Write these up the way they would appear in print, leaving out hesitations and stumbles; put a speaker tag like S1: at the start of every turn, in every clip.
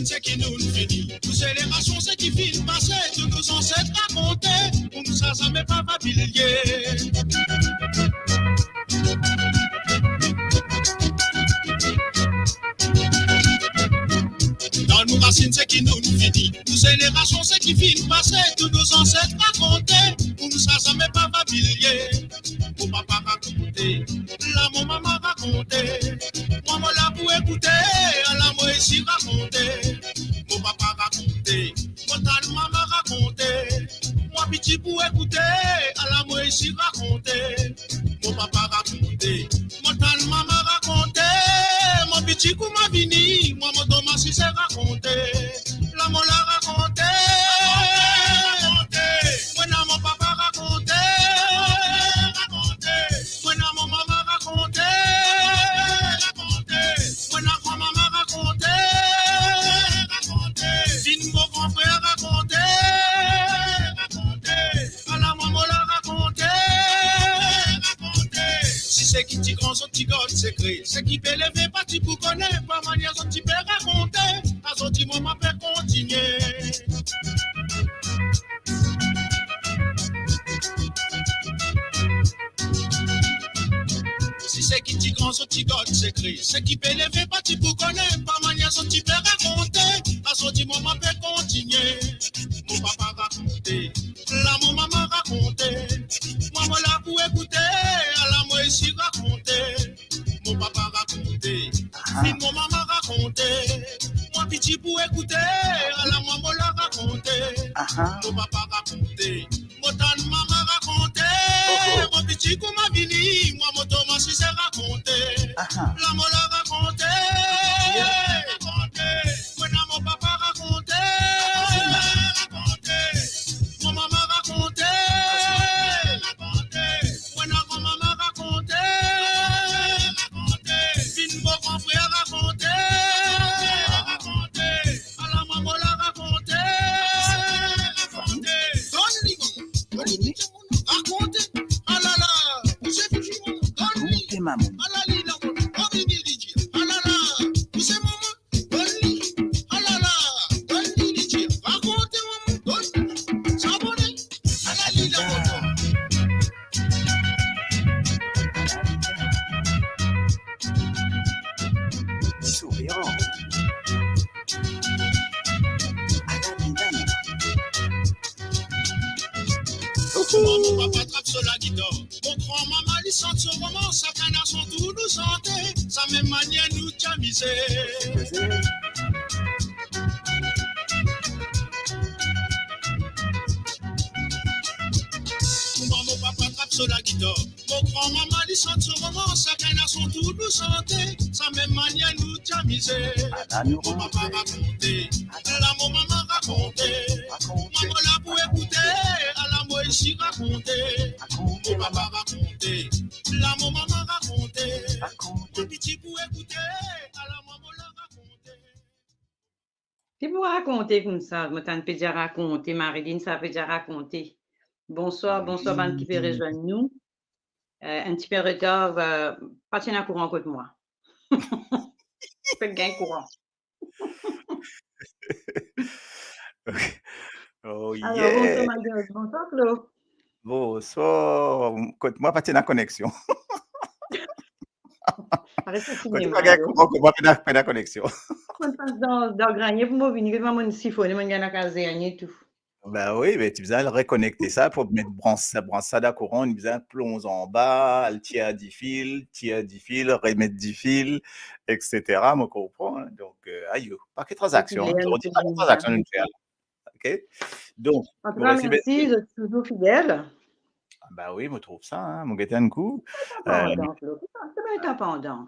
S1: racines, c'est qui nous finit. Nous générations, c'est qui finit passer. Tous nos ancêtres racontés. Pour nous, ça m'est pas familier. Dans nos racines, c'est qui nous finit. Nous générations, c'est qui finit passer. Tous nos ancêtres racontés. Pour nous, ça m'est pas familier. Mon papa raconté, là mon maman raconté, moi moi là pour écouter, là moi ici raconté, mon papa raconté, mon tante maman raconté, moi petit pour écouter, là moi ici raconté, mon papa raconté, mon tante maman raconté, mon petit pour ma vini, moi mon Thomas si c'est raconté, là moi la raconté, moi là mon papa raconté. C'est qui t'y grand son petit god secret, c'est qui peut lever pas tu pour connaître, pas manière son petit peut raconter, à son petit moment peut continuer. Si c'est qui t'y grand son petit god secret, c'est qui peut lever pas tu pour connaître, pas manière son petit peut raconter, à son petit moment peut continuer. Mon papa raconté, là mon maman raconté, moi moi là pour écouter, là moi ici raconté, mon papa raconté, puis mon maman raconté, moi petit pour écouter, là moi moi là raconté, mon papa raconté, mon tante maman raconté, mon petit pour ma vini, moi mon Thomas si c'est raconté, là moi là raconté, moi là mon papa raconté. Mon maman raconté, mon maman raconté, une mon grand frère raconté, à la maman la raconté, raconté, ah là là, c'est toujours donne-lui, ah là là, on vient de dire, ah là là, c'est maman, donne-lui, ah là là, donne-lui dire, raconté maman, donne-lui. Mon papa trappe sur la guitare, mon grand maman lui sent ce moment, sa canard sont tout nous chanter, sa même manière nous tamiser. Mon papa trappe sur la guitare, mon grand maman lui sent ce moment, sa canard sont tout nous chanter, sa même manière nous tamiser. Mon papa raconté, là mon maman raconté, maman là pour écouter. Moi ici raconté, mon papa raconté, la mon maman raconté, mon petit pour écouter, à la maman la raconté.
S2: Tu peux raconter comme ça, moi t'en peux déjà raconter, Marilyn, ça peut déjà raconter. Bonsoir, bonsoir, bande qui peut rejoindre nous. Un petit peu de retard, pas tenir courant contre moi. Faites gain courant.
S3: Oh
S2: Alors,
S3: yeah!
S2: bonsoir, Claude.
S3: Bonsoir. Moi, pas de connexion.
S2: Arrêtez de
S3: Quand
S2: filmer,
S3: tu regardes comment on n'a pas de connexion.
S2: Quand on passe dans Granier, pour moi, venir, je vais siphonner, je vais caser et tout.
S3: Ben oui, mais tu besoin de reconnecter ça pour mettre brancher ça dans courant, il besoin de plonge en bas, le tiers 10 fils, remettre 10 fils, etc. Je comprends. Hein. Donc, aïe, pas que transaction. Je redis pas que transaction une faire. OK? Donc,
S2: en tout cas, merci, je suis toujours fidèle.
S3: Ben oui, je trouve ça, hein, mon gâteau un coup.
S2: C'est bien pendant.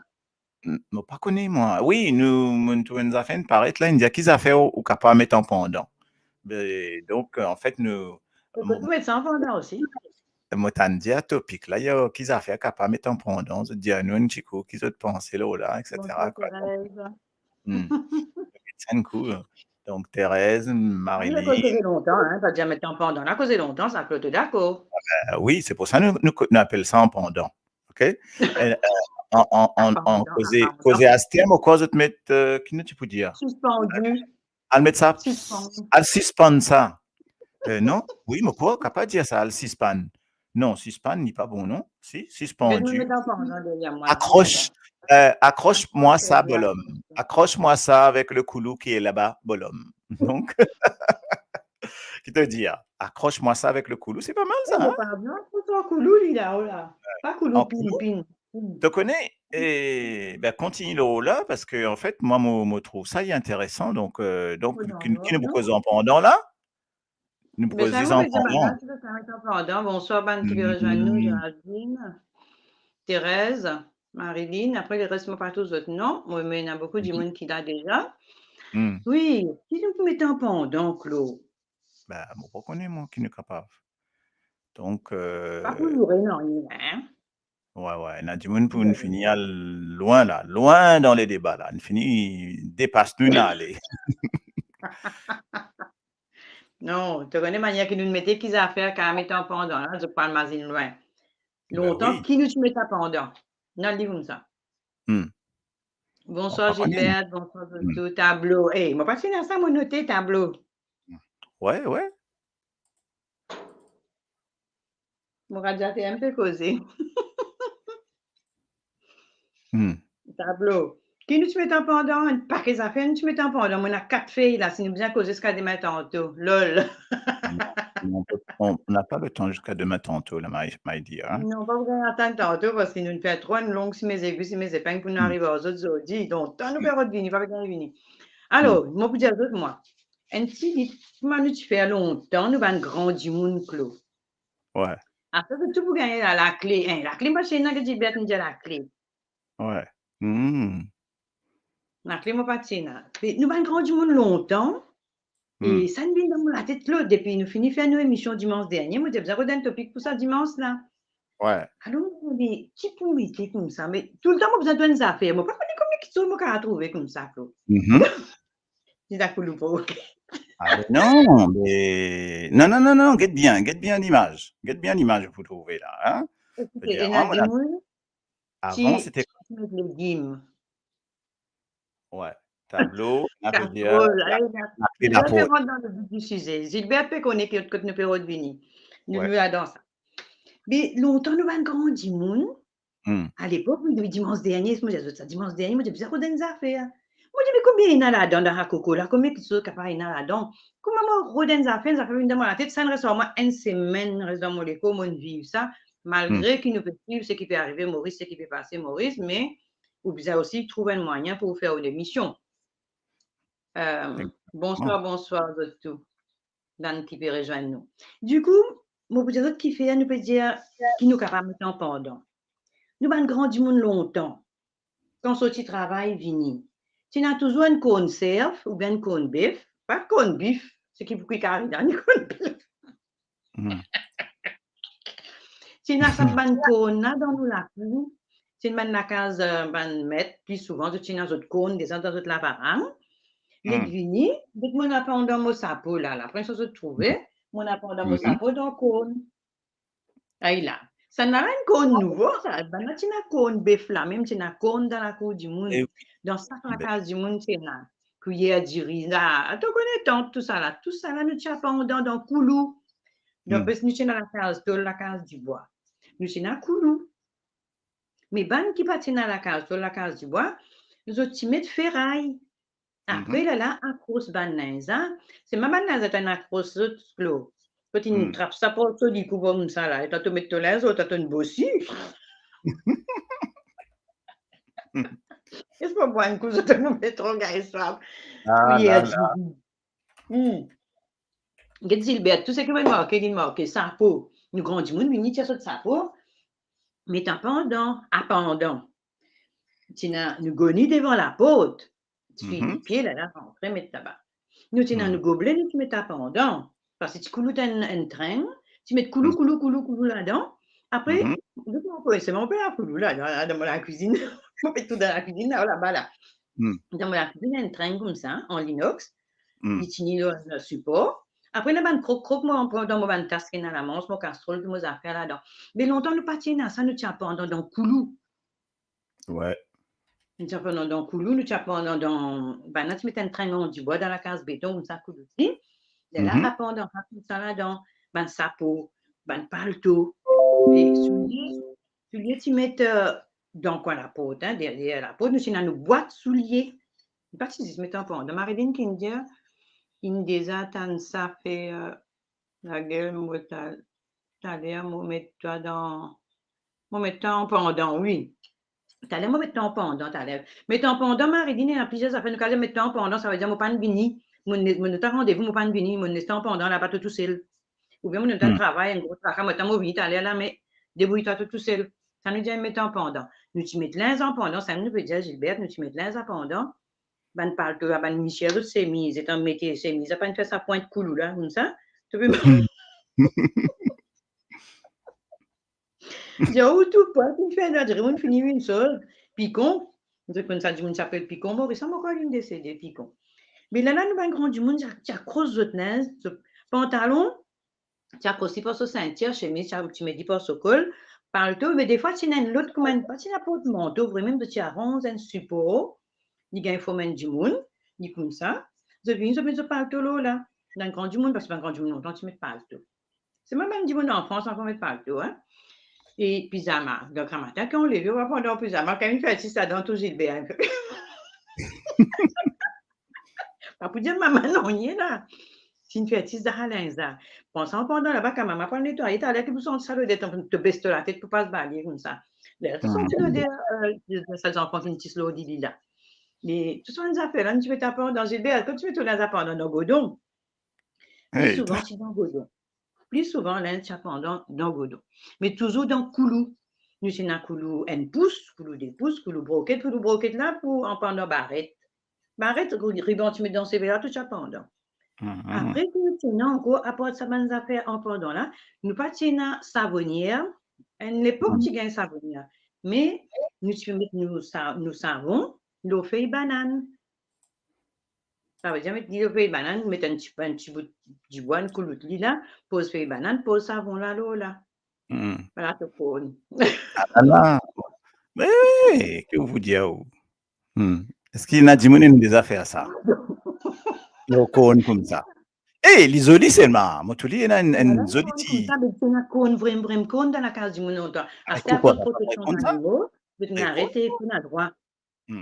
S3: Je pas connais, moi. Oui, nous avons fait une paraître là, il dit qu'ils ont fait au capable mettre en pendant. Donc, en fait, nous.
S2: Vous mettez ça en pendant aussi.
S3: Moi, t'as dit à topic là, il y a qu'ils ont fait capable mettre en pendant. Je dis à nous, un petit coup, qu'ils ont pensé là, etc. C'est un coup. Donc, Thérèse, Marie-Lise.
S2: Ça a causé longtemps, hein, ça a déjà mettre en pendant. On a causé longtemps, ça, Claude, d'accord.
S3: Oui, c'est pour ça que nous appelons ça en pendant. OK? En causer à ce terme, ou quoi, je te mettre, qui ne tu peux dire?
S2: Suspendu.
S3: Elle met ça,
S2: Suspend.
S3: elle suspend ça. Non, oui, mais quoi, qu'à pas dire ça, elle suspend. Non, suspend n'est pas bon, non? Si,
S2: Mais nous
S3: suspendu.
S2: mettons pendant derrière moi.
S3: Accroche, accroche-moi
S2: Accroche,
S3: ça,
S2: bien.
S3: bolhomme. Accroche-moi ça avec le coulou qui est là-bas, bolhomme. Donc, qui te dit, accroche-moi ça avec le coulou, c'est pas mal
S2: Eh,
S3: ça,
S2: mais
S3: hein?
S2: pas bien, c'est un coulou, lui, là, oh là. Pas coulou,
S3: En
S2: pin,
S3: coulou,
S2: pin.
S3: te connais? Et ben, continue le haut là, parce que en fait, moi, je trouve ça y est intéressant. Donc,
S2: Oh, non,
S3: qui
S2: non,
S3: nous
S2: non.
S3: propose en pendant là? Nous
S2: Mais ça,
S3: propose
S2: moi,
S3: en
S2: je dis,
S3: pendant.
S2: madame, tu veux faire un temps pendant. Bonsoir, Ban qui veut rejoindre nous, Géraldine, Thérèse, Marilyn. Après, le reste, moi, pas tous autres. Non, oui, mais il y en a beaucoup de monde qui l'a déjà. Oui, qui nous met en pendant, Claude?
S3: Ben, je reconnais, moi, qui n'est capable. Donc,
S2: Pas pour nous, non, hein?
S3: ouais, il y a du monde pour nous finir loin là, loin dans les débats là. Nous finit, dépasse nous là, allez.
S2: Non, tu connais la manière que nous mettons qu'ils affaires qu'à mettre en pendant, là, je parle mais loin.
S3: Ben
S2: Longtemps,
S3: oui.
S2: qui nous met en pendant? Non, dis-moi ça. Bonsoir,
S3: On connaît.
S2: Gilbert, bonsoir, tout tableau. Hey, moi, pas fini ça, moi, noter tableau.
S3: Ouais.
S2: Mon radiateur un peu causé. Tableau. Qui nous met en pendant? Un paquet d'affaires, nous met en pendant. On a 4 filles, là, si nous bien causer ce qu'à demain tantôt. Lol.
S3: On n'a pas le temps jusqu'à demain tantôt, là, my dear. Hein?
S2: Non, pas vraiment attendre tantôt parce qu'il nous fait trop une longue si mes aiguilles, si mes épingles pour nous arriver aux autres audits. Donc, tant nous période venir, pas bien venir. Alors, moi, pour dire d'autres, moi, un petit, comment nous tu fais longtemps, nous avons grand du monde, Claude.
S3: Ouais.
S2: Après, tout pour gagner la clé. Hein, la clé, moi, c'est une que j'ai bête, nous dit la clé.
S3: Ouais.
S2: La clé, moi, pas de là. Nous avons grand du monde longtemps. Et ça nous vient dans la tête, Claude, depuis nous finissons faire nos émissions dimanche dernier. Moi, j'ai besoin d'un topic pour ça dimanche, là.
S3: Ouais.
S2: Alors, mais qui peut m'aider comme ça? Mais tout le temps, moi, besoin de affaires. Moi, pas connais combien de questions moi, trouver comme ça, Claude. C'est d'accord, ok.
S3: Ah ben non, mais non, guette bien l'image. Guette bien l'image pour trouver là. Hein? Avant, c'était ouais, tableau, on peut dire la clé de la porte.
S2: Dans le but du sujet. Gilbert peut connaître que nous pouvons venir. Nous adorons ça. Mais longtemps, nous avons grandi, monde. À l'époque, le dimanche dernier, moi, j'ai dit ça, dimanche dernier, moi, j'ai besoin de affaires. Moi, je dis, mais combien il y en a là-dedans, dans la coco, là? Combien de choses qu'il y en a là-dedans? Comment moi, rodin affaires, ça fait une dans la tête, ça ne reste moi une semaine, reste dans mon écho, mon vivre ça, malgré qu'il nous peut suivre ce qui peut arriver, Maurice, ce qui peut passer, Maurice, mais vous avez aussi trouver un moyen pour faire une émission. Bonsoir, tout. Dan qui peut rejoindre nous. Du coup, moi, vous dire qui fait, nous peut dire, qui nous capable de mettre en pendant. Nous avons grandi monde longtemps. Quand sorti travail, vini. Tu as toujours une conserve ou bien une cône bif. Pas de cône bif, ce qui vous arrive dans une cône bif. Tu as ça ban cône dans la cour. Tu as la case ban mettre, plus souvent, tu as d'autres cônes, des autres dans la parang. Les vini, dès que mon append dans mon sapot là, la première chose que je trouvais, mon append dans mon sapot dans le cône. Aïe là. Ça n'a rien de cône nouveau, ça. Ben là, tu n'as cône bœuf là, même tu n'as cône dans la cour du monde. Dans la case du monde, tu n'as cuillère du riz là. Tu connais tant tout ça là. Tout ça là, nous t'appendons dans le coulou. Donc, nous sommes dans la case du bois. Nous sommes dans le coulou. Mais ben qui partent dans la case du bois, nous autres, tu mets ferraille. Après, là, accroche banane, c'est ma banane qui est accroche l'eau. Quand tu trappes ça pour te dire comme ça, là, tu as mis ton linge, tu as une bossie. Est-ce pas boire une couche de nous mettre trop gars ça? Oui, Gilbert, tout ce que vous marquez, ça pour nous grandissons, nous n'y sur ça pour, mais pendant, tu n'as nous goni devant la porte. Tu fais les pieds là, rentrer, mettre tabac. Nous, tu as un gobelet, tu mets ta pendant. Parce que tu coules un train, tu mets coulou là-dedans. Après, c'est mon père à coulou là, dans la cuisine. Je mets tout dans la cuisine, là-bas, là. Dans la cuisine, un train comme ça, en inox. Puis tu mets le support. Après, là, ben, croque, moi, dans mon casque, dans la manche, mon casserole, mes affaires là-dedans. Mais longtemps, nous partions dans ça, nous tiens pendant dans coulou.
S3: Ouais.
S2: Nous avons dans Koulou, nous avons dans Banat, tu mets un traîneau du bois dans la case béton, nous avons Koulou. Et là, après, dans ça là, dans ban sapo, ban palto, et souliers, tu mets dans quoi la porte, hein, derrière la porte, nous avons une boîte souliers. Pas si je mets un peu dans Maridine qui me dit, il des attend ça fait la gueule, moi, t'as l'air, moi, mets-toi dans, moi, mets-toi en pendant, oui. T'as l'air, moi, mets-toi en pendant, t'as l'air. Mets-toi en pendant, Maridine, il y a plusieurs affaires, nous allons mettre en pendant, ça veut dire, moi, pas de bini, mon t'as rendez-vous, moi, pas de bini, mon est en pendant, là, pas tout seul. Ou bien, mon un travail, un gros travail, moi, t'as mobile, t'as l'air là, mais débrouille-toi tout seul. Ça nous dit, mettre en pendant. Nous, tu mets l'un en pendant, ça nous veut dire, Gilbert, nous, tu mets l'un en pendant. Ben parle que ben Michel c'est mise, c'est un métier c'est mise. Ça pas une fait sa pointe coulou là, comme ça. Tu peux dire où tout pas, tu fais là, on finit une seule. Picon, c'est comme ça du monde s'appelle Picon, bon, ça m'a encore une décédé Picon. Mais là nous ben grand du monde, tu as crosse de neige, pantalon, tu as aussi pas ce ceinture, chemise, tu me dis pas ce col. Parle tout, mais des fois tu n'as l'autre comme pas tu n'as pas de manteau, vraiment tu as rose un support. Ni gagne faut mettre du monde, ni comme ça. Je viens, je mets ce palto là, dans le grand du monde, parce que dans le grand du monde, longtemps, tu mets palto. C'est même du monde en France, on peut mettre palto, hein. Et pyjama. Donc, un matin, quand on lève, on va prendre un pyjama, quand une fait ça dans tout Gilbert. Pas pour dire, maman, non, il est là. Si une fait ça, ça. Pensant pendant là-bas, quand maman prend le nettoyer, t'as l'air que vous sentez ça, le détente, te baisse la tête pour pas se balayer comme ça. Là, tu sens le détente, ça, j'en prends une petite slow là. Mais tout ça, les affaires, là, tu veux t'apprendre dans Gilbert, quand tu veux te les apprendre dans Godon, plus souvent, c'est dans Godon. Plus souvent, là, tu apprends dans Godon. Mais toujours dans Koulou. Nous, c'est dans Koulou, un pouce, Koulou des pouces, Koulou broquette là, pour en prendre barrette. Barrette, ruban, tu mets dans ces là, tout tu apprends. Après, tu as encore, après ça, les affaires en pendant là, nous pas dans savonnière. À l'époque, tu gagnes savonnière. Mais, nous savons, l'eau fait banane. Ça veut dire mettre l'eau fait banane, mettre un petit bout du bois, une couloute là, pose fait banane, pose savon là, l'eau là. Voilà, tout pour.
S3: Ah là, mais que vous dites? Est-ce qu'il y a des gens qui ont fait ça? Le cône comme ça. Eh, l'isolé seulement. Moi, tout le monde a un isolé.
S2: C'est un cône, vraiment cône dans la case du monde. À faire une protection d'animaux, tu arrêter, tu as droit. Tu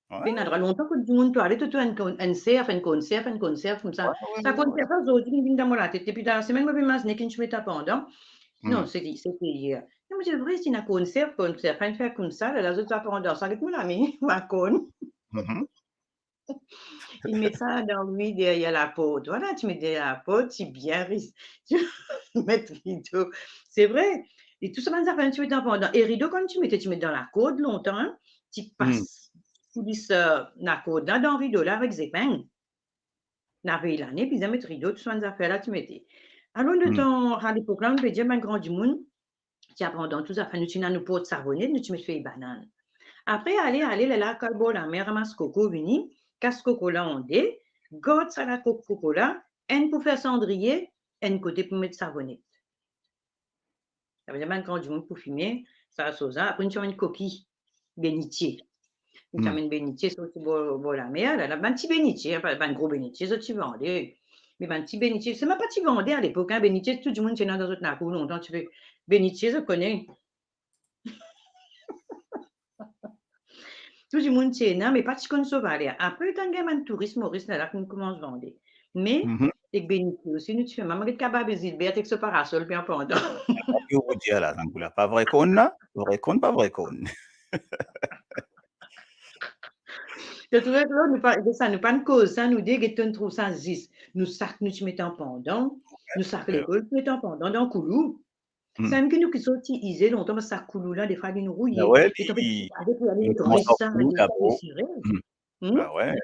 S2: as droit. Longtemps que du monde peut aller, tu as un cerf, un conserve, comme ça. Ça conserve pas, autres, qui viennent dans la tête. Et puis, la semaine, je vais m'asseoir, je vais t'apprendre. Non, c'était hier. Non, mais c'est vrai, c'est une conserve, pas une faire comme ça, là, les autres apprendre. Ça avec moi, l'ami, ma cône. Il met ça dans lui derrière la peau. Voilà, tu mets derrière la peau, tu bien tu mets rideau. C'est vrai. Et tout ça, tu mets dans et rideau, quand tu mets dans la côte longtemps, tu passes, tu dis la côte là, dans le rideau là, avec des épingles. La veille l'année, puis tu mets rideau, tout ça, affaires là, tu mettais. Alors, de temps, à l'époque là, on peut dire, ben, grand du monde, tu apprends dans tout ça, nous, nous pots de savonner, nous, tu mets fait banane. Après, aller, là, calbo, la mère, ramasse coco, vini, casse coco là, on dé, gote ça, la coco là, un pour faire cendrier, un côté pour mettre savonnette. Ça veut dire, ben, quand du monde pour fumer, ça, ça, après, tu as une coquille, bénitier. Tu as une bénitier, c'est aussi pour la mère, là, ben, petit bénitier, pas un gros bénitier, ça, tu vendais. Mais ben, petit bénitier, c'est même pas tu vendais à l'époque, hein, bénitier, tout le monde, c'est dans d'autres nappes, longtemps, tu fais bénitier, je connais. Tout le monde sait, non, mais pas de ce qu'on se va après, quand il y a un tourisme, Maurice, là, qu'on commence à vendre. Mais, avec bénitier aussi, nous, tu fais, maman, avec cabab et zilbert, avec ce parasol, bien pendant.
S3: Je vous dis là, ça ne pas vrai qu'on là, vrai qu'on, pas vrai qu'on.
S2: Je trouvais que là, ça nous pas une cause, ça nous dit que tu trouves ça zis. Nous sac, nous, tu mets en pendant, nous sac l'école, tu mets en pendant dans Koulou. C'est même que nous qui sommes isés longtemps, mais ça Koulou là, des fois, ils nous rouillent.
S3: Ouais,
S2: et
S3: puis,
S2: il
S3: bah ouais.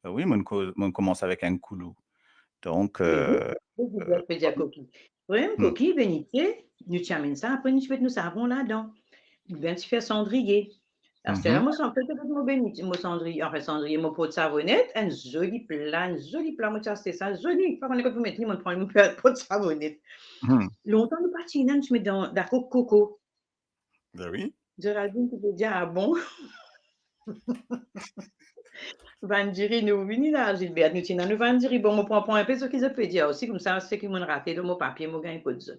S3: Oui, on commence avec un coulou. Donc,
S2: coquille, bénitier, nous t'amènes ça, après nous savons là-dedans. Bien, tu fais cendrier. Alors, c'est là, moi, ça fait peut-être mon bénitier, mon cendrier, enfin, cendrier, mon pot de savonnette, un joli plat, moi, c'est ça, joli. Pas qu'on est quand vous mettez, on prend un pot de savonnette. Longtemps, nous partions, tu mets dans la coco.
S3: Ben oui.
S2: Géraldine, tu peux dire, ah bon? Vandiri, nous venons là, Gilbert, nous tenons, nous Vandiri, bon, on prend un peu ce qu'ils peuvent dire aussi, comme ça, c'est qu'ils m'ont raté de mon papier, mon gain, pas de ça.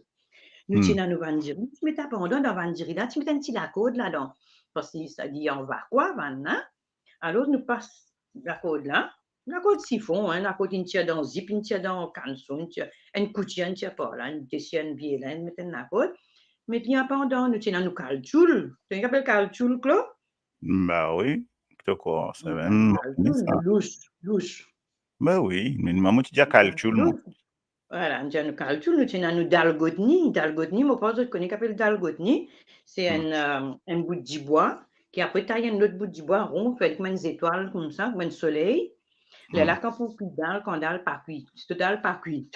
S2: Nous tenons, nous Vandiri, tu mets ta pendant dans Vandiri, là, tu mets un petit la code là-dedans. Parce que ça dit, on va quoi, Vanna? Alors, nous passons la code là, la code siphon, hein, la code, une tire dans zip, une tire dans canson, une couture, une tire pas là, une tire une bielle, une mettre la code. Mais bien pendant, nous tenons, nous calcul. Tu appelles calcul, Claude?
S3: Bah oui, de quoi, c'est même ça.
S2: Louche.
S3: Bah oui, mais maman, tu dis calcul, moi.
S2: Voilà, nous avons calcul, nous avons dalgotni. Dalgotni, moi, je connais qu'appelle dalgotni. C'est un bout de bois qui après taille un autre bout de bois rond, fait comme une étoile comme ça, comme un soleil. Là, quand on cuit dalle, quand dalle pas cuit. C'est dalle pas cuit.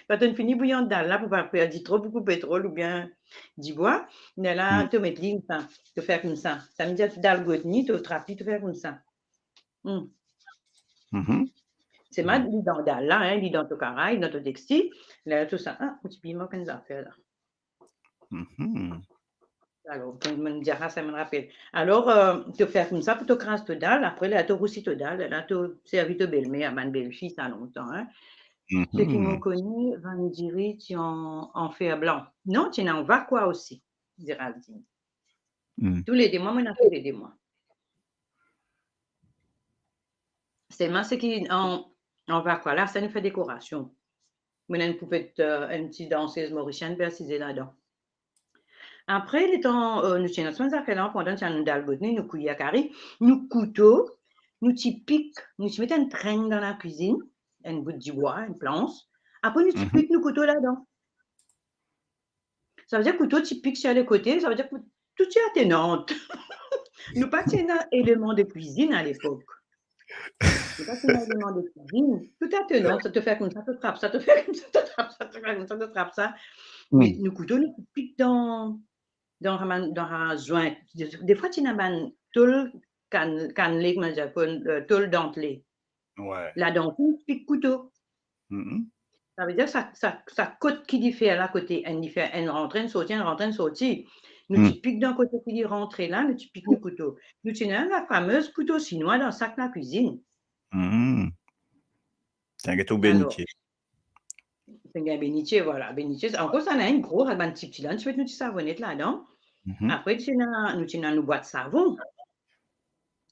S2: Quand on finit bouillant de dalle là, pour pas perdre trop beaucoup de pétrole ou bien du bois, là, tu mets comme ça, tu fais comme ça. Ça me dit dalgotni, tu trapis, tu fais comme ça. C'est ma dans dalle là, hein, dans ton caraï, dans ton textile, là, tout ça. Ah, un petit piment qu'on a fait là. Alors, quand me dira, ça me rappelle. Alors, tu fais comme ça, pour te crasse ta dalle, après, là, tu roussis ta dalle, là, tu servis ta belle-mère, ma belle-fille, ça longtemps, hein. Ceux qui m'ont connu vont me dire, tu en fer blanc. Non, tu en vas quoi aussi, Géraldine. Tous les 2 mois, moi, on a fait les 2 mois. Seulement, ce qui on va quoi là, ça nous fait décoration. Moi, on pouvait être une petite danseuse mauricienne persisée là-dedans. Après, les temps, nous tiens notre semaine, ça fait là, pendant que nous dalbotons, nous couillons à carré, nous couteaux, nous piquons, nous mettons une traîne dans la cuisine, un bout de bois, une planche. Après, nous piquons nos couteaux là-dedans. Ça veut dire couteau, tu piques sur les côtés, ça veut dire que tout est atténuante. Nous pas un élément de cuisine à l'époque. C'est pas un élément de cuisine. Tout atténuant, ça te fait comme ça, te trappe ça, te fait comme ça, te trappe ça, te fait comme ça, te trappe ça. Mais nos couteaux, nous piquent dans un joint. Des fois, tu as un tôle cannelé, comme on dit, tôle dentelé.
S3: Ouais.
S2: La dentelle, tu piques couteau. Ça veut dire que ça côte qui dit faire là côté, une rentrée, une sortie, une rentrée, une sortie. Nous tu piques d'un côté qui dit rentrer là, nous tu piques le couteau. Nous tenons la fameuse couteau chinois dans le sac de la cuisine.
S3: C'est un gâteau bénitier.
S2: C'est un bénitier, voilà. Bénitier. Encore, ça en a une grosse, un petit petit là. Tu mets une petite savonnette là-dedans. Après, nous tenons une boîte de savon.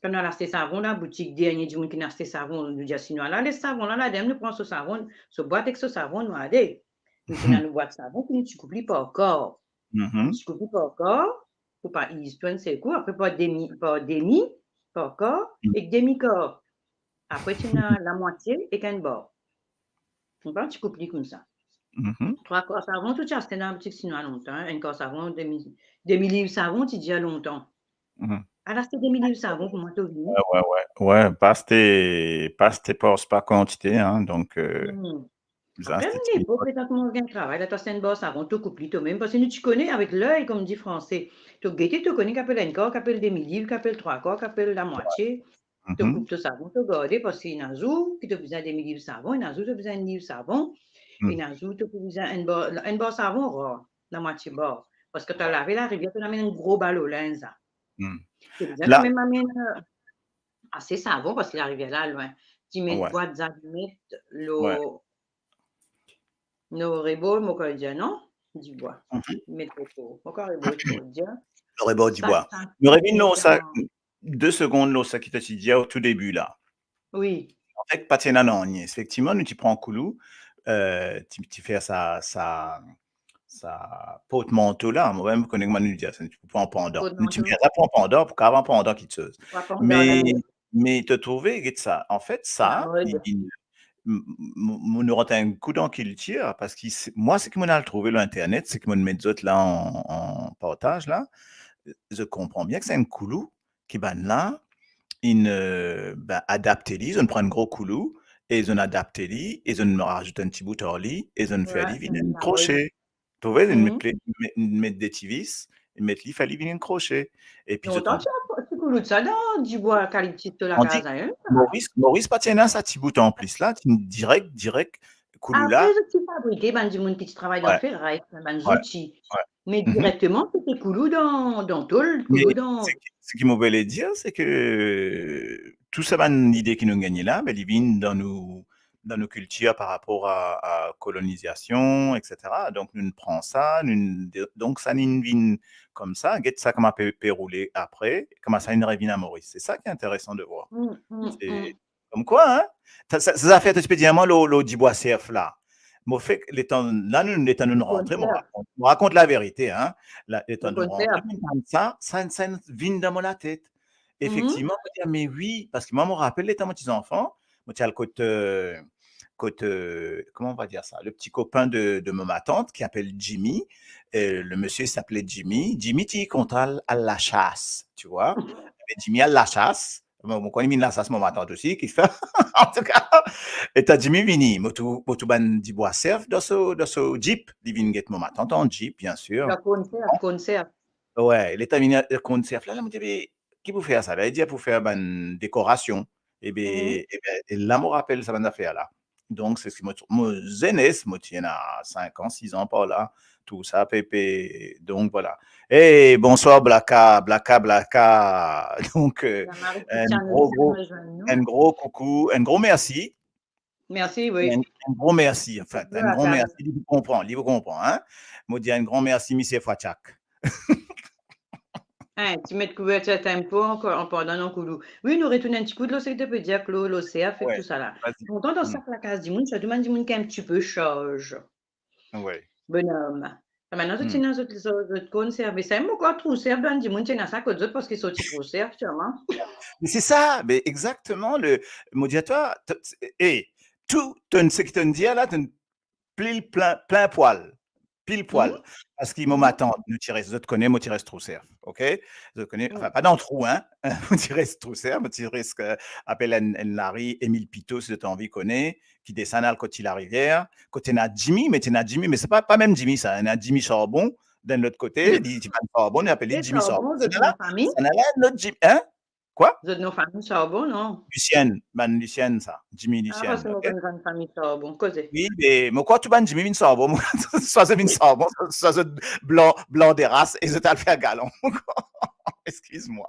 S2: Quand on a acheté savon, la boutique dernier du monde qui a acheté savon, nous dit chinois là, les savons là, nous prenons ce savon, ce boîte avec ce savon, nous allez. Nous tenons une boîte de savon, puis tu coupes pas encore. Tu coupes pas encore, pour pas histoire, c'est quoi, après pas demi, pas encore, et demi-corps. Après, tu as la moitié et qu'un bord. Donc, tu coupes comme ça. 3 corps savon, tu as acheté dans la boutique chinois longtemps. Un corps savon, demi-livre savon, tu dis à longtemps. Alors, c'était demi-livre savon pour moi, tu as
S3: Ouais, passe tes postes par quantité, hein, donc...
S2: Après, il faut peut-être que mon gain de travail, là, tu as un bord savon, tu coupes toi-même, parce que tu connais avec l'œil, comme dit français. Tu connais qu'appelle un corps, qu'appelle demi-livre, qu'appelle 3 corps, qu'appelle la moitié. Tu coupes ton savon, tu gardes, parce qu'il y a un jour qui te besoin de demi-livre savon, il y a un jour tu as besoin d'un livre savon, et il y a un jour tu as besoin un bord savon rare, la moitié bord. Parce que tu as lavé la rivière, tu amènes un gros bal au linge. Tu as même amène assez savon, parce que la rivière là, loin. Tu mets une boîte d'allumettes, l'eau. Nos rebos, mon cordial, non? Du bois. Mais trop. Mon cordial,
S3: le rebot du bois. Le rebot, non, ça, 2 secondes, là, ça qui te dit au tout début, là.
S2: Oui.
S3: En fait, pas tiens non, effectivement, nous, tu prends un coulou, tu fais ça porte-manteau, là, moi-même, je connais comment nous dire, tu prends un pendant. Tu mets ça pour un pendant, pour qu'avant un pendant qui te chose. Mais te trouver, ça, en fait, ça, on aura un coup dans qui le tire parce que moi, ce que je a trouvé sur Internet, c'est que je mets d'autres là en partage là. Je comprends bien que c'est un coulou qui va là, adapter lui, on prend un gros coulou et on adapte lui et on rajoute un petit bout en lit et on fait lui un crochet. Tu vois, on met des petits vis, et mettre lui fait lui un crochet et puis
S2: de ça dans du bois eucalyptus de la casa.
S3: Maurice pas tiens ça petit bout en plus là, direct coulou
S2: Après,
S3: là.
S2: je suis fabriqué, ben, du monde qui travaille dans le
S3: Ouais,
S2: ferraille, ben,
S3: ouais,
S2: outils.
S3: ouais.
S2: Mais
S3: Mhm.
S2: directement, c'était coulou dans tôle,
S3: Mais
S2: coulou dans.
S3: ce qui me voulait dire, c'est que tout ça, ben, l'idée qui nous gagne là, ben, ils viennent dans nos cultures par rapport à colonisation, etc. Donc, nous prenons ça, donc ça nous vient comme ça, get ça comment peut rouler après, comment ça nous revient à Maurice. C'est ça qui est intéressant de voir. C'est comme quoi, hein? Ça fait, tu peux dire, moi, le Dubois CF là. Moi, fait que là, nous rentrons,
S2: Conserve.
S3: on raconte la vérité, hein? Là,
S2: Le
S3: nous rentrons,
S2: conserve.
S3: ça vient dans la tête. Effectivement, je dis, mais oui, parce que moi, je me rappelle les temps, mon petit enfant, moi, tu as le comment on va dire ça? Le petit copain de ma tante qui s'appelle Jimmy. Le monsieur s'appelait Jimmy. Jimmy, tu comptes à la chasse, tu vois? Mais Jimmy à la chasse. Mon connaît la chasse, ma tante aussi, qui fait. En tout cas, et t'as Jimmy Vini, motu ban di bois surf dans ce Jeep. Il vient get ma tante en Jeep, bien sûr.
S2: Le conserve, conserve.
S3: Ouais, il est terminé le concert. Là, je me dis, mais qui pour faire ça? Là, il dit pour faire une décoration. Et là, je me rappelle ça, affaire là. Donc, c'est ce qui me jeunesse, moi, tiens à 5 ans, 6 ans par là. Tout ça, pépé. Donc, voilà. Et bonsoir, Blaka. Donc,
S2: La Marie-Christiane aussi nous rejoint
S3: un
S2: nous.
S3: gros coucou, un gros merci.
S2: Merci, oui.
S3: Un gros merci, en fait.
S2: Peu
S3: Un
S2: à
S3: grand
S2: table.
S3: merci, il vous comprend, hein? Moi, dis un grand merci, monsieur Fachak.
S2: Hein, tu mets de couverture tempo encore en pendant un coup. Oui, nous retournons un petit coup de l'eau, c'est que tu peux dire que l'océan fait
S3: Ouais,
S2: tout ça là.
S3: vas-y.
S2: Pourtant, dans ça, la case du monde, ça demande du monde qui est un petit peu charge.
S3: Ouais.
S2: Bonhomme. Et maintenant, tu
S3: Hmm.
S2: tiens autres conserver. C'est moi quoi, trop serve dans du monde, tu as ça que d'autres parce qu'ils sont trop serve, sûrement.
S3: Mais c'est ça, mais exactement, le modulateur, et tout, ce qui te dit là, plein poil. Pile poil. Parce qu'ils m'ont attend, nous tirer, je te connais, moi tirer trop serve, ok? Je connais, enfin, pas dans le trou, hein? Moi tirer trop serve, moi tirer ce que appelle un Larry, Émile Pito, si tu as envie, connaît, qui descend à côté de la rivière. Côté n'a Jimmy, mais c'est pas même Jimmy, ça, il y a Jimmy Charbon, d'un autre côté, il dit Charbon, il appelle
S2: Et
S3: Jimmy Charbon.
S2: charbon, de nos familles.
S3: Ça n'a là, notre Jimmy, hein? Quoi?
S2: De nos familles charbon, non?
S3: Lucienne, ça. Jimmy
S2: Ah, parce
S3: Lucienne,
S2: que nous
S3: ok?
S2: avons une grande famille charbon. Causez.
S3: Oui, mais quoi, tu ban Jimmy Vinsabo, soit c'est Vinsabo, soit c'est blanc des races, et c'est à le faire galon. Excuse-moi.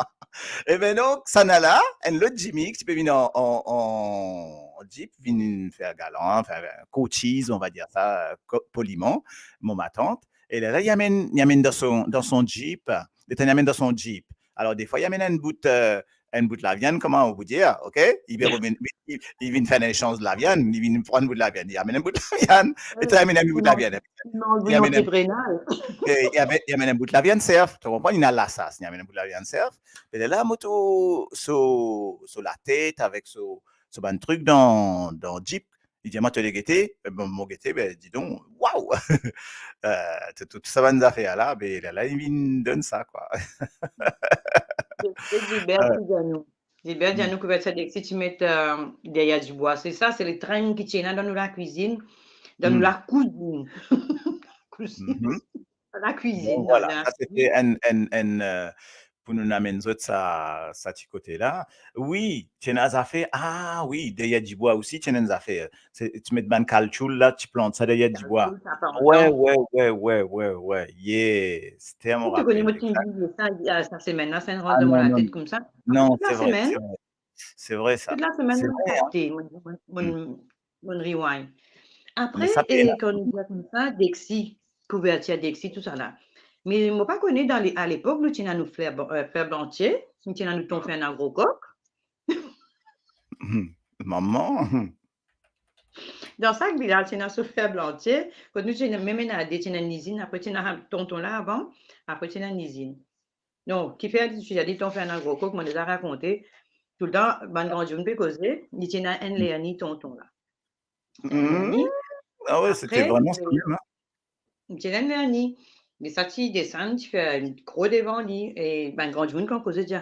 S3: Et bien donc, ça n'a là, un autre Jimmy, qui peut venir en Jeep, venir faire galon, enfin, coachise, on va dire ça, poliment, ma tante. Et là, il amène dans son Jeep, il amène dans son Jeep. Alors, des fois, il amène un bout de la viande, comment on vous dire, ok? Il vient faire un échange de la viande, il vient prendre un bout de la viande, il amène un bout de la viande, et tu amènes un bout de la viande. Il amène un bout de la viande surf, tu comprends? Il a la sauce, il amène un bout de la viande surf. Et là, moto sur la tête avec ce ban truc dans Jeep. Il dit, moi, tu as guetté, mon guetté, ben, dis donc, waouh! Tout ça va nous faire là, ben, là, il vient donne ça, quoi.
S2: C'est Gilbert Dianou. Gilbert Dianou, couverture si tu mets derrière du bois. C'est ça, c'est les trains qui tiennent dans la cuisine. Dans la cuisine. La cuisine.
S3: Bon, voilà, ça c'était pour nous amener ça petit côté-là. Oui, tu as fait, ah oui, derrière du bois aussi, tu as fait. Tu mets de calcul là, tu plantes ça derrière du bois. Ouais, yeah, c'était mon
S2: Tu connais
S3: rappel.
S2: moi qui ça, cette semaine-là, ça rentre
S3: Ah
S2: dans
S3: non,
S2: la
S3: non,
S2: tête comme ça.
S3: non,
S2: Toute la semaine,
S3: c'est vrai ça.
S2: toute la semaine,
S3: C'est
S2: on
S3: vrai, hein.
S2: capté mon rewind.
S3: Mais
S2: Après,
S3: ça paie,
S2: et quand on dit comme ça, Dexy, couverture Dexy, tout ça là. Mais je ne pas connu à l'époque, nous tenions nous faire blanchier, nous tenions nous ton faire un gros coq.
S3: Maman.
S2: Dans ça, il y a un faire blanchier. Quand nous tenions même une usine, après tu as un tonton là avant, après tu as une usine. Donc, qui fait, tu as dit ton faire un gros coq, moi, je l'ai raconté. Tout le temps, ben, quand je ne peux causer, il y a un Léani tonton là.
S3: Ah ouais, c'était vraiment ça même.
S2: Il y a un Léani. Mais ça, tu descends, tu fais un gros devant lit. Et ben, quand je veux causer, tu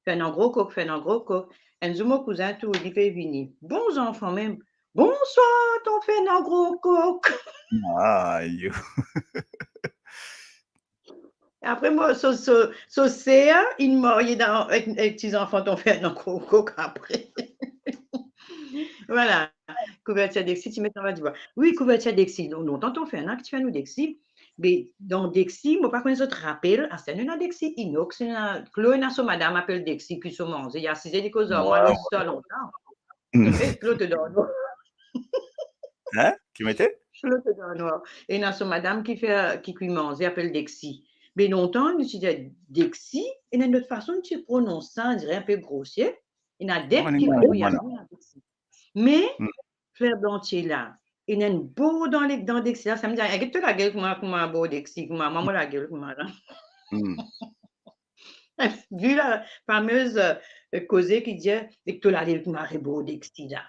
S2: fais un gros coq, fais un gros coq. Un zoom cousin, tout, il fait venir. Bons enfants même. Bonsoir, t'en fais un gros coq.
S3: Ah, you.
S2: Après, moi, c'est il m'a avec petits enfants, t'en fais un gros coq après. Voilà. couverture Dexi, tu mets dans la diva. Oui, couverture Dexi. Donc, longtemps, on fait un an que tu fais nous Dexi. Mais dans Dexi, moi, pas connaître autre rappel, c'est une Dexi inox, Chloé n'a son madame appelle Dexi, puis son mange. Il y a 6 ans, causes moi, le ça longtemps. Et Chloé te donne.
S3: Hein? Qui mettait?
S2: Chloé te donne. Et il y a son madame qui cuit manger, appelle Dexi. Mais longtemps, nous disons Dexi, et d'une autre façon, tu prononces ça, on dirait un peu grossier. Il y a des qui cuit Dexi. Mais, Frère Blanchier là, il y a une beau dans Dexi là, ça me dit, regarde la gueule comme un beau Dexi, comme maman la gueule comme là. Vu la fameuse causée qui dit que tu l'as dit comme un beau Dexi là.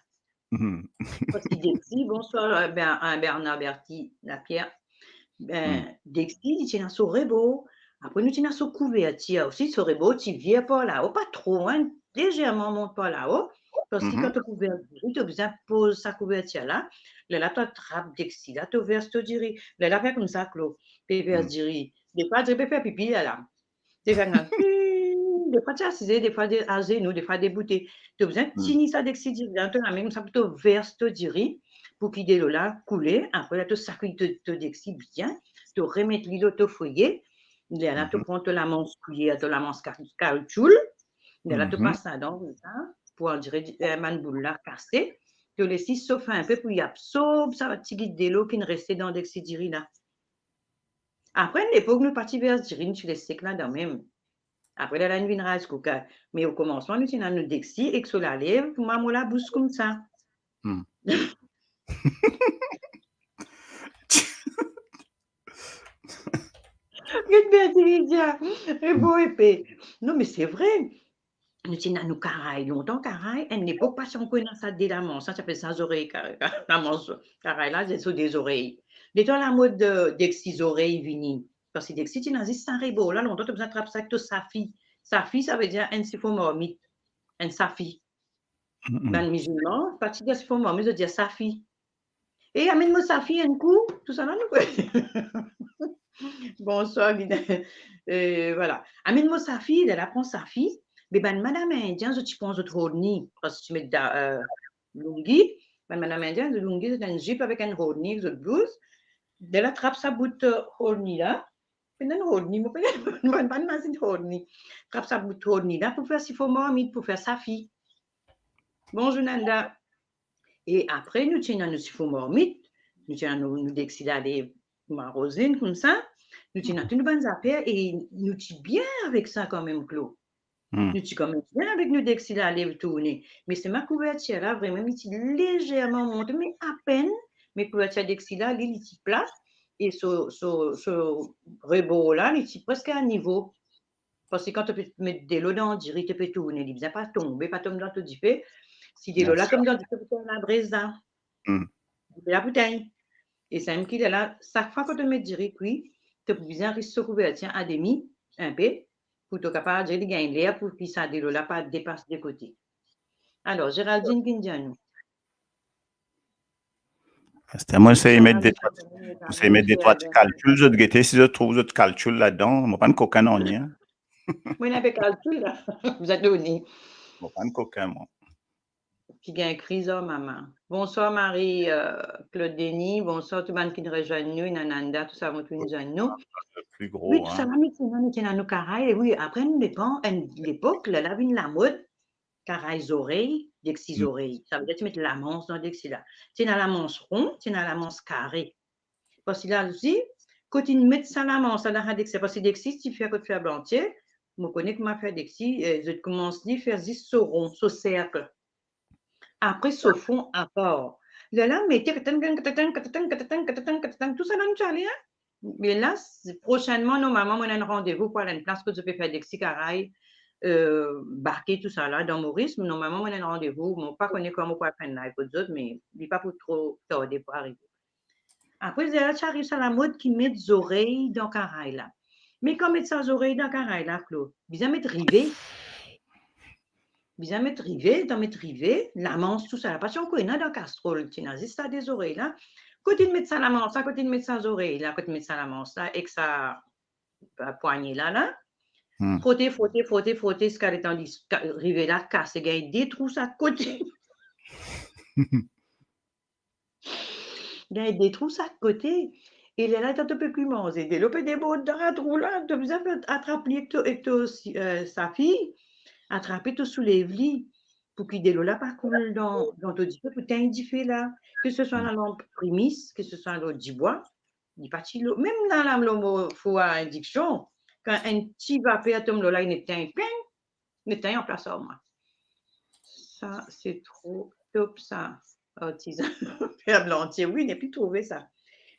S2: Parce que Dexi, bonsoir Bernard Berti, la Pierre. Dexi, il tient son rebo. Après, nous tenons son couverture aussi, son rebo, tu viens par là-haut, pas trop, hein, légèrement monte par là-haut. Parce que quand tu as couverture, tu as besoin de poser sa couverture là. Là, tu attrapes Dexi, là, tu verses, tu dirais. Là, tu fais comme ça, Claude. Tu verses, dirais. Des fois, tu peux faire pipi là. Tu fais comme des fois, tu as assisé, des fois, des genoux, des fois, des bouteilles. Tu as besoin de tenir ça Dexi, tu as même ça, tu verses, tu dirais, pour qu'il ait là couler. Après, là, tu sacules ton Dexi bien. Tu remets l'îlot au foyer. Là, tu prends la manche cuillère, tu la manche caoutchouc. Là, tu passes ça dans ça. Pour en dire man boule là cassé, tu laisses chauffer un peu pour y absorber ça va tirer de l'eau qui ne restait dans Dexidiri là. Après l'époque nous partis vers Diri, tu laisses là dans même. Après la nuit une rase coca, mais au commencement nous tenons nous Dexi et que sur la lèvre pour maman la bouche comme ça. Non mais c'est vrai. Nous tenons nous caraï longtemps caraï à une époque pas si on connaît ça dès la manche ça s'appelle sans oreilles la manche caraï là c'est sur des oreilles des temps la mode d'exis oreilles vini parce que d'exis tu n'as juste un rebo là longtemps tu as besoin de trapper ça avec safi ça veut dire un sifomormite un safi ben musulman partie de sifomormite veut dire safi et amène-moi safi un coup tout ça là nous bonsoir voilà amène-moi safi elle apprend safi. Mais madame indienne, je pense de rodni, parce que tu mets lungi, madame indienne, de lungi, c'est un jupe avec un rodni, de blouse. De la trappe sa bout rodni là, c'est un rodni, mais pas de masse de rodni. Trappe sa bout rodni là pour faire si faut pour faire sa fille. Bonjour Nanda. Et après, nous tenons nous si faut nous tenons nous d'exciler ma rosine comme ça, nous tenons une bonne affaire et nous tenons bien avec ça quand même, Claude. Nous sommes quand même bien avec nous dès que c'est la lèvre tournée. Mais c'est ma couverture là, vraiment, il est légèrement monté, mais à peine. Mais couverture dès que c'est là, il est plat. Et ce rebord là, il est presque à niveau. Parce que quand tu peux mettre de l'eau dans le dirit, tu peux tourner. Il ne vient pas tomber dans tout du fait. Si de l'eau là, comme dans tu peux la braise là. La bouteille. Et c'est un qui est là, chaque fois que tu mets du dirit, oui, tu peux bien risquer ce couverture à demi, un peu. Pour être capable de gagner l'air pour que ça ne pas dépasse de côté. Alors, Géraldine Guindianou.
S3: Moi, c'est mettre des trois calculs, je guetter si je trouve d'autres calculs là-dedans, je ne prends qu'aucun onion.
S2: Moi, je n'ai pas de calcul là. Vous êtes donné.
S3: Je ne prends qu'aucun, moi.
S2: Qui gagne crise, maman. Bonsoir Marie Claude Denis. Bonsoir tout le monde qui nous rejoint nous, Nananda, tout ça, nous rejoignent nous.
S3: Plus gros.
S2: Oui, tout ça, nous tenons nos carailles. Et oui, après, nous dépend, à l'époque, là, vient la mode, carailles oreilles, dexis oreilles. Ça veut dire que tu mets la manche dans dexis là. Tu as la manche ronde, tu as la manche carrée. Parce que là aussi, quand tu mets ça la manche, ça la dexis, parce que dexis, tu fais à côté de faire blanchier, je connais comment faire dexis, je commence à faire juste ce rond, ce cercle. Après, ce fond à part. Là, mettez tout ça là, nous allons. Mais là, prochainement, normalement, on a un rendez-vous pour aller à une place que je peux faire dexis caraï, barquer tout ça là dans Maurice. Normalement, on a un rendez-vous. Je ne sais pas comment on peut faire là pour les autres, mais il n'est pas pour trop tarder pour arriver. Après, là, tu arrives à la mode qui met des oreilles dans caraï là. Mais quand mettre ses oreilles dans caraï là, Claude, bien mettre rivé. Bien mettre rivé, la manche, tout ça là. Parce qu'on connaît dans la casserole, tu n'as juste des oreilles là. Côté de mettre ça à la manche, côté de mettre ça aux oreilles, là, côté de mettre ça à la manche, là, avec sa poignée là. Frotter, ce qu'elle est en rivé là, casser, gagner des trous à côté. Il y a des trous ça de côté. Et là, tu un peu plus manger. Dès l'opé des beaux de la trou là, tu as attraper sa fille, attraper tout soulève-li pour qu'il dès là pas coule dans ton diffé, pour t'indiquer là, que ce soit la lampe prémisse, que ce soit l'eau du bois, il pas l'eau. Même dans la lampe, faut indiction, quand un petit vapeur tombe là, il éteint, il éteint en place à moi. Ça, c'est trop top, ça. Artisan. Faire de l'entier, oui, il n'est plus trouvé ça.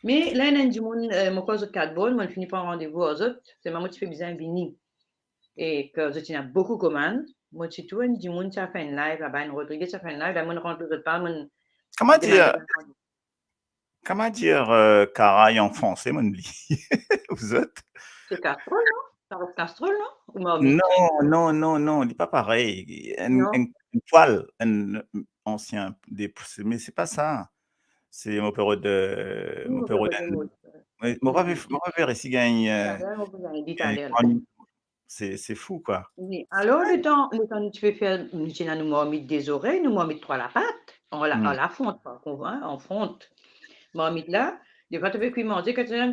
S2: Mais là, il y a du monde, mon cause de 4 bonnes, moi, je finis par un rendez-vous aux autres. C'est maman qui fait bien vini. Et que je tiens beaucoup de commandes. Moi, tu tout, du monde qui a fait une live là-bas, une Rodriguez qui a fait une live, là, moi, je rentre l'autre part, moi,
S3: Comment dire caraï en français, mon lit? Vous êtes?
S2: C'est casserole, non? Ça reste casserole, non? Ou marmite?
S3: Non, il n'est pas pareil.
S2: Non.
S3: Une poêle, un ancien, mais c'est pas ça. C'est mon période de. Mon période de. Mon père ici gagne. C'est fou, quoi.
S2: Oui. Alors, le temps où tu fais faire, nous marmite des oreilles, nous marmite trois la pâte. On la fonte, pas qu'on voit, on fonte. Marmite là, des fois, tu peux cuire manger, bam!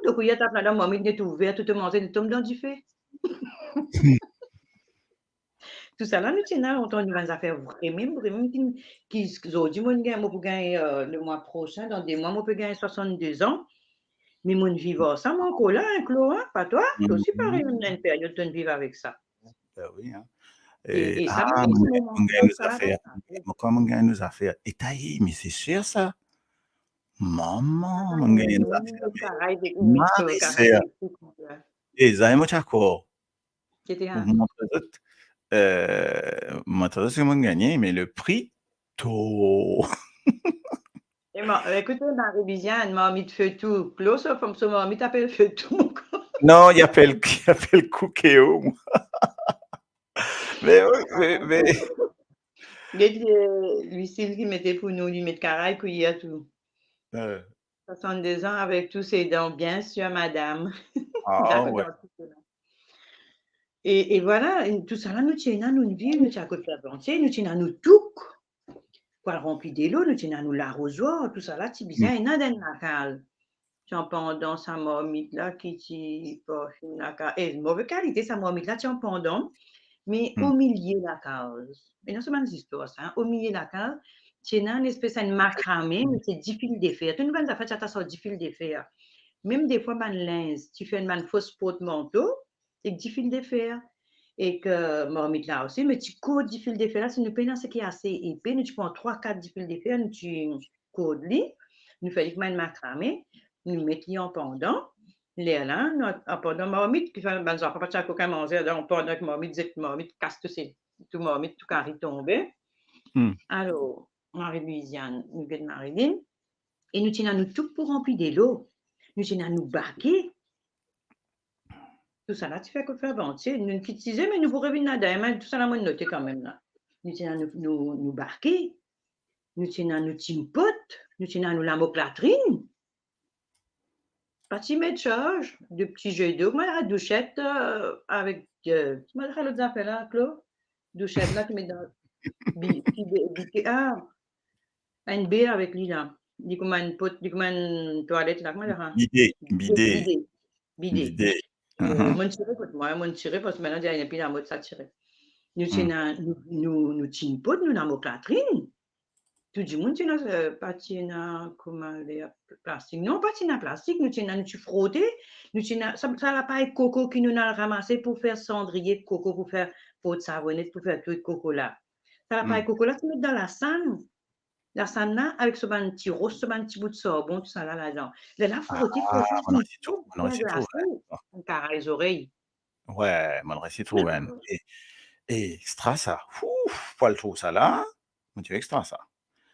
S2: Donc, il y a ta plate, marmite est ouverte, tout manger, tu tombes dans du feu. Tout ça là, nous tiens, on tourne des affaires vraiment qui aujourd'hui, moi, pour gagner le mois prochain, dans des mois, moi, peut gagner 62 ans. Mais mon vivre ça, mon collègue, hein, Claude, hein, pas toi? Toi aussi, pareil, on a une période de vivre avec ça.
S3: Ben oui, hein.
S2: Et ça,
S3: comment on gagne nos affaires? Et taillé, mais c'est cher, ça. Maman, on gagne nos affaires. Et ça, moi, d'accord. Moi, c'est mon gagné, mais le prix, tôt.
S2: Écoutez, Marie-Biziane, marmite feu tout. Claude, ça, comme ça, marmite appelle feu tout.
S3: Non, il appelle Cookéo, moi. Mais.
S2: Lucille qui mettait pour nous, lui mettre caraï, couillé à tout. 62 ans avec tous ses dents, bien sûr, madame.
S3: Ah, ouais.
S2: Et voilà, tout ça là, nous tenons nous une ville, nous tenons à côté de la plantier, nous tenons nous tout. Quoi, rempli de l'eau, nous tenons nous l'arrosoir, tout ça là, c'est bizarre, et n'a d'un nacal. Tu en pendant sa marmite là, qui t'y pas nacal. Et mauvaise qualité, sa marmite là, tu en pendant, mais au milieu de la case. Mais non, c'est pas une histoire, ça, au milieu de la case, tu as une espèce de macramé, mais c'est 10 fils de fer. Tu as une bonne affaire, tu as 10 fils de fer. Même des fois, man linge, tu fais une fausse porte-manteau, c'est 10 fils de fer. Et que marmite là aussi, mais tu codes 10 fils de fer là, c'est une pénance qui est assez épais. Nous, tu prends 3-4 10 fils de fer, nous, tu codes li, nous faisons une macramé, nous mettons en pendant. Là, en pendant marmite, qui fait un bon pas de coca manger, donc pendant que marmite casse tout marmite, tout carré tombé. Alors, Marie-Louisiane, nous gagnons Marie-Line, et nous tenons nous tout pour remplir de l'eau. Nous tenons nous baquer. Tout ça là, tu fais que faire entier. Nous critiser, mais nous pourrions venir là, tout ça là, nous noter quand même là. Nous tenons nous baquer. Nous tenons nous timpote. Nous tenons nous la moclatrine. Pas de mettre charge, de petits jeux d'eau, moi la douchette avec, tu m'as dit l'autre affaire là, Claude? Douchette là, tu mets dans, une bière avec lui là. Dis comme une pote, dis comme une toilette là, comment dire? Bidet. Mon tiré, parce que maintenant, il n'y a plus la mode ça tirer. Nous nous pote, nous la moclatrine. Tout le monde tient patina comment plastique. Non, patina plastique, nous tient nous frotter, nous tient ça la paille coco qui nous a ramassé pour faire cendrier de coco, pour faire pot de savonnette, pour faire tout de coco là. Ça la paille coco là, tu mets dans la sanne. La sanne là, avec ce petit rose, ce petit bout de sabon, tout ça là là-dedans. Là, frotter,
S3: on réussit tout.
S2: On carre les oreilles.
S3: Ouais, on réussit tout. Et extra ça. Pas le tout ça là. On dit extra ça.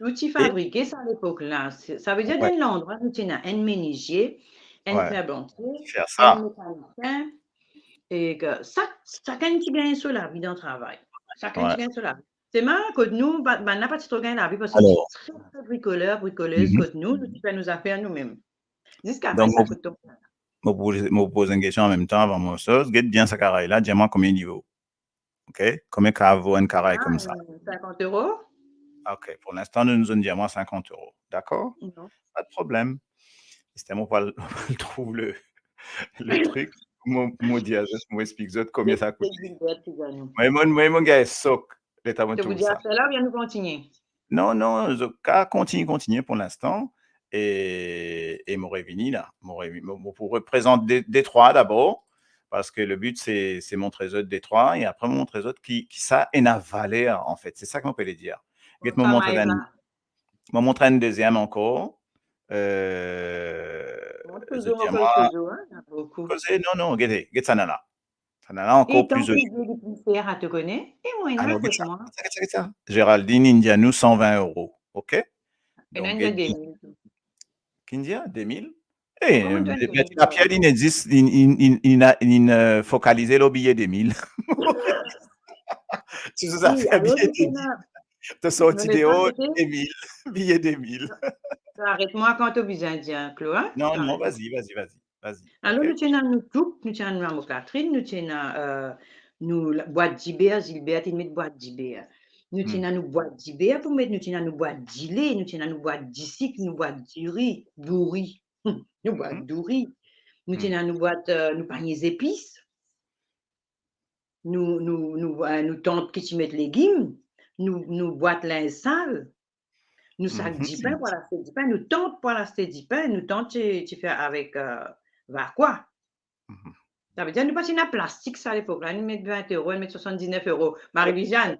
S2: L'outil fabriqué, ça à l'époque là. Ça veut dire dans l'endroit où tu as un ménisier, un ferblantier, un mécanicien, et que chacun qui gagne sur la vie dans le travail. Chacun qui gagne sur la vie. C'est marrant que nous, on n'a pas trop gagné la vie parce que c'est très bricoleuse que nous faisons nos affaires nous-mêmes. Jusqu'à
S3: donc,
S2: ça, tout
S3: me pose une question en même temps avant mon chose. Get bien ce carré là, dis-moi combien de niveau. OK? Combien ça vaut un carré comme ça?
S2: 50 €.
S3: OK, pour l'instant, nous nous disons moi 50 €. D'accord?
S2: Non.
S3: Pas de problème. C'était mon pas le trouve le truc. Mon dia moi explique zot combien ça coûte.
S2: C'est Gilbert qui gagne.
S3: Moi mon gars est soc, l'état
S2: Je vous
S3: tout
S2: dis à
S3: ça.
S2: cela, bien nous continuer.
S3: Non, non, je continue pour l'instant et mon revenu là, pour représenter Détroit d'abord parce que le but c'est montrer autres Détroit et après montrer autres qui ça est la valeur en fait. C'est ça qu'on peut les dire. Get me
S2: Ça
S3: montrer
S2: m'arrive
S3: un
S2: là.
S3: une deuxième encore.
S2: Bon,
S3: Je
S2: toujours,
S3: dis
S2: encore
S3: moi
S2: toujours, hein, il y en a beaucoup.
S3: non non, get ça là. Ça là
S2: Et
S3: encore
S2: tant
S3: plus
S2: qu'il y a des poussières à te connaître, et moi, il y en a
S3: alors
S2: côté moi.
S3: get ça. Géraldine Indianou 120 €. OK?
S2: Il y en a
S3: Donc
S2: une de
S3: get
S2: 2000.
S3: Kindia, 2000.
S2: Moi,
S3: Eh,
S2: je donne 2000
S3: la pierre, il existe, il focalisé le billet des 1000. Tu nous as
S2: Oui,
S3: fait un
S2: alors,
S3: billet
S2: tu
S3: des
S2: sais,
S3: 1000.
S2: là,
S3: Tu as
S2: me
S3: sorti
S2: laisse
S3: des
S2: pas
S3: hauts,
S2: arrêter.
S3: des 1000. Billet des 1000.
S2: Arrête-moi quand tu as besoin de dire, Chloé. Hein?
S3: Non, non,
S2: Arrête-moi.
S3: vas-y.
S2: Alors,
S3: OK?
S2: nous tenons nous tout, nous tenons nous à Catherine, nous tenons nous la boîte d'Ibéa, Gilbert, il met boîte d'Ibéa. Nous
S3: Hmm,
S2: tenons nous boîte d'Ibéa pour mettre, nous tenons nous boîte d'Ilé, nous tenons nous boîte d'ici, nous boîte d'Uri, d'Ouri, nous boîte
S3: hmm,
S2: d'Ouri. Nous
S3: hmm,
S2: tenons nous boîte, nous paniers épices, nous tentes qui s'y mettent légumes, nous boîte linge sale, nous sacs
S3: mhm,
S2: 10 pain pour l'acheter 10 pain, nous tentes pour l'acheter 10 pain, nous tentes tu fais avec, va quoi?
S3: mhm.
S2: Ça veut dire, nous passons à plastique, ça, à l'époque. Là, nous mettons 20 €, nous mettons 79 €. Marie-Viviane,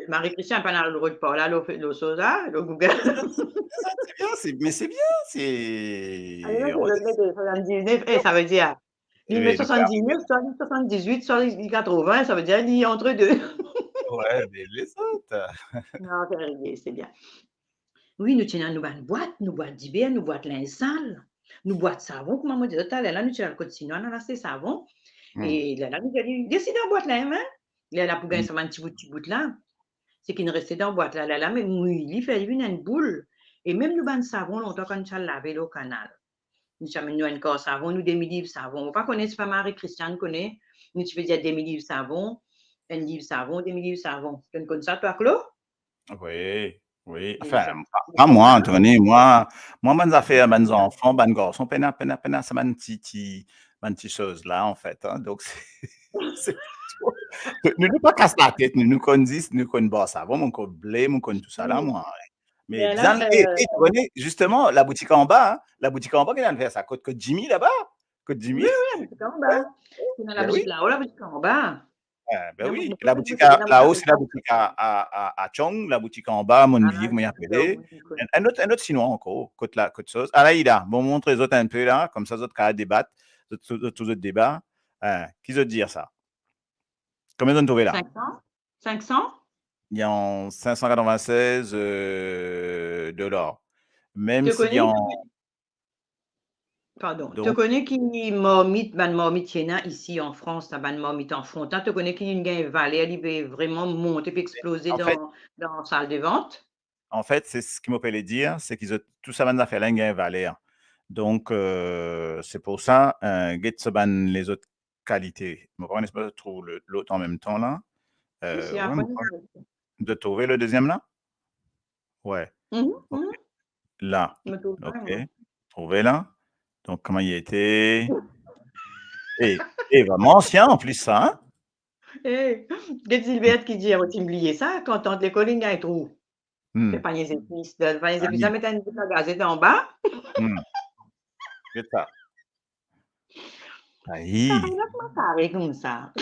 S2: Marie-Christiane, pendant le rôle de Paul, là, le soda, le Google.
S3: C'est bien, mais c'est bien,
S2: Alors,
S3: c'est...
S2: je vais mettre 79, ça veut dire, il met
S3: Oui, le père,
S2: 79, soit il 78, soit il 80, ça veut dire, il est entre deux.
S3: ouais, mais les autres.
S2: Non, c'est arrivé, c'est bien. Oui, nous tenons nous boîte d'hiver, nous boîte linge sale, nous boîte savon, comme maman disait tout à l'heure, là, nous tenons le code sinon, on a acheté savon,
S3: Hmm,
S2: et là, nous avons décidé de boîte là, hein? Là, pour gagner
S3: hmm,
S2: ça, un petit bout là. C'est qu'il restait dans la boîte là, mais il fait une boule. Et même nous, ban savon, longtemps quand nous lavé au canal. Nous avons nous encore savon, nous des livres savon. On pas connaître, c'est pas Marie-Christiane connaît. Nous, tu veux dire des livres savon, un livre savon, des livres savon. Tu connais ça, toi, Claude?
S3: oui, oui.
S2: Déjà.
S3: Enfin, pas moi, Anthony. Moi, bonnes affaires, bonnes enfants, bonnes gosses, pena, c'est bonne petite chose là, en fait. Hein. Donc, c'est tout. Nous ne pas casser la tête, nous connaissons, nous connaissons ça. Bon, mon code blé, mon code tout ça là,
S2: Oui.
S3: moi. Mais
S2: Mais là,
S3: disons, tu connais, justement, la boutique en bas, hein, la boutique en bas, qu'elle a fait ça, côte Jimmy là-bas, côte Jimmy.
S2: oui, la boutique en
S3: Ouais,
S2: bas. C'est dans la
S3: ben
S2: boutique
S3: oui.
S2: là-haut, la boutique en bas.
S3: Ben
S2: Moi,
S3: oui,
S2: je
S3: la
S2: pense que
S3: boutique
S2: c'est dans
S3: là-haut, c'est la
S2: la
S3: boutique à Chong, la boutique en bas, mon vie, comment il appelé. Un autre chinois encore, côte chose. Ah là, il a, bon, montre les autres un peu là, comme ça, les autres, quand ils débattent, tous les autres débats. Qui veut dire ça? Combien de trouvé là?
S2: 500? 500?
S3: Il y a en 596 $. Même
S2: Tu
S3: s'il y
S2: connais?
S3: a en.
S2: Pardon. Tu
S3: Donc,
S2: connais qui marmite, ban marmite qu'il y en a ici en France, la ban marmite en frontin. Tu connais qui une gain valeur, il va vraiment monter puis exploser
S3: en fait,
S2: dans la salle de vente?
S3: c'est ce qui m'appelait dire, c'est qu'ils ont tout ça, maintenant, fait l'un valeur. Donc, c'est pour ça, get ce ban les autres qualités. Je ne pas trouver l'autre en même temps là.
S2: C'est
S3: Ouais,
S2: après.
S3: de trouver le deuxième là? Ouais. OK. Là.
S2: Me trouve pas,
S3: OK.
S2: moi.
S3: Trouvé là. Donc, comment il était? Et vraiment ancien en plus, ça, hein?
S2: Hey, get Gilbert qui dit, tu oublié ça, quand on te l'école, il y a un trou.
S3: Hmm.
S2: C'est pas les épices. Pas les
S3: Ah
S2: épices,
S3: oui.
S2: ça met la gazette en bas.
S3: Hmm. C'est ça.
S2: Ça
S3: Aïe.
S2: va pareil comme ça.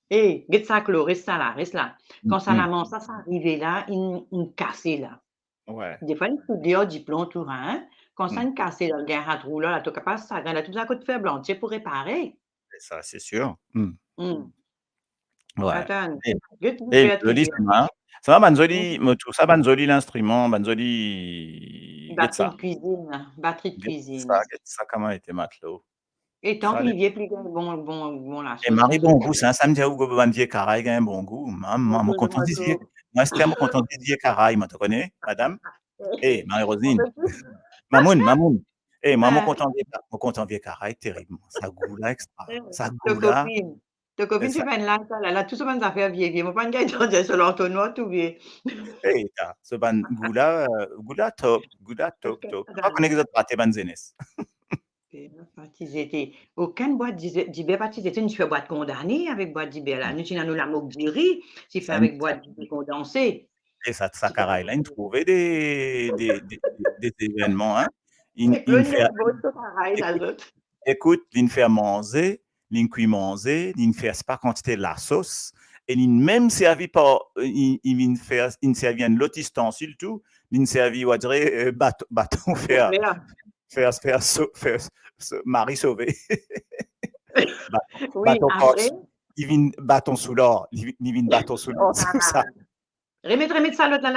S2: Hey, get ça, Chloé, reste là. Quand ça la mange, ça arrive là, une cassée là.
S3: Ouais.
S2: Des fois, il faut dire du plomb tout hein. Quand ça une cassée dans le gain à trou là, tu es capable ça, là, tout ça coûte faible entier pour réparer.
S3: Ça, c'est sûr. Ouais.
S2: Attends,
S3: Et,
S2: get
S3: et
S2: Gilbert qui
S3: joli,
S2: dit,
S3: ça va, Banzoli, me trouve ça, Banzoli, l'instrument, Banzoli, get
S2: batterie de
S3: ça.
S2: cuisine, batterie de cuisine.
S3: Get ça, comment était matelot.
S2: Et tant
S3: Ça,
S2: qu'il vient plus bon la
S3: et
S2: chose.
S3: Marie, bon goût, c'est un samedi où vous vendiez Caraï, un bon goût. Maman, mon content Didier. Moi, c'était mon content Didier Caraï, tu connais, madame? Eh, Marie-Rosine. Mamoun. Eh, moi, mon content vieux Caraï, terriblement. Ça goût là, extra. Ça goût là.
S2: Ta copine, tu
S3: Ça,
S2: fais une live, là, là, tout ça, bonnes affaires vieilles. Moi, pas une gars, sur l'entonnoir, tout vieux.
S3: hey, ce ban gula top, top. Tu pas connaître les autres ban zenes.
S2: Aucune boîte d'Ibé baptisée. Tu fais boîte condamnée avec boîte d'Ibé là. Nous, tu as nous la moque du riz. Tu fais avec boîte d'Ibé condensée.
S3: Et ça, Sakai, là, il trouvait des événements, hein.
S2: C'est
S3: Il
S2: plein
S3: fait,
S2: de pareil, là, autres.
S3: écoute, il fait manger, il cuit manger, il fait pas quantité de la sauce, et il même servi par, il fait, il servi un l'autre ustensile tout, il servi, on dirait, bâton faire Marie sauver.
S2: Oui,
S3: Bâton
S2: après.
S3: il vient bâton sous l'or, il vient bâton sous l'or, c'est ça.
S2: Remettre ça l'autre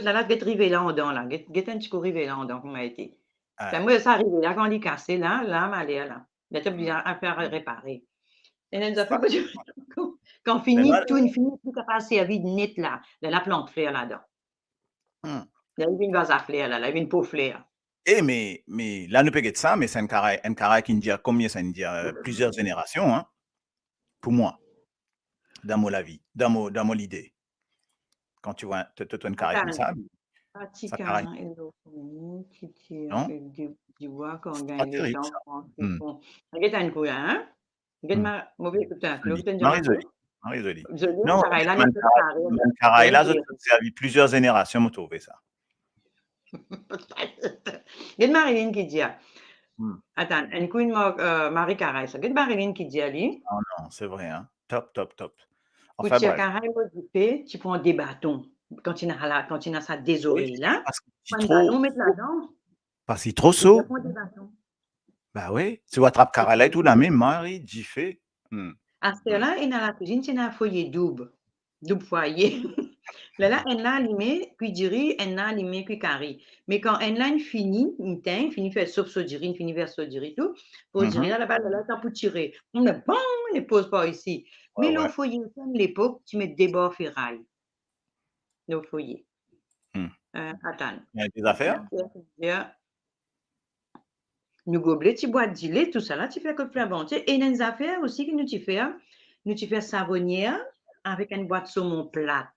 S2: là, get rivé là en dedans là, get un petit coup rivé là en dedans, comment a été.
S3: Ah.
S2: Moi, ça arrive là quand il est cassé là, m'aller là. Il y a bien à faire réparer. Et nous a fait quand finit tout, une finit tout à passer à vide net là, de la plante fleur là-dedans. Il y a une vase à fleur là, il y a une peau fleur.
S3: Eh, mais là, nous peut être ça, mais c'est un carré qui dit combien ça dit plusieurs générations, hein, pour moi, dans mon avis, dans mon idée. Quand tu vois un carré comme ça, ça carré. Non?
S2: Du bois quand on
S3: C'est pas
S2: gagne les
S3: terrible,
S2: gens.
S3: ça.
S2: Regarde un coup, hein? Regarde ma mauvais écouteur.
S3: Marie-Jolie.
S2: Joli,
S3: Non,
S2: pareil, là,
S3: un carré là, j'ai servi plusieurs générations pour trouver ça.
S2: Regarde Marilyn qui dit. Attends, un coup, Marie Carré, ça. Regarde Marilyn qui dit, lui.
S3: Non, c'est vrai, hein. Top.
S2: Enfin, bref. Carré, tu prends des bâtons. Quand tu as ça désolé, là.
S3: Parce
S2: qu'il est trop...
S3: Parce qu'il est trop chaud. Bah oui, tu vois, attrape carré là, tout la même, Marie, j'y fais.
S2: À ce là, il y a la cuisine, c'est un foyer double foyer. Là, elle l'a allumé, puis diri, elle l'a allumé, puis carré. Mais quand elle l'a fini, il finit faire soupe sodiri, il finit vers sodiri, tout. Pour dire, là-bas, t'as pour tirer. On est bon, on ne pose pas ici. Mais le foyer, à l'époque, tu mets des bords ferraille. Le foyer. Attends.
S3: Il y a des affaires?
S2: Nous gobelets, tu bois du lait, tout ça là, tu fais comme plein bon. Et il y a des affaires aussi que nous tu fais savonnière avec une boîte saumon plate.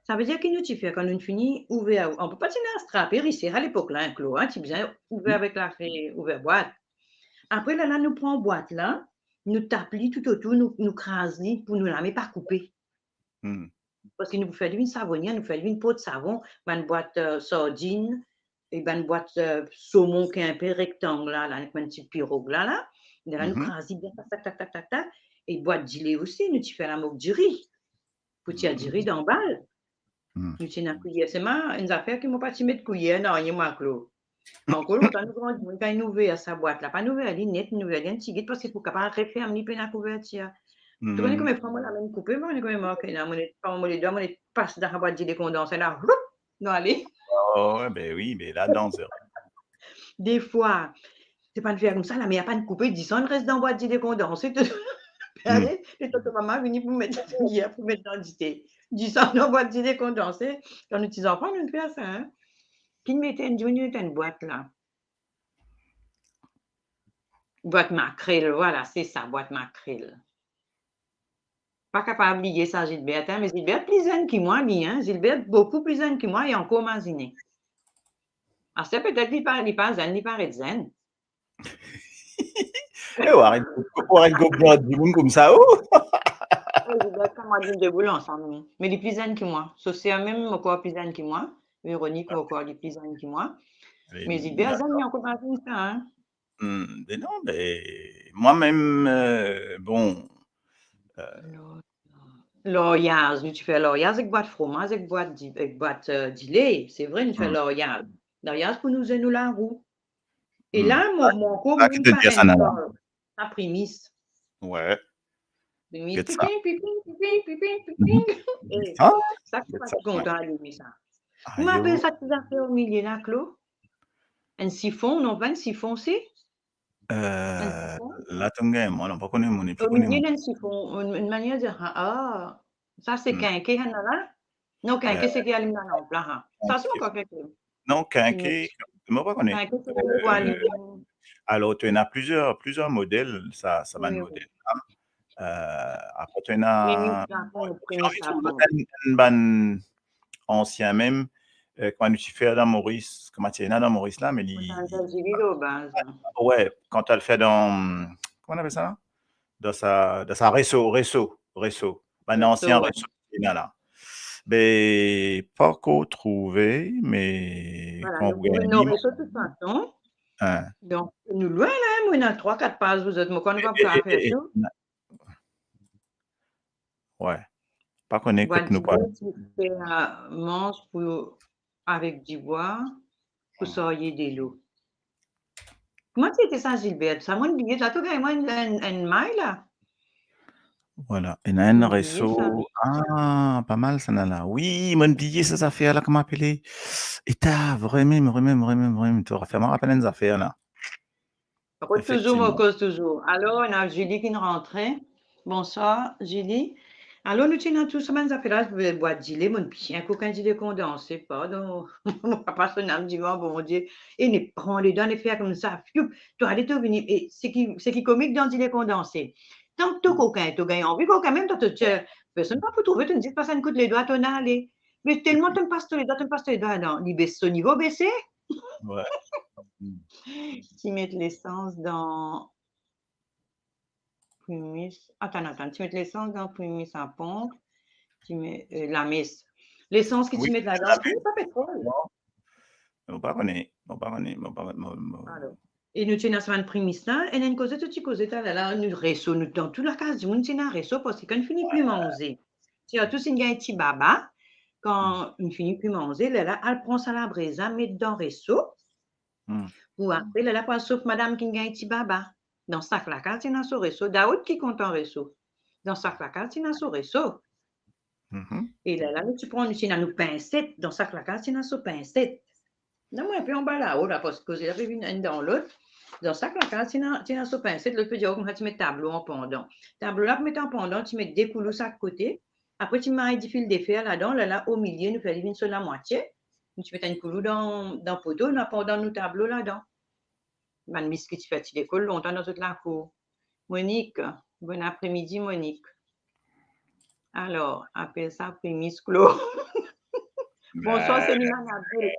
S2: Ça veut dire que nous tu fais quand nous finit ouvert, on peut pas tenir un strapper ici à l'époque là, un clos, hein, tu viens ouvert avec la ouvert boîte. Après là, nous prenons boîte là, nous tapons tout autour, nous crasons pour nous la mettre pas couper. Parce que nous faisons une savonnière, nous faisons une peau de savon, une boîte sardine. Et une boîte saumon qui est un peu rectangle là, avec un petit pirogue là. Et là, nous crasons bien, tac. Et boîte de gilet aussi, nous tu fais la moque du riz. Pour tu as du riz dans balle. Nous tu as une cuillère. C'est une affaire qui m'a pas mis de cuillère, non, il y a moi, Claude. Encore, quand nous ouvert à sa boîte là, pas nous ouvert, net, nous ouvert, un petit guide parce qu'il faut capable de refaire un petit peu la couverture. Tu connais comment prendre la même coupée, on est quand même marqué là, on est passe dans la boîte de gilet condensé là, non, allez.
S3: Oh, ben oui, mais là-dedans, c'est
S2: des fois, c'est pas de faire comme ça, là, mais il n'y a pas de couper, 10 ans, il reste dans la boîte d'idées condensées. Et toi, maman vient pour mettre dans le thé. 10 ans dans la boîte d'idées condensées. Quand nos petits enfants, nous fait ça. Hein? Qui mettait une boîte là? Boîte makrel, voilà, c'est ça, boîte makrel. Pas capable d'oublier ça, Gilbert, hein, mais Gilbert plus jeune que moi, lui, hein? Gilbert beaucoup plus jeune que moi et encore imaginé. Ah, c'est peut-être qu'il pas zen, il paraît zen.
S3: arrête de gober du monde comme ça.
S2: Mais il est plus jeune que moi. Socia même encore plus jeune que moi. Véronique encore plus jeune que moi. Mais Gilbert zen, il a encore pas ça, hein?
S3: Mais non, mais moi-même, bon.
S2: L'oriage, tu fais l'oriage avec boîte fromage, avec boîte de lait. C'est vrai, nous fais l'oriage. L'oriage pour nous la roue. Et là, mon cours,
S3: qui te dit ça, Nana?
S2: La prémisse.
S3: Ouais.
S2: Prémisse, ça, je suis pas content à lui, ça. Vous m'appelez ça, tu as fait au milieu là, Claude? Un siphon, non, pas un siphon, c'est?
S3: Là, tu as moi, non, pas connu mon époque.
S2: Au milieu d'un siphon, une manière de dire, ah, ça c'est quinqué, là? Non, quinqué, c'est qui allume la lampe, là. Ça, c'est encore quelque chose.
S3: Non, quinqué, je ne sais pas connaître. Alors, tu en as plusieurs modèles, ça va un modèle. Après, tu
S2: Prémisse
S3: as
S2: Japon, prémisse Japon.
S3: un ban ancien même, quand tu fais dans Maurice, comment tu es dans Maurice là, mais
S2: Julie de base.
S3: ouais, quand tu le fait dans, comment on appelle ça? Dans sa réseau. Un ancien
S2: Ouais.
S3: réseau qui est là. Ben, pas qu'au trouver, mais
S2: Voilà,
S3: quand
S2: nous
S3: vous
S2: pouvons
S3: gagnez,
S2: nous de toute façon.
S3: hein.
S2: Donc, nous loin là, moi, dans 3-4 pages, vous êtes, moi, quand on va pouvoir faire ça.
S3: Ouais. Pas qu'on écoute nous pas.
S2: Tu fais mange avec du bois pour sortir de l'eau. Comment c'était ça, Gilbert? Ça m'a oublié. Ça, tu as moi une maille là?
S3: Voilà. Il y a un
S2: Oublié ça.
S3: réseau. Ah, pas mal ça là. Oui, mon billet, ces affaires là, comment appeler? Et t'as vraiment, tu auras fait me rappeler des affaires là.
S2: Toujours, mon
S3: Effectivement.
S2: cause toujours. Alors, on a Julie qui nous rentrait. Bonsoir, Julie. Alors, nous tenons tous semaines affaires là, je vais boire de gilet, mon bien qu'aucun gilet condensé, pardon. Mon papa, son âme dit, bon Dieu, et ne prend les dents, les faire comme ça, fiou, toi, allez te venir, et c'est qui comique dans le gilet condensé. Tant que tu coquin, tu gagnes envie, coquin, même toi, personne ne peut trouver, tu ne dis pas ça, ne coûte les doigts, ton aller. Mais tellement tu me passes les doigts, non, il baisse au niveau baissé.
S3: Ouais.
S2: Tu mets l'essence dans prémisse. Attends, tu mets l'essence dans prémisse à pompe. Tu mets la messe. L'essence que
S3: Oui,
S2: tu mets là-dedans, c'est pas pétrole.
S3: on pas connaît.
S2: Alors. Et nous tenons sur une prémisse là, et nous causons tout cause là, nous réseau, nous dans toute la case du monde, c'est un réseau parce que quand on finit plus manger, tu as tous une gagne petit baba, quand on finit plus manger, là, elle prend ça la braise, met dans le réseau, ou après, là, pas sauf madame qui gagne petit baba. Dans sa claque, c'est dans son réseau. Daoud qui compte en réseau. Dans sa claque, c'est dans son réseau. Et là, tu prends une pincette. Dans sa claque, c'est dans son pincette. Non, moi, puis on va là-haut, là, parce que j'ai vu une dans l'autre. Dans sa claque, c'est dans son pincette. L'autre peut dire, comment tu mets tableau en pendant. Tableau là, tu mets en pendant, tu mets des coulous à côté. Après, tu mets des fils de fer là-dedans. Là, au milieu, nous faisons une seule la moitié. Tu mets une coulou dans le poteau, pendant nos tableaux là-dedans. Madame Miss qui tu fais l'école longtemps dans toute la cour. Monique, bon après-midi, Monique. Alors, appelle ça prémisse clos. Bonsoir, c'est Liman Abdul.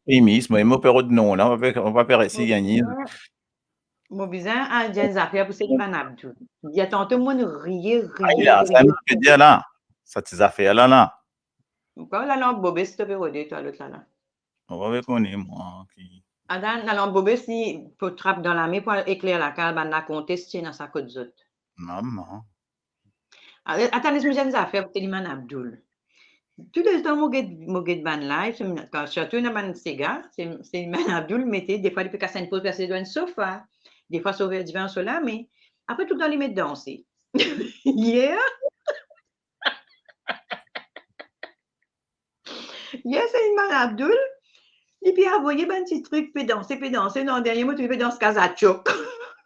S3: Prémisse, moi, je m'opère de nom, là, on va faire ici gagner.
S2: Mon bizarre, a des affaires pour Liman Abdul. Il y a tantôt, moi, nous riez.
S3: Ça me dire là, ça tes affaires là.
S2: Pourquoi la lampe bobé, si tu peux aider, toi, l'autre là?
S3: On va reconnaître, moi.
S2: Adam, la lampe bobé, si tu trappes dans la main pour éclairer la cale, ben, la compter, si tu es dans sa côte zot.
S3: Maman.
S2: Attends, laisse-moi dire des affaires pour Liman Abdul. Tout le temps, mon de ban live, quand je suis retourné dans ban cigare, c'est Liman Abdul mettait, des fois, depuis qu'à une pause, parce qu'il doit un sofa, des fois, sauver du vent sur là, mais après, tout le temps, les mettre danser. Hier, c'est Liman Abdul, et puis, il voyait un petit truc, puis danser. Non, dernier mot, tu fais danser Kazachok.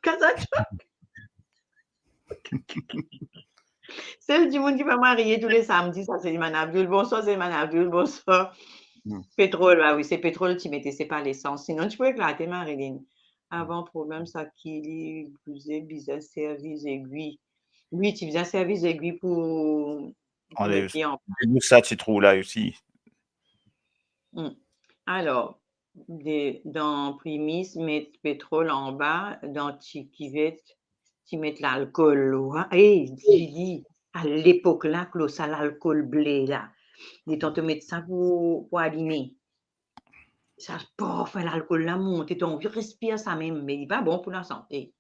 S2: Kazachok. C'est du monde qui va marier tous les samedis, ça, c'est Liman Abdul. Bonsoir, c'est Liman Abdul. Bonsoir. Pétrole, ah oui, c'est pétrole, tu mettais, c'est pas l'essence. Sinon, tu peux éclater, Marilyn. Avant, problème, ça qui faisait business service aiguille. Oui, tu faisais un service aiguille pour
S3: les clients. Ça, tu trouves là aussi.
S2: Alors, dans prémisse, mettre pétrole en bas, dans Tikivette, tu mets l'alcool. Hé, Julie, à l'époque là, ça l'alcool blé là. Ils t'ont te mettre ça pour allumer. Ça pas faire l'alcool là monte, tu as envie de respirer ça même, mais il n'est pas bon pour la santé.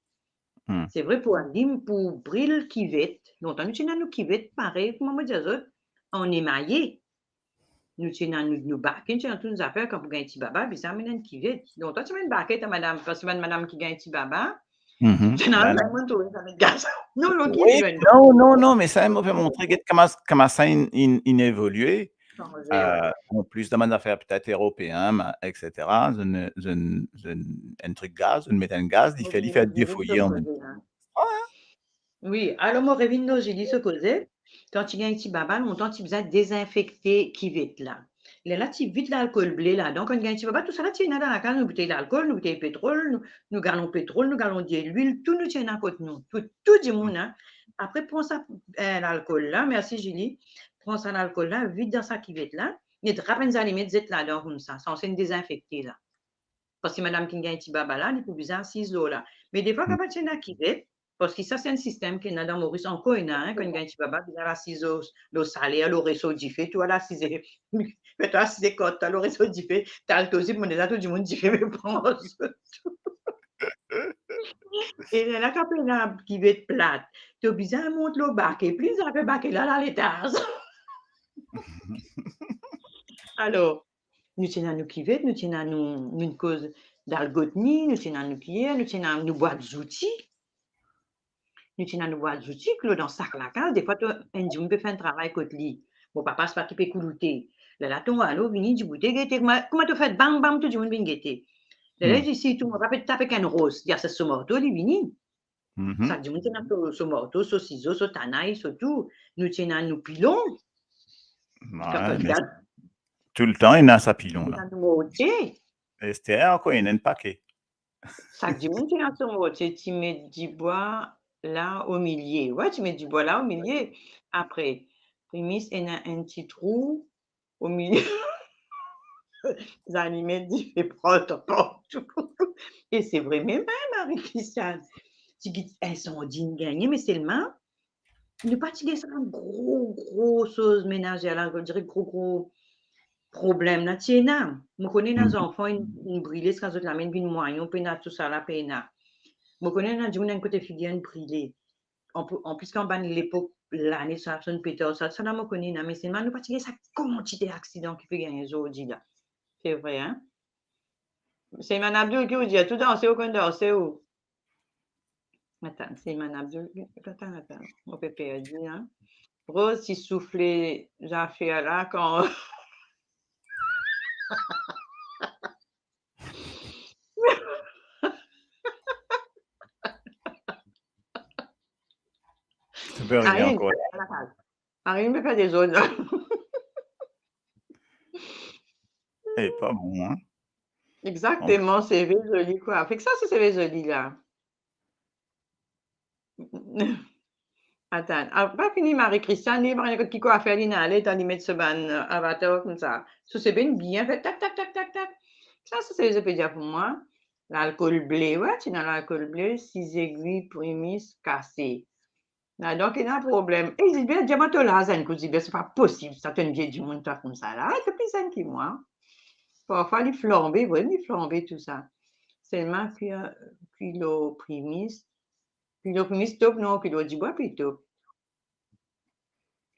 S2: C'est vrai pour allumer, pour briller kivette. Longtemps, nous tenons nous kivette, pareil, comme on dit aux autres, on est maillé. Nous tenons nous baquets, nous tenons toutes nos affaires quand vous gagnez un petit baba, puis ça mène une kivette. Longtemps, tu mets une baquette à madame, parce que madame qui gagne un petit baba.
S3: Non, mais ça m'a fait montrer comment ça évolué. En plus de mes affaires peut-être européennes, etc. Un truc gaz, une méthane gaz, il fait défouiller en même temps.
S2: Oui, alors moi, Révino, j'ai dit ce que quand tu gagnes un petit baba, longtemps, tu besoin désinfecter qui vite là. Là, tu vite l'alcool blé là. Donc, on gagne, tu vas pas tout ça là, tu es dans la case, nous bouteilles d'alcool, nous bouteilles de pétrole, nous galons pétrole, nous galons d'huile, tout nous tient à côté de nous. Tout du monde, hein. Après, prends ça, l'alcool là, merci Julie. Prends ça l'alcool là, vite dans sa cuvette là. Et drape les aliments, zet là-dedans comme ça, censé désinfecter là. Parce que madame qui gagne petit baba là, il peut bien assise là. Mais des fois, quand tu es dans la cuvette, parce que ça, c'est un système qui est dans Maurice encore, hein, quand il gagne petit baba, il a assise au salé, au réseau du fait, toi, l'assise, mais toi, assise, quand tu as le réseau du fait, tu as le tosier, mais là, tout le monde dit, mais pense. Et là, quand tu es dans la cuvette plate, tu es bien monter le bac, et plus ça fait bac là, dans l'étage. Alors, nous tenons nous cuvette, nous tenons nous une cause d'algotnie, nous tenons nous cuillères, nous tenons nous boîtes d'outils. Nous tenons nous boîtes d'outils, que dans sac la case, des fois, un jour, on peut faire un travail côté lui. Mon papa, c'est pas qui peut coulouter. Là, ton allo, vini, du bouté, guetté. Comment tu fais? Bam, bam, tout le monde vient guetter. Là, ici, tout le monde va taper qu'un rose. Il y a ce morceau, il vini. Ça dit, nous tenons ce morceau, ce ciseau, ce tanaï, ce tout. Nous tenons nous pilons.
S3: Tout le temps, il y a sa pilon là.
S2: Et
S3: c'était encore un paquet.
S2: Ça dit, nous tenons ce morceau, tu mets du bois là au milieu. Ouais, tu mets du bois là au milieu. Après, prémisse, il y a un petit trou au milieu. Les animaux disent, mais partout. Et c'est vrai, même Marie-Christiane. Elles sont dignes de gagner, mais seulement, ne pas tirer ça un gros chose ménagère, là, je dirais gros problème là, tiens, là. Je connais les enfants, ils brûlent, quand ils l'amènent, une moyen, puis tout ça là, puis je connais les gens, d'un côté figure, ils brûlent. En plus, quand on l'époque, l'année, ça a une pétard, ça là, je connais, mais c'est mal, ne pas tirer ça quantité d'accidents qui peut gagner aujourd'hui là. C'est vrai, hein? C'est Mme Abdul qui vous dit, tout danser ou qu'on danse où? Attends, c'est Mme Abdul. Attends, on peut perdre, hein? Rose, si soufflé, j'en fais là quand.
S3: Tu peux rien encore.
S2: Arine me fait des autres.
S3: C'est pas bon, hein?
S2: Exactement, c'est joli, quoi. Fait que ça, c'est joli, là. Attends, pas fini Marie-Christiane, il va qui quoi faire, il allait dans mettre ce ban avatar comme ça. Ça, c'est bien fait, tac. Ça, c'est, je peux dire pour moi. L'alcool blé, ouais, tu as l'alcool blé, 6 aiguilles, prémices, cassées. Là, donc, il y a un problème. Et il dit, bien, diamant là, c'est pas possible, ça te vient du monde, toi, comme ça, là. C'est plus sain que moi. Parfois, il flamber, oui, il flamber, tout ça. Seulement, kilo prémices, top, non, kilo du bois, puis top.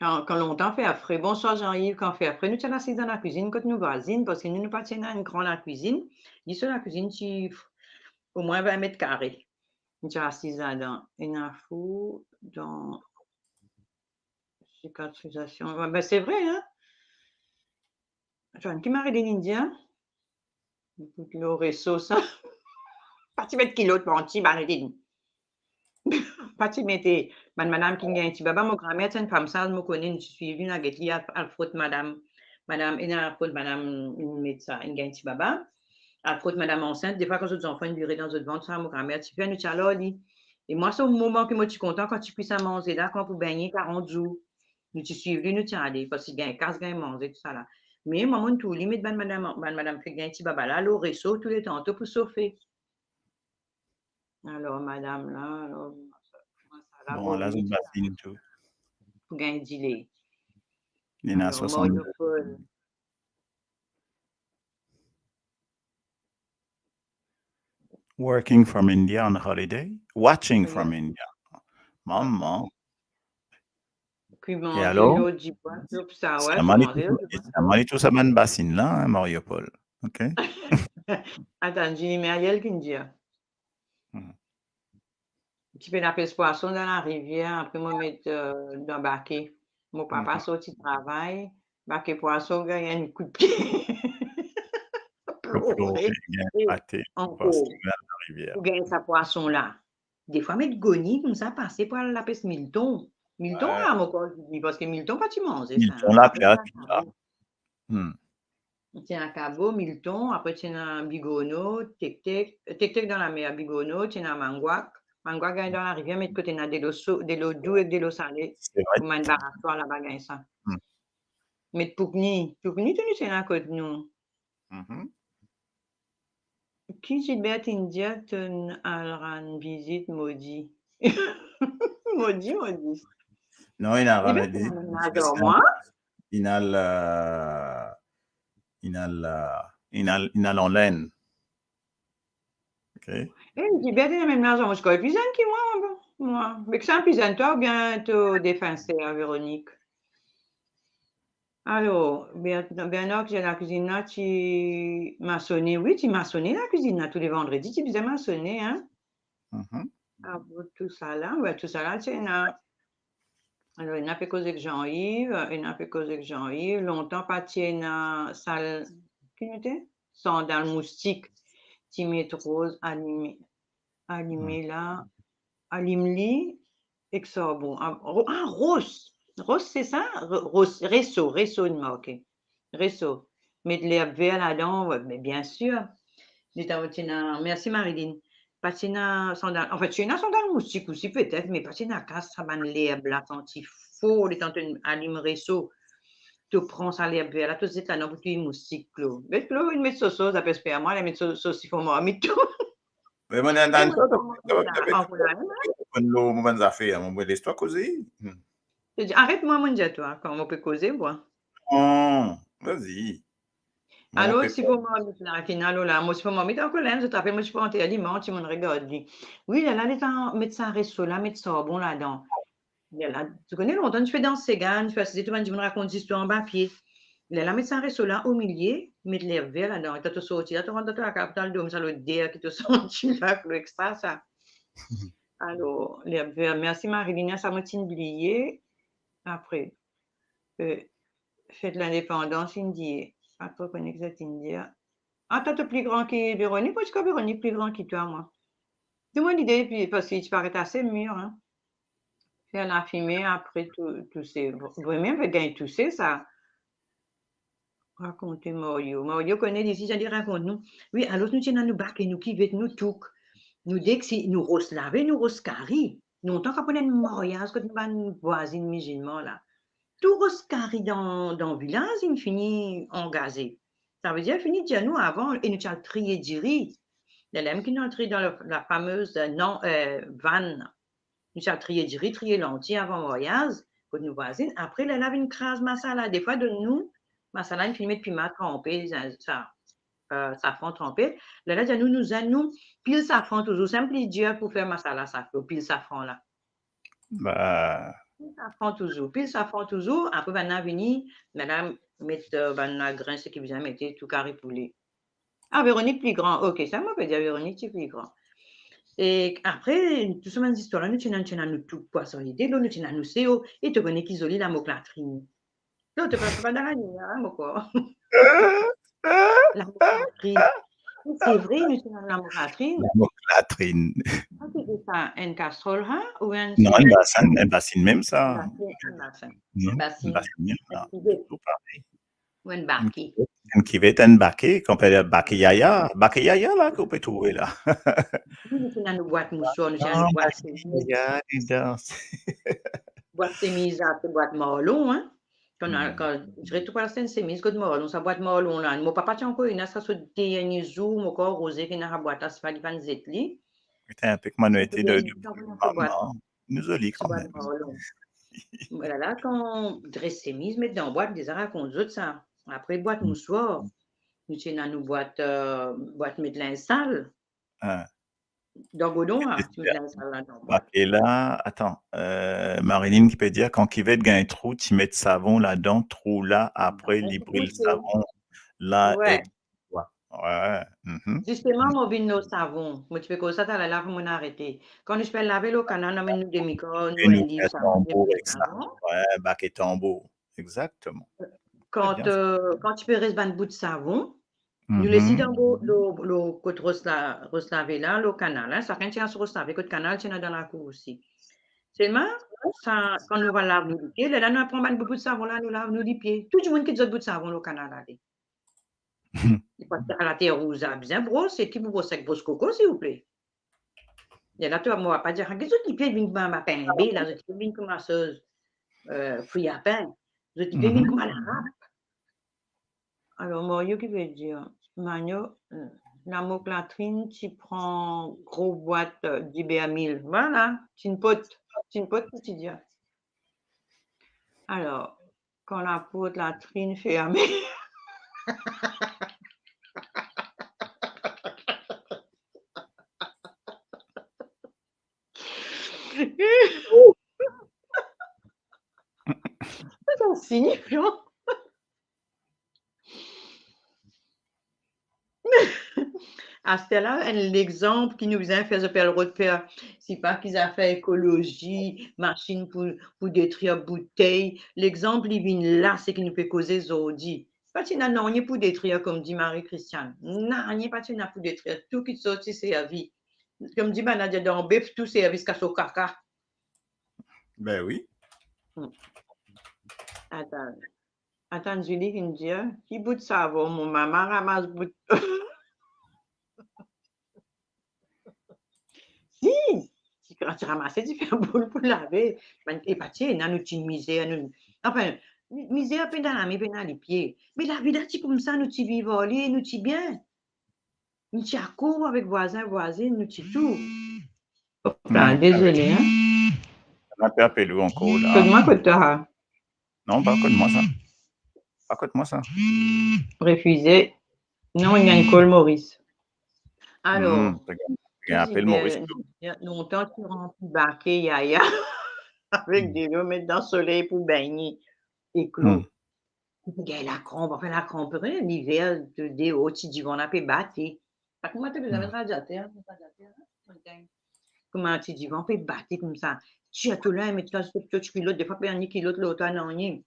S2: Quand longtemps fait après, bonsoir Jean-Yves, quand fait après, nous sommes assis dans la cuisine, quand nous voisines, parce que nous pas à une grande la cuisine. Dis sur la cuisine, tu au moins 20 mètres carrés. Nous sommes assis dans une info, dans cicatrisation. Ouais, ben c'est vrai, hein? J'en qui marie des Indiens. Le réseau, ça. Pas tu mettre kilo de panty, marie pas tu mettre, madame qui gagne, tu baba, mon grand-mère, c'est une femme sale, me connaît, je suis venue à Getli, à faute madame, et à faute madame, une médecin, une gagne, tu baba, à faute madame enceinte, des fois, quand les enfants, ils virent dans notre ventre, ça, mon grand-mère, tu fais, nous, tu alors, dit, et moi, c'est au moment que moi, tu suis content quand tu puisses à manger là, quand vous baigner 40 jours, nous, tu suis venu, nous, tu allé, parce qu'il gagne 15 gagne manger, tout ça là. Mais, maman, tout, limite, madame, fait gagne, tu baba là, le réseau, tous les temps, tout pour sauver. Alors, madame, là, alors,
S3: bon, là, une bassine, tout.
S2: Pour gagner du lait.
S3: Il y en a 60. Working from India on holiday, watching from India. Maman.
S2: Et alors?
S3: C'est tout ça, man bassine là, hein, Mario-Paul. OK?
S2: Attends, j'ai Marielle qui me dit. Tu peux la pêche poisson dans la rivière, après moi mettre dans le baquet. Mon papa sorti de travail, baquet poisson, il y a un coup de pied. Pour gagner sa poisson là. Des fois, mettre goni comme ça, passer pour la pêche Milton. Milton là, mon corps, parce que Milton, pas tu manges.
S3: Milton là, tout ça.
S2: Tu as Cabo, Milton, après tu as Bigono, Tek-Tek dans la mer, Bigono, tu as Manguac. Manguac est dans la rivière, mais de côté, tu as de l'eau douce et de l'eau salée.
S3: C'est vrai.
S2: Comment une baratoire là-bas, gagne ça.
S3: Hmm.
S2: Mais Poukni, tu es à côté de nous.
S3: Mhm.
S2: Qui Gilbert India ten alran visite maudit? Maudit.
S3: Non, il a
S2: Gilbert,
S3: ramené
S2: tu as même âge en moi.
S3: il a en laine. OK.
S2: Eh, Gilbert, tu as même âge en moi. Je connais plus jeune que moi. Mais que ça, plus jeune, toi, ou bien tu défensé à Véronique? Alors, Bernard, j'ai la cuisine là, tu maçonné. Oui, tu maçonné la cuisine là tous les vendredis. Tu faisais maçonner, hein?
S3: Mhm.
S2: Ah, tout ça là, ouais, tout ça là, tu sais, alors, il n'a fait causer que Jean-Yves, longtemps pas tienne salle, qui était? Sandal moustique, timide rose, allumé là, allume-li, et que ça, bon, rose, c'est ça? Rose, réseau de marque, réseau. Mettre l'herbe verte là-dedans, ouais, mais bien sûr. Merci Marilyn. Patina sandal. En fait, c'est une sandal moustique aussi peut-être, mais patina casse ça ban l'herbe là quand il faut les tenter allumer réseau. Tu prends ça l'herbe là, tout c'est là non pour tu moustique clos. Mais clos il met sauce ça peut se faire moi, il met sauce il faut moi mais tout.
S3: Mais mon
S2: Et
S3: nan
S2: moi
S3: l'eau, mon affaire, mon laisse-toi causer.
S2: je dis arrête-moi mon Dieu toi quand on peut causer moi.
S3: Oh, vas-y. Mon
S2: Alors, si
S3: pépé.
S2: vous m'avez là, final, là, moi, si vous m'avez en colère, je t'appelle, moi, je peux en aliment, tu me regardes, dit. Oui, là, là, mettre ça réseau là, mettre ça bon là-dedans. Là, tu connais longtemps, tu fais dans ces gars, tu fais tu me racontes des histoires en papier. Là, mettre ça réseau là au milieu, mettre l'air vert là-dedans, et tu te sorti, là, tu rentres dans la capitale, donc ça le dire qui te sorti là, le extra, ça. Alors, l'air vert, merci Marilyn, ça m'a oublié. Après, fête l'indépendance indienne. Après, connaître cette Indien. Ah, toi, plus grand que Véronique, parce que Véronique plus grand que toi, moi. Donne-moi l'idée, puis, parce que tu parais assez mûr, hein. Faire la fumée après tout ces. Vraiment, veut gagner tout ça. Racontez Mario. Mario connaît d'ici, j'ai dit, raconte-nous. Oui, alors nous tenons nous bac et nous qui nous tout. Nous dès que si nous laver, nous cari. Nous, tant qu'on a une mariage, que nous avons une voisine musulmane, là. Tout cari dans le village, il finit engazé. Ça veut dire, finit déjà nous avant, et nous avons trié du riz. L'élève qui est entré dans la fameuse vanne. Nous avons trié du riz, trié lentilles avant le voyage, pour nos voisines. Après, l'élève une crase masala. Des fois, de nous, masala, une filmée de piment trempé, safran trempé. L'élève dit, nous, pile safran toujours. Simple Dieu pour faire masala, ça fait pile safran là.
S3: Bah.
S2: Pile safran toujours. Après, maintenant, venir, madame, mettre un grain, ce qui vient mettre tout carré poulet. Ah, Véronique plus grand. Ok, ça m'a pas dit Véronique, tu es plus grand. Et après, tout ce genre d'histoire, nous tenons nous tout poisson l'idée, nous tenons nous CEO, et tu connais qu'isoler la moclatrine. Non, tu ne pas dans la nuit, hein, quoi. La moclatrine. C'est vrai, nous tenons la moclatrine.
S3: La latrine.
S2: C'est ça, une casserole, hein, ou un...
S3: Non, une bassine même, ça.
S2: Un bassin.
S3: Une
S2: Bassine.
S3: bassine même, là. Tout pareil.
S2: Ou un barquet.
S3: Une cuvette, un baquet, qu'on peut dire baquet yaya, là, qu'on peut trouver, là.
S2: Nous tenons nos boîtes moussoirs, nous tenons nos boîtes boîte sémise à boîte marlon, hein. Quand je dirais tout par la sémise que de marlon, sa boîte marlon là. Mon papa tient encore une ça se dit zou, mon corps rosé qui n'a pas boîte à se faire du pan zetli.
S3: Putain, un peu que manualité de maman. Nous oli quand même.
S2: Voilà, là, quand dresse sémise, mettre dans boîte des racontes autres ça. Après boîte moussoir, nous tenons nos boîte mettre l'installe. Dans Godon, hein, tu mets l'installe là-dedans.
S3: Et là, attends, Marilyn qui peut dire quand Kivette gagne un trou, tu mets de savon là-dedans, trou là, après libérer le savon là.
S2: Ouais.
S3: Ouais.
S2: Justement, mon vino savon. Moi, tu fais comme ça, tu as la lave, mon arrêté. Quand je fais laver le canal, on met nous des micros, nous un
S3: tambour, ouais, bac et tambour, exactement.
S2: Quand tu peux rester un bout de savon, nous laissons dans le côté restavé là, le canal. Hein, ça tient sur restavé, le canal, c'est dans la cour aussi. Seulement, ça, quand nous va laver nos pieds, là, nous prenons un bout de savon là, nous lavons nos pieds. Tout le monde qui a un bout de savon, le canal là. Il faut faire la terre rouge, bien brosse, et qui vous brosse avec brosse coco, s'il vous plaît. Et là, toi, moi, pas dire, qu'est-ce que tu fais, une ma pain, B, là, je te fais une masseuse, fruit à pain, je te fais une comme à la râpe. Alors, Mario qui veut dire, Mario, la moclatrine, tu prends gros boîte d'IBA 1000. Voilà, c'est une pote quotidienne. Alors, quand la peau de la trine fait amer. C'est insignifiant. À ce là l'exemple qui nous vient faire appel de faire, c'est pas qu'ils ont fait écologie, machine pour détruire bouteilles. L'exemple, il vient là, c'est qui nous peut causer zodi. Pas tu n'as rien pour détruire, comme dit Marie-Christiane. Non, rien pas tu n'as pour détruire. Tout qui sorti, c'est la vie. Comme dit Banadia dans bœuf, tout c'est la vie, casse au caca.
S3: Ben oui.
S2: Attends, Julie vient de dire, qui bout de savon, mon maman ramasse bout de... Si, quand tu ramasses différentes boules pour laver, et pas tiens, nous une misère, enfin, misère peine dans la main, peine dans les pieds. Mais la vie d'ati comme ça, nous t'y vivons, nous t'y bien. Nous t'y à court avec voisins, voisines, nous t'y tout. Désolé, hein.
S3: On a peu appelé encore là.
S2: Code-moi que t'as.
S3: Non, pas code-moi ça. Pas code-moi ça.
S2: Refusé. Non, il y a une call Maurice. Alors.
S3: Appelle Maurice.
S2: Longtemps, tu remplis baquet, yaya, avec des l'eau, mettre dans le soleil pour baigner. Et clos. La crampe, enfin la crampe, l'hiver, des hauts, tu dis, on a pu battre. Comment tu as besoin de radiateur? Comment tu dis, on peut battre comme ça? Tu as tout là, mais tu as tu pilotes, des fois, tu as un kilote, l'autre, non, rien.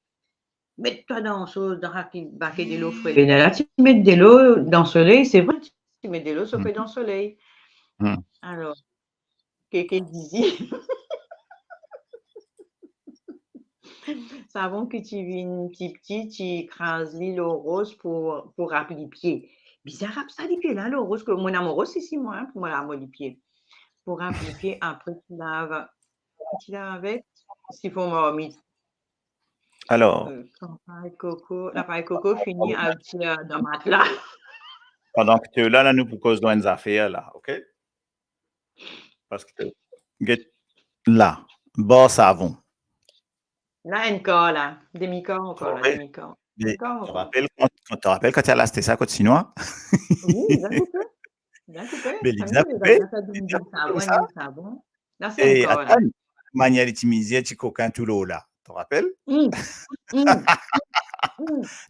S2: Mets-toi dans le baquet de l'eau frais. Et là, tu mets de l'eau dans le soleil, c'est vrai, tu mets de l'eau, ça fait dans le soleil. Alors, quelqu'un disait, savon que tu viens petit, tu écrases l'eau rose pour appeler les pieds. Bizarre, ça, les pieds là, l'eau rose, que mon amour rose, c'est 6 mois pour moi, laver les pieds. Pour appeler les pieds, après, tu laves avec, s'il faut m'en
S3: alors,
S2: l'appareil coco finit à tirer dans le matelas.
S3: Pendant que tu es là, nous pour cause d'une affaire là, ok? Parce que là, bas savon.
S2: Là, encore là, demi-corps encore là, demi-corps.
S3: Tu te rappelles quand tu as lasté ça côté chinois?
S2: Oui, bien coupé.
S3: Mais il bien coupé.
S2: Là, c'est encore là.
S3: Manière d'utiliser du coquin tout l'eau là, tu te rappelles? Il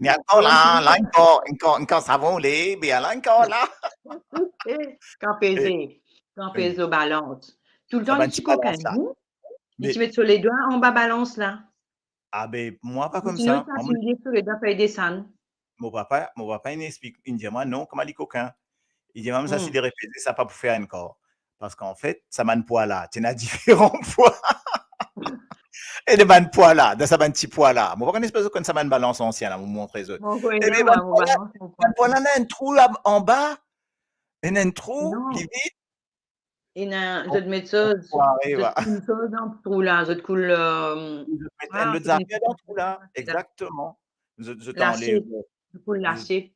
S3: y a encore là, encore savon, les, bien là, encore là.
S2: Quand pèse au balance. Tout le temps, tu coquin, et tu mets sur les doigts en bas balance là.
S3: Ah ben, moi pas comme ça.
S2: Sur les doigts, il descend.
S3: Mon papa, il m'explique, il dit, moi non, comment les coquins? Il dit, même ça, c'est des répétés, ça pas pour faire encore. Parce qu'en fait, ça m'a un poids là. Tu as différents poids. Et des ban poids là, dans ça ban petit poids là. Moi, pas une espèce de comme ça ban balance ancien là, vous montrer ça. Et bien, ban poids là, un trou là en bas. Et un trou qui vide.
S2: Et je te mets ça, je te ça dans le trou là, je te coule.
S3: Je te mets dans le trou là, exactement. Je t'enlève.
S2: Je coule lâcher.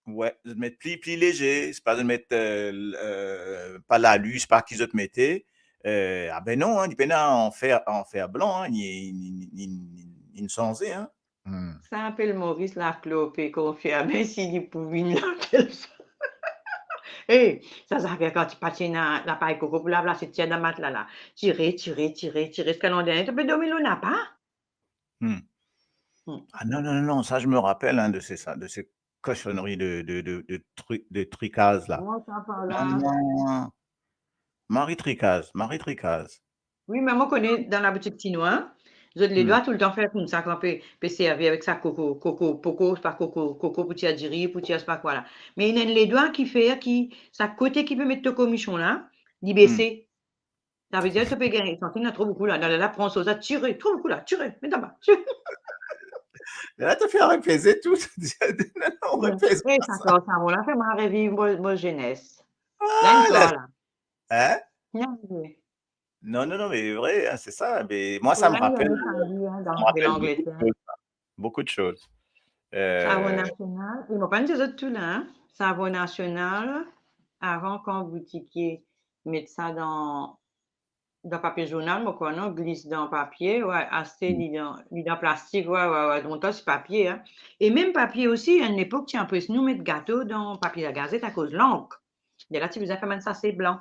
S3: Ouais, je te mets pli léger, c'est pas de mettre pas la luce, pas qu'ils te mettaient. Ah ben non, il peut en fer blanc, il changé, hein.
S2: Ça appelle Maurice la clope et confirmé s'il pouvait l'appeler ça. Hey, ça fait quand tu patines la paille coco pour la place, tu tiens dans le matelas là. Tirer, ce que l'on dit, tu peux dormir, on n'a pas.
S3: Ah non, ça je me rappelle hein, de ces cochonneries de tricase là. Non. Marie Tricase.
S2: Oui, mais moi, je connais dans la boutique chinoise, je les doigts tout le temps faire comme ça, quand on peut servir avec ça, coco, c'est pas coco, pour tirer du riz, pour tirer, c'est pas quoi là. Mais il y a les doigts qui fait, ça côté qui peut mettre ton commichon là, il baisser. Ça veut dire que tu peux gagner, il y en a trop beaucoup là, prends ça, tirer, trop beaucoup là, tirer, mets d'abord.
S3: Là, tu fais repaiser tout. Non,
S2: Ouais.
S3: repèse
S2: Eh,
S3: pas
S2: ça
S3: ça.
S2: encore, ça va la faire ma revivre ma jeunesse. Là
S3: Ah,
S2: encore, là.
S3: hein?
S2: Bien joué.
S3: Non, non, non, mais vrai, hein, c'est ça. Mais moi,
S2: Et là, il y a une famille hein,
S3: ça me
S2: de
S3: rappelle beaucoup de
S2: l'Angleterre.
S3: choses. Beaucoup de choses.
S2: Savon
S3: Euh,
S2: national. Ils m'ont pas dit ça tout là. Hein. Savon national. Avant, quand vous boutiquier, mettre ça dans papier journal, moi, quoi, non, glisse dans papier, ouais, assez, dans plastique, ouais, donc ça, c'est papier, hein. Et même papier aussi, à une époque, tu peux nous mettre gâteau dans papier de gazette à cause de l'encre. Et là, tu faisais quand même ça, c'est blanc.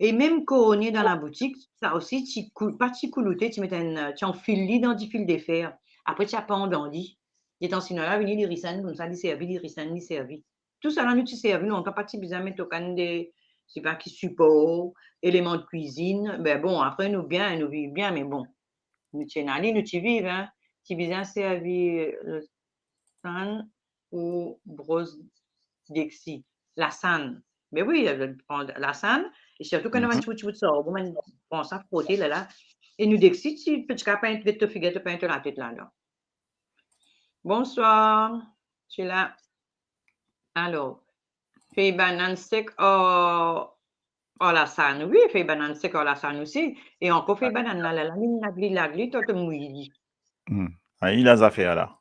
S2: Et même quand on est dans la boutique, ça aussi, pas tu coulouté, tu mets tu enfiles dans du fil de fer. Après, tu as pas en lit. Et dans ce là, venir les rissans, comme ça, les servir, les rissans, les servir. Tout ça, là, nous, tu servis, nous, on n'a pas besoin de mettre au can des, je sais pas, qui support, éléments de cuisine. Ben bon, après, nous vivons bien, mais bon, nous tiens à nous, tu vives, hein. Tu viens servir le san ou brosse d'exi. La sanne. Mais oui, prendre la sanne, et surtout quand on a un
S3: mhm.
S2: petit bout de sorgho, on prend ça, frotter là, là. Et nous d'exi, tu peux te peindre, vite te figuer, te peindre la tête là, là. Bonsoir, je suis là. Alors, fais banane sec la sanne. Oui, fais banane sec la sanne aussi. Et encore fait banane là, là, là, la gli, toi, te mouilles.
S3: Ah, il a les affaires là.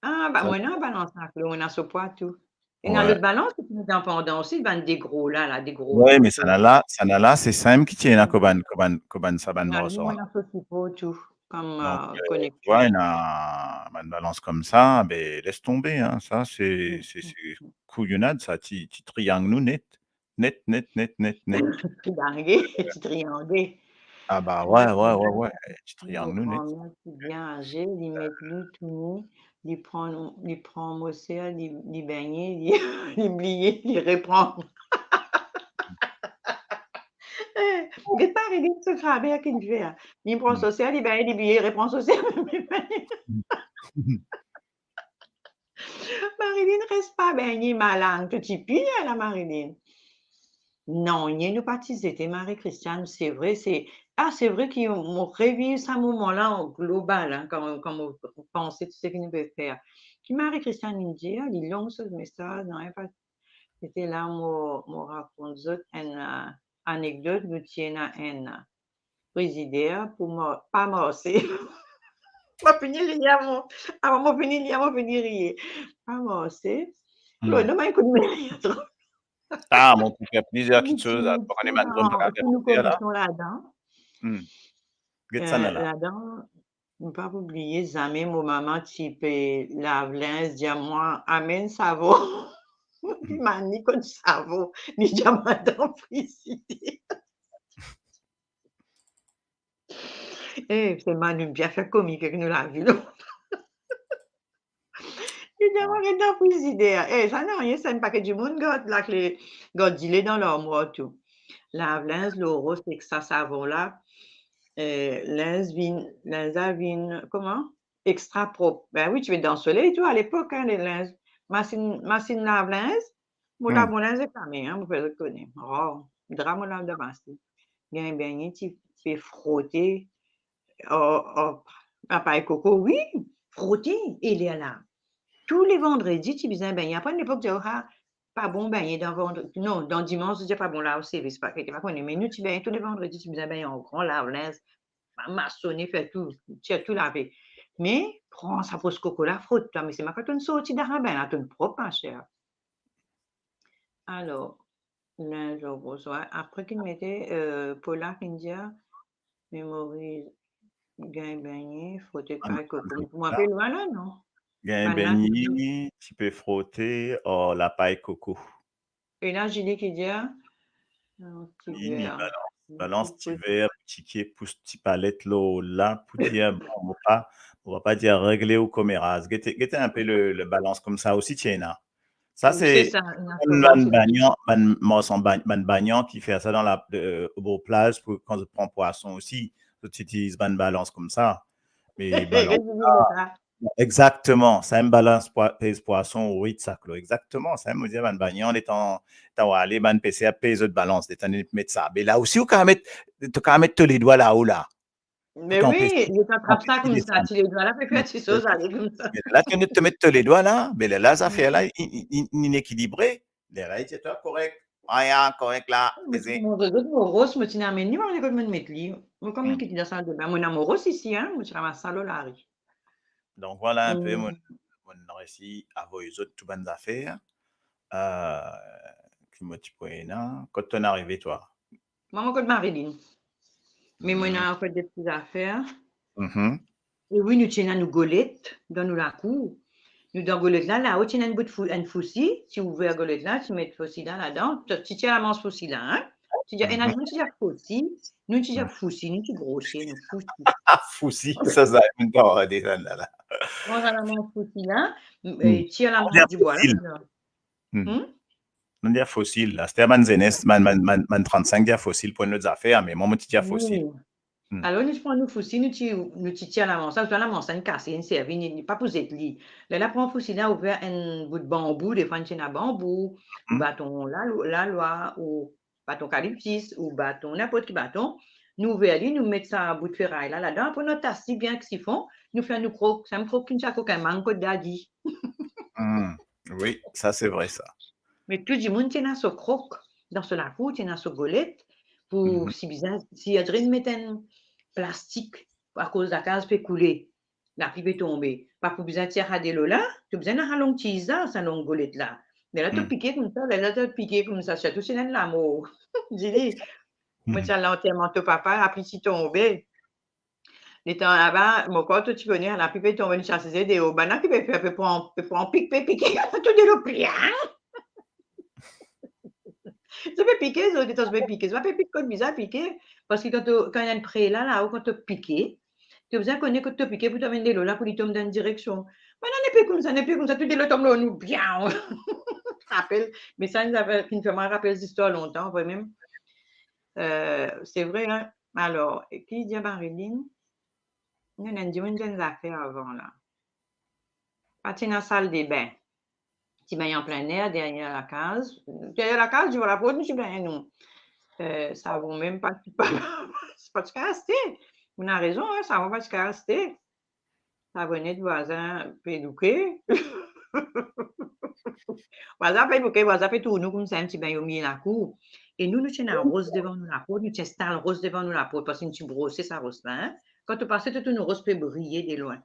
S2: Ah, bah,
S3: Ça,
S2: moi, non, balance là, on a ce poids tout. Et dans
S3: ouais.
S2: l'autre balance, tu nous en pendant aussi, ben, des gros là, des gros
S3: Ouais,
S2: tout,
S3: mais
S2: tout.
S3: ça n'a là, c'est Sam qui tient la coban saban
S2: Ah oui,
S3: morceau.
S2: on a ce support tout, comme
S3: Donc, tu vois,
S2: connexion.
S3: il a une balance comme ça, ben, laisse tomber. Hein. Ça, c'est
S2: Mm, mm, mm.
S3: couillonnade, ça. Tu triangles nous net. Net, net, net, net, net.
S2: Triangué, tu triangué.
S3: Ah bah
S2: Là,
S3: ouais, ouais, ouais, ouais. Tu
S2: nos
S3: triangles nous net.
S2: grands-mères qui bien âgées, ils mettent nous tout nus, ils prennent moi aussi, ils baigner, ils oublier, ils reprendre. Qu'est-ce pas arrivé de ce crabe qui me fait? Il prend
S3: Mm.
S2: social, il baigner, il billets, il reprend social. Marilyn reste pas baigner ma langue, petit pied, la Marilyn. Non, il y a une partie, c'était Marie-Christiane, c'est vrai, c'est vrai qu'on revit ce moment-là en global, hein, quand on pensait tout ce qu'il nous peut faire. Puis Marie-Christiane, il dit, il long ce message, non, c'était là, on raconte une anecdote, nous tiens à un présidaire pour pas morcer. M'a fini rire, m'a fini rire. Pas morcer. L'autre,
S3: Mm.
S2: non, mais écoute, mais rire trop.
S3: Ah, mon il y a plusieurs petites choses à
S2: L'utilité
S3: prendre les mains comme
S2: que nous
S3: là.
S2: connaissons là-dedans.
S3: Mm. Get ça là.
S2: Là-dedans, ne pas oublier jamais mon maman type lave-linge, dit à moi, amène savon. Puis
S3: Mm.
S2: m'a ni comme savon, ni diamant d'amplitude. C'est Manu bien fait comique que nous l'a vu. Il diamant d'amplitude. Ça n'a rien, c'est un paquet du monde, là, que les gars dilés dans leur mois, tout. Lave-linge, l'euro, c'est que ça savon-là. Linge vin, comment? Extra propre. Ben oui, tu es dans le soleil, toi, à l'époque, hein, les linges. Machine lave-linge, mon lave
S3: Mm.
S2: mon linge est fermé, hein, vous pouvez le connaître. Oh, drap mon lave de machine. Bien, bien, tu fais frotter, papaye coco, oui, frotter, il est là. Tous les vendredis, tu faisais un beignet. Après, à l'époque, tu dis, ah, pas bon baigner dans vendredi. Non, dans dimanche, tu dis pas bon là au service, pas que tu vas connaître. Mais nous, tu baignes tous les vendredis, tu faisais un beignet en grand lave-linge maçonner, fait tout, tu as tout lavé. Mais prends ça pour ce coco-là, frotte-toi. Mais c'est ma quand on sortit d'arabin, là, ton propre, ma chère. Alors, linge au besoin. Après qu'il mettait Polak India, mémorise, gain beignet, frotter
S3: Ah,
S2: pas coco.
S3: non,
S2: Vous m'appelez loin là, non?
S3: il y a un
S2: Maintenant,
S3: beignet, tu peux frotter la paille coco.
S2: et là, j'ai dit qu'il dit, un petit
S3: Il
S2: verre.
S3: balance petit verre, petit quai, pousse petit palette là, pour dire, bon, on va pas dire régler ou comméras. Guettez un peu le balance comme ça aussi, tiens, là. Ça,
S2: Oui, c'est
S3: c'est
S2: ça, il y a souvent ce petit.
S3: ban bagnan qui fait ça dans au plage pour quand je prends poisson aussi. Tu utilises ban balance comme ça. Mais balance. Exactement, ça me balance pèse poisson au 8 sac là. Exactement, ça me dit ban bagnan étant aller ban PC à pèse de balance d'étant mettre ça. Mais là aussi tu quand mettre tous les doigts là-haut là.
S2: Mais
S3: Quand
S2: oui, je t'attrape ça comme ça,
S3: descendre.
S2: tu les doigts là, puis tu choses aller comme ça.
S3: Mais là, tu viens de te mettre les doigts là, mais là, ça fait là,
S2: Mm.
S3: inéquilibré. Là, c'est toi correct. Ah, correct là.
S2: Mon réseau de moros, je me suis amené, moi, je me mettre li. Moi, comme qui dit dans la salle de bain, mon amoureux ici, hein, je ramasse ça là, là.
S3: Donc voilà un peu
S2: Mm.
S3: mon récit à vos autres tout bonnes affaires. Euh, qui me dit là, quand tu es arrivé toi.
S2: Moi, mon code Marilyn. Mais moi,
S3: Mhm.
S2: on a fait des petites affaires.
S3: Mhm.
S2: Et oui, nous tenons nos golettes dans nous la cour. Nous dans golette là, là-haut, tu as une bout de un foussi. Tu ouvres la golette là, tu mets le foussi là-dedans. Tu tiens la manche foussi là, hein. Tu dis, et là, nous, tu dis foussi. Nous, tu dis foussi. Nous, tu grossis, nous foussi.
S3: Ah, foussi, ça me donne des là.
S2: Mange à la manche foussi là.
S3: Hmm.
S2: Et tire la
S3: On
S2: manche du bois là.
S3: fossile. On dit fossile là. C'était man zenes, man 35 dia fossile pour nos affaires, mais moi, tu dis fossile.
S2: Alors, nous prenons nos foussi, nous tirons la manche. Ça, la manche, c'est une casse, une servie, pas pour être lit. Là, prend foussi là, ouvert un bout de bambou, des fois, un bambou, bâton la loi, ou bâton calypsis, ou bâton, n'importe quel bâton. Nous ouvrons, nous mettons ça à bout de ferraille là-dedans, pour notre tasse si bien que s'ils font, nous faisons nous croque, ça me croque qu'une chaque un manque d'adi.
S3: Oui, ça c'est vrai ça.
S2: Mais tout le monde tient ce croque dans ce lacou, tient ce golette, pour si bizarre, si y a de mettre un plastique à cause de la case peut couler, la pluie peut tomber. Pas pour besoin de tirer à de l'eau là, tu as besoin d'un long tisa, ça long golette là. Mais là, tu piqué comme ça, là, tu piqué comme ça, c'est tout c'est un l'amour. J'ai dit, moi, tu as l'enterrement de ton papa, la pluie s'y tombait. Les temps là-bas, mon corps, tu connais, la pluie peut tomber, chasser des hauts, ben là, tu peux faire pour en piquer, tout de l'eau pliant. Ça peut piquer, ça peut piquer. Ça peut piquer comme bizarre, piquer. Parce que quand il y a une pré là, là-haut, quand tu piqué, tu as besoin de connaître quand tu piqué pour t'amener de l'eau là pour lui tomber dans une direction. Maintenant, n'est plus comme ça, n'est plus comme ça. Tout de l'eau tombe là, nous, bien. Rappelle. Mais ça, nous avait une fois, rappelle cette histoire longtemps, quand même. C'est vrai, hein. Alors, qui dit à Marilyn? Nous avons dit une affaire avant, là. Partir dans la salle des bains. Petit bain en plein air, derrière la case. Derrière la case, je vois la peau, je suis bien, non. Ça ne vaut même pas, c'est pas de rester. On a raison, hein, ça ne va pas de rester. Ça venait de voisin pédouqué. Voisin pédouqué, voisin fait tout, nous, comme ça, un petit bain au milieu de la cour. Et nous, nous tenons un rose devant nous la peau, nous tenons un rose devant nous la peau, parce que nous brossons ça rose là. Hein. Quand tu passes, tout une rose peut briller de loin.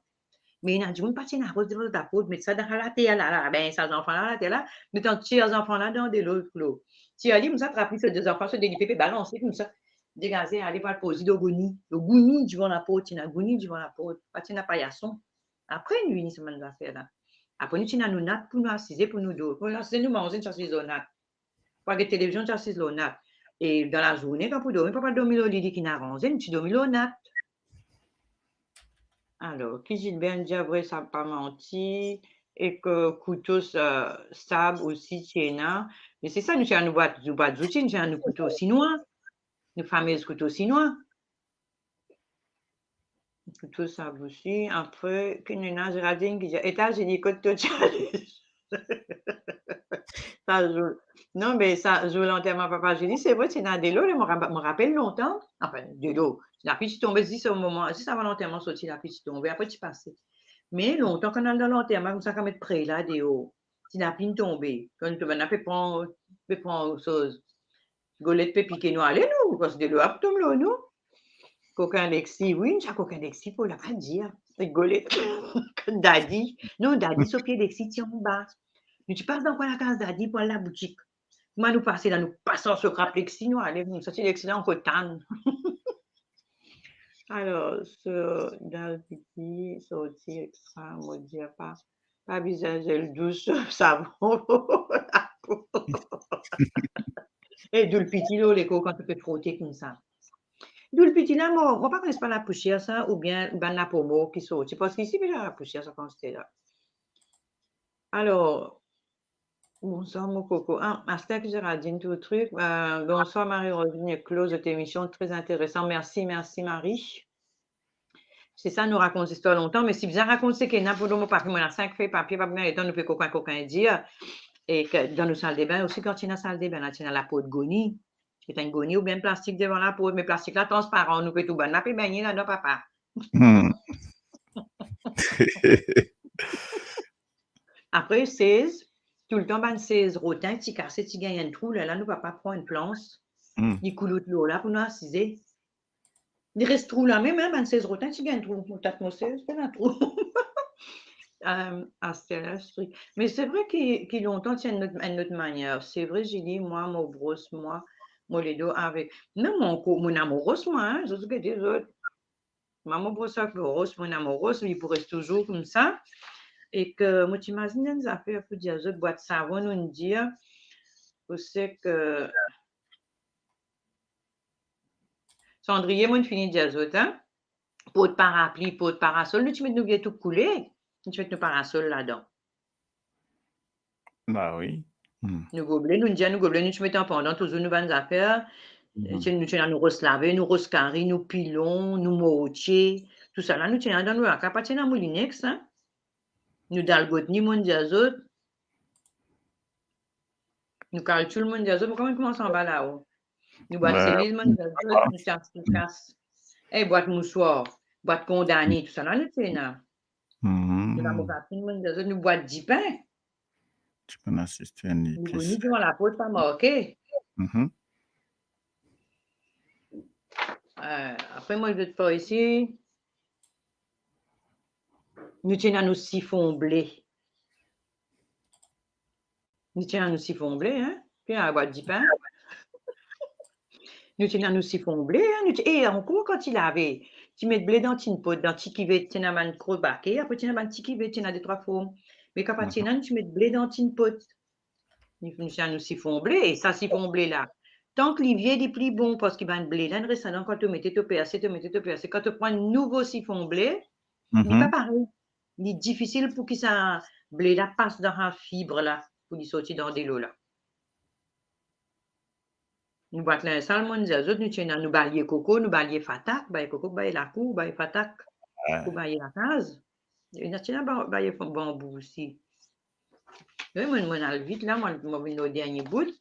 S2: Mais il a dit, on ne pas tenir un rose devant la peau, mettre ça dans la terre là, ben, ces enfants là, la terre là, mettant les enfants là dans de l'eau. Si elle dit, comme ça, attraper ces deux enfants, se délivrer, balancer comme ça. Dégager, aller voir le poser de gouni. Le gouni devant la peau, tu as gouni devant la peau, pas tu n'as pas yasson. Après, nous, nous sommes dans l'affaire là. Après, nous, tu as nous nattes pour nous assiser, pour nous deux. Pour nous assiser, nous manger, nous assiser aux nattes. Pour la télévision, nous assiser aux nattes. Et dans la journée, quand vous dormez, pas dormir au lit qui n'a rangé, nous, tu dormir aux nattes. Alors, qui Gilbert dit vrai, ça n'a pas menti. Et que couteau sable aussi, tiena. Mais c'est ça, nous avons nous boîtes d'outils, nous avons nos couteaux chinois. Nos fameux couteaux chinois. Couteau sable aussi. Après, Kenena Géraldine qui dit États-Unis, couteau challenge. Ça joue. Non, mais ça joue l'enterrement papa. J'ai dit, c'est vrai, c'est dans des lots, je me rappelle longtemps. Enfin, de l'eau. La petite tombée, si c'est au moment, si ça va l'enterrement sorti, la petite tombée, après tu passes. Mais longtemps, quand on est dans l'enterrement, comme ça, quand on est près là, des hauts, si la pine tombée, quand on peut prendre chose. Golette peut piquer nous, allez nous, parce que de l'eau, après tombe l'eau, nous. Coquin Lexi, oui, j'ai coquin Lexi, pour la pas dire. C'est golette. Daddy. Non, Daddy, sur pied Lexi, tiens en bas. Mais tu passes dans quoi la case Daddy pour aller à la boutique? Moi, nous passer là, nous passons sur crap Lexi, nous allons, nous sortir Lexi là en cotane. Alors, dans le petit, sortir extra, me dire pas visage le douce, savon. Et d'où le petit là, les quand tu peux frotter comme ça. D'où le petit là, moi, pas connais pas la poussière, ça, ou bien ben, la pomme qui saute. Parce qu'ici, déjà, la poussière, ça quand c'était là. Alors, bonsoir, mon coco. Ah, Astek Géraldine, tout le truc. Bonsoir, Marie-Rosine Close de tes émissions, très intéressant. Merci, Marie. C'est ça, nous raconte l'histoire longtemps, mais si vous en racontez qu'il y a pour le mot papier, on a 5 feuilles papier, pas bien, et nous peut coquin dire. Et que dans nos salles de bain, aussi quand tu es dans la salle de bain, là, tu as la peau de goni. C'est un goni ou bien plastique devant la peau, mais plastique là transparent, nous peut tout bon. N'a pas baigné là, non, papa.
S3: Hmm.
S2: Après, 16, tout le temps, ben 16 rotin, tu casses, tu gagnes un trou, là, nous, papa prend une planche,
S3: Hmm.
S2: il coule de l'eau là pour nous assiser. Il reste trou là, même, ben 16 rotin, tu gagnes un trou. Peut-être moi, c'est un trou. Mais c'est vrai qu'il longtemps, c'est une autre manière. C'est vrai, j'ai dit, moi, mon brosse, moi, les dos avec. Non, mon amoureux, moi, hein, je sais que des autres. Maman brosse avec le rose, mon amoureux, il pourrait rester toujours comme ça. Et que, moi, tu imagines, ça fait un peu dire, autres boîtes de savon, nous dire, c'est que. Cendrier, moi, fini dire, autres, hein. Pot de parapluie, pot de parasol, nous, tu mets nous tout couler. Tu mets nos parasols là-dedans.
S3: Bah oui. Hmm.
S2: Nous gobelets, nous disons, nous gobelets, nous, tu mets en pendant, toujours nous bonnes affaires.
S3: Mhm.
S2: Nous tenons nous laver, nous roscarrer, nous pilons, nous moitié, tout ça là, nous tenons dans nous acas, pas tenons moulinex, hein. Nous dalgotni, mon diazot. Nous calculons, mon diazot, mais comment commence en bas là-haut? Nous boîte cellule, mon diazot, nous casse. Eh, boîte moussoir, boîte condamné, tout ça là, nous tenons. Nous la mogatine, mon diazot, nous boîte 10 pains.
S3: Tu peux assister à une
S2: Nous
S3: épice.
S2: bonnions devant la peau, pas marqué.
S3: Mhm.
S2: Après, moi, je vais te faire ici. Nous tenons nos siphons blé. Nous tenons nos siphons blé, hein. Puis la boîte 10 pains. Nous tenons nos siphons blé, hein. Et encore, quand il avait, tu mets de blé dans une pot, dans qui veut, tu as un gros baquet, après tu as un petit qui veut, tu as des 3 formes. Mais quand tu mets de blé dans une pot. Nous tenons nos siphons blé, et ça, siphon blé là. Tant que l'hiver est plus bon, parce qu'il va de blé là, il reste quand tu mets au PAC, Quand tu prends un nouveau siphon blé, il n'est pas pareil. Il est difficile pour que ça blé là passe dans la fibre là, pour lui sortir dans des lots là. Nous battons un salmon, nous autres, nous tenons nous balayer coco, nous balayer fatak, balayer coco, balayer la cou, balayer fatak, pour balayer la case. Et nous tenons balayer bambou aussi. Oui, moi, on vite là, moi, je vais au dernier bout.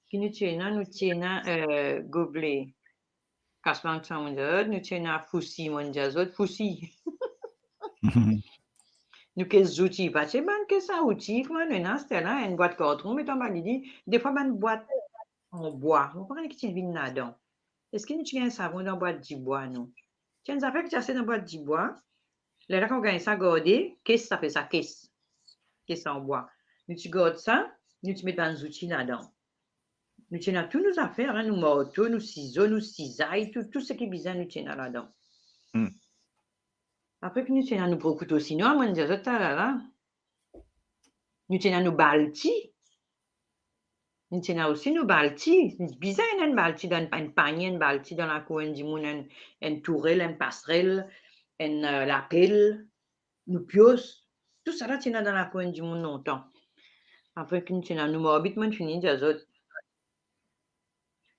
S2: Puis nous tenons gobelet. Casse-blanc, nous tenons foussi, mon diazot, foussi. Nous qu'est-ce outils parce que ben que ça outil quoi nous non c'était là une boîte carton mais dans dit des fois une boîte en bois on prend qui tient vin là-dedans est-ce que nous tiens un savon dans boîte du bois nous tiens ça fait que tu as dans boîte du bois là quand on gagne ça garder qu'est-ce que ça fait ça qu'est-ce en bois nous tu gardes ça nous tu mets dans les outils là-dedans nous tiens tous nos affaires hein, nous marteaux nous ciseaux nous cisailles tout ce qui est besoin nous tiens là-dedans après que nous tiens nous gros couteaux sinon on dit ça là nous tenons nos baltis. Nous tenons aussi nos baltis. C'est bizarre, une balti dans un panier, une balti dans la cour, une tourelle, une passerelle, une lapelle, nous pios. Tout ça là, tenons dans la cour du monde longtemps. Après que nous tenons nos morbites, nous finissons des autres.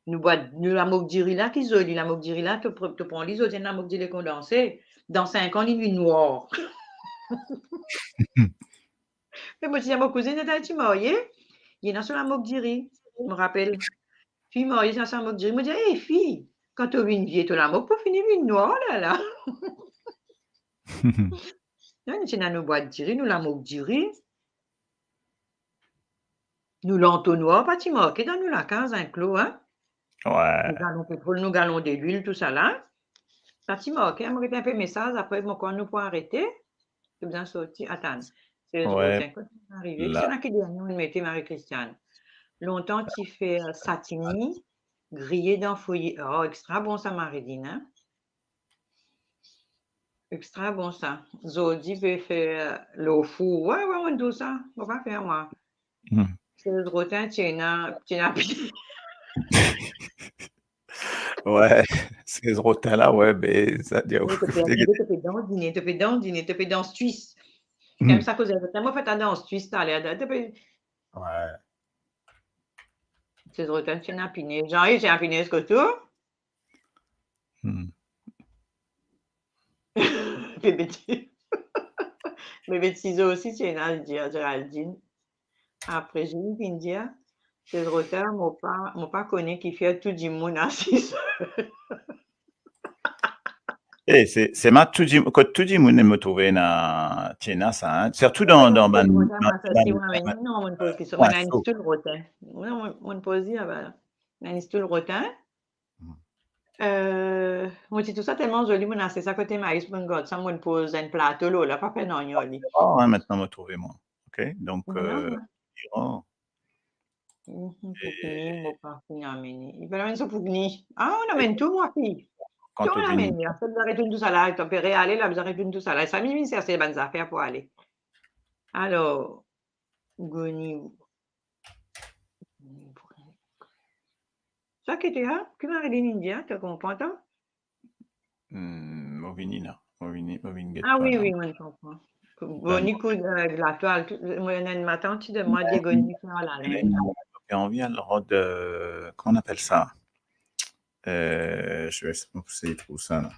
S2: Nous boîte la mogdiri là, qui zoli, la mogdiri là, tu prends les autres, la mogdiri condensée. Dans 5 ans, il est noir. Mais moi, je dis à ma cousine, tu mariée? Il est sur la mogdiri, je me rappelle. Puis mariée dans sa mogdiri, me dit, hé fille, quand tu as vu une vieille, tu la moque pour finir une noire là. Nous sommes dans nos boîtes diri, nous la mogdiri. Nous l'entonnoir, pas tu marqué dans nous la case, un clos, hein?
S3: Ouais.
S2: Nous galons pétrole, nous galons de l'huile, tout ça là. Ça tu marqué, elle m'a un peu message, après, quand nous pouvons arrêter. Tu bien sorti. Attends, c'est
S3: Ouais.
S2: quand c'est arrivé. C'est là qui dit, nous mettez Marie-Christiane. Longtemps, tu fais satini, grillé dans fouillis. Oh, extra bon ça, Marie-Dine, hein? Extra bon ça. Zodi peut faire le fou. Ouais, on dit ça. On va faire moi. C'est le rotin, tu n'as
S3: Ouais, ces rotins-là, ouais, ben, ça dit.
S2: Tu fais danse suisse. Comme ça, cause de moi, fait ta danse suisse, t'as l'air de.
S3: Ouais.
S2: C'est le rotin, tu n'as piné. Jean-Yves, tu as piné ce que tu Bébé de ciseaux aussi, tu es là, Géraldine. Après, j'ai eu India. C'est rotin, mon pas connaît qui fait tout du monde assis.
S3: Eh, c'est ma tout dit, quand tout dit, moun me trouver na, tiens, ça, hein. Surtout dans
S2: C'est
S3: ban,
S2: rotin,
S3: dans
S2: moi, ça,
S3: ban,
S2: si, moi, mais non, mon pose qui sont,
S3: ouais,
S2: on a une
S3: chaud.
S2: stool rotin. Mon pose, on a une stool rotin. Moi, c'est tout ça tellement joli, mon assis à côté maïs, mon god, ça, mon pose un plateau, là, pas peine en yoli.
S3: Oh, hein, maintenant me trouver moi. OK? Donc,
S2: Non,
S3: oh,
S2: Pugni, mo pa pinamini. Iba naman sa Pugni. Ah, naman tu mo aki.
S3: quand
S2: Tu
S3: tu
S2: naman
S3: dis,
S2: ya. Sa dari dun sa lai, to pere ale la dari dun sa lai. Sa mi minser se banza fer po ale. Alors, goni. Ça qui était là, que m'a dit India, tu comprends ça?
S3: Movinina, Movin get
S2: Ah
S3: pas
S2: oui,
S3: là.
S2: oui, moi je comprends. Goni coup de la toile, moi ma tante de moi dit goni faire la laine.
S3: Et on vient alors de, comment on appelle ça? Je vais essayer de trouver ça, là.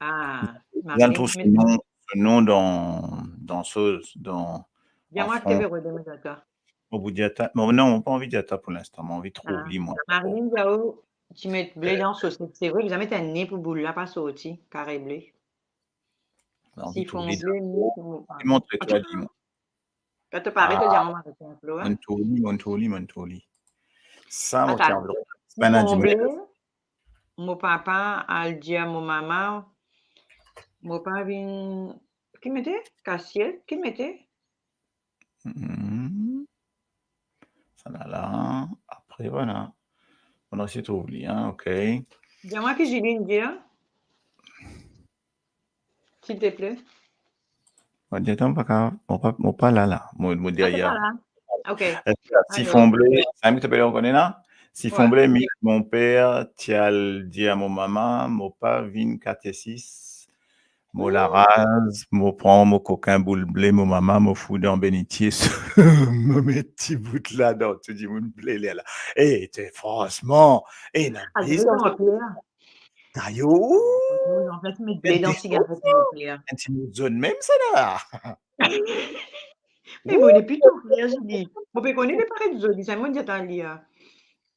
S2: Ah,
S3: Il y a tout
S2: Marlene, mais
S3: ce nom dans ce, dans, en
S2: dis-moi que tu
S3: front,
S2: veux redemander d'accord.
S3: au bout d'Iata. Bon, non, on n'a pas envie d'Iata pour l'instant, mais on a envie de
S2: Ah,
S3: trouver, moi.
S2: Marlene Diao, tu mets blé dans sauce. C'est vrai, vous avez un nez pour boule là, pas sauté, carré blé.
S3: On a envie
S2: S'ils
S3: de
S2: font
S3: trouver.
S2: blé, nez pour mon
S3: Et montrer
S2: Ah,
S3: toi, dis-moi.
S2: quand tu parles,
S3: Ah,
S2: tu dis, maman, c'est un peu, hein.
S3: Montoli. Ça, mon
S2: Attends,
S3: diable.
S2: s'ils font blé, mon papa a dit à mon maman, mon papa vient, qui mettait? Cassier, qui mettait?
S3: Ça là. Après, voilà. On a aussi trouvé, hein, OK.
S2: Dis-moi que j'ai une dire, s'il te plaît.
S3: On dit, attends, mon pas là. Mon
S2: Ah, c'est
S3: derrière.
S2: pas là. OK.
S3: Si
S2: Alors,
S3: Fomblé, ça me t'appelle, on connaît là? Si
S2: ouais.
S3: Fomblé, mon père, tial dit à mon maman, mon pas vin 4 et 6, mon la rase, mon prend, mon coquin boule blé, mon maman, mon fou dans bénitier, mon petit bout là, dans tu dis, mon blé là. Eh, t'es franchement, eh, n'a
S2: Ah, je vais
S3: blé dans
S2: dans le plaire.
S3: taillot,
S2: Nous, en fait, mettre
S3: mais
S2: blé dans
S3: des
S2: le cigarette dans le plaire.
S3: un petit bout de zone même, ça là.
S2: Mais bon, on est plutôt clair, je dis. On peut connaître les pareils du c'est moi qui t'en lis.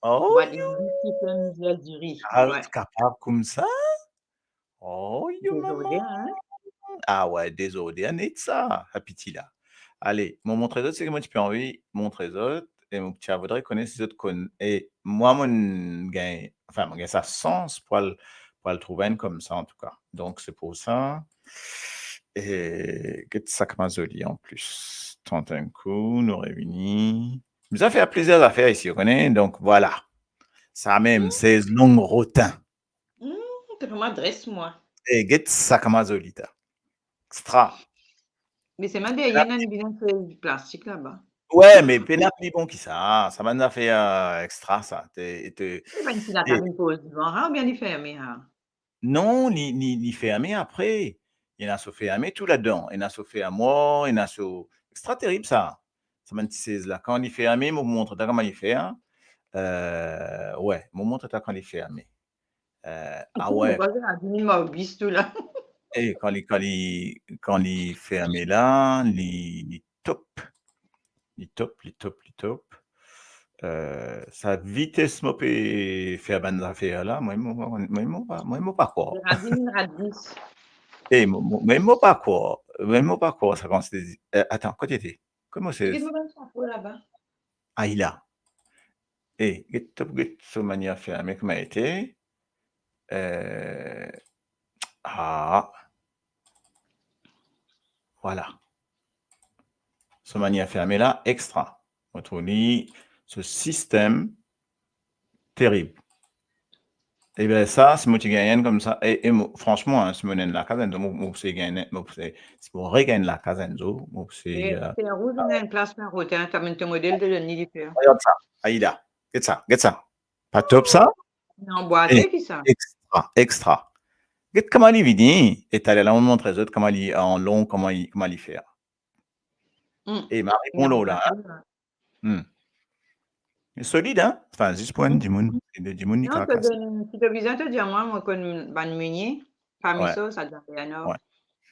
S3: Oh,
S2: Bah, des qui fait misère du riz. Ouais.
S3: capable comme ça? Oh, yo, maman.
S2: Désolé, hein.
S3: Ah ouais, désolé, Annette, ça, petit là. Allez, mon trésor, c'est que moi, tu peux envoyer mon trésor et mon petit voudrais connaître ces autres connes. Et moi, mon gain, enfin, mon gain, ça sens pour le trouver comme ça, en tout cas. Donc, c'est pour ça. Et que sac mazoli en plus. Tant un coup, nous réunis. Nous a fait plusieurs affaires ici, vous connaissez. Donc, voilà. Ça même, 16 longs rotins.
S2: T'as vraiment adresse-moi.
S3: Et get sac mazoli, extra.
S2: Mais c'est ma derrière, il y a une bidon de plastique là-bas.
S3: Ouais, mais pénap li bon qui ça m'en a fait extra ça.
S2: C'est pas une fille qui a une pause devant, hein, ou bien il fermé, hein.
S3: Non, ni fermé après. Il y en a se fermé tout là-dedans. Il y en a se fait à moi, il y en a se extra terrible ça. Ça m'a dit là. Quand il est fermé, me montre comment il fait. Ouais, me montre quand il est fermé. Ah ouais.
S2: Tout là.
S3: Et quand il fermé là, il top. Il top. Sa vitesse m'a peut faire bonnes affaires là. Moi, pas quoi.
S2: Radis.
S3: Eh, moi, pas quoi. Moi, pas quoi. Ça commence. Attends, quoi t'étais? Comment c'est?
S2: Qu'est-ce que tu fais là-bas?
S3: Ah, il a. Eh, get so manière faire, mais comment été? Ah, voilà. Ce manière fermé là, extra. On trouve ce système terrible. Et bien ça, c'est moi qui gagne comme ça. Et franchement, hein, si je gagne la Casenzo, c'est gagner, c'est pour regagner la Casenzo.
S2: C'est rouge, on a une place pour route, hein, t'as un modèle de l'année du père.
S3: Regarde ça, Aïda, get ça. Pas top ça?
S2: Non, boîté, qui ça?
S3: Extra. Get comment il vit, et t'as là, on montre les autres comment il en long, comment il fait. Et ma réponse là. Solide, hein? Enfin, juste pour du monde
S2: non, tu as besoin de dire, moi, comme ban meunier, parmi ça, ça doit faire un
S3: ouais.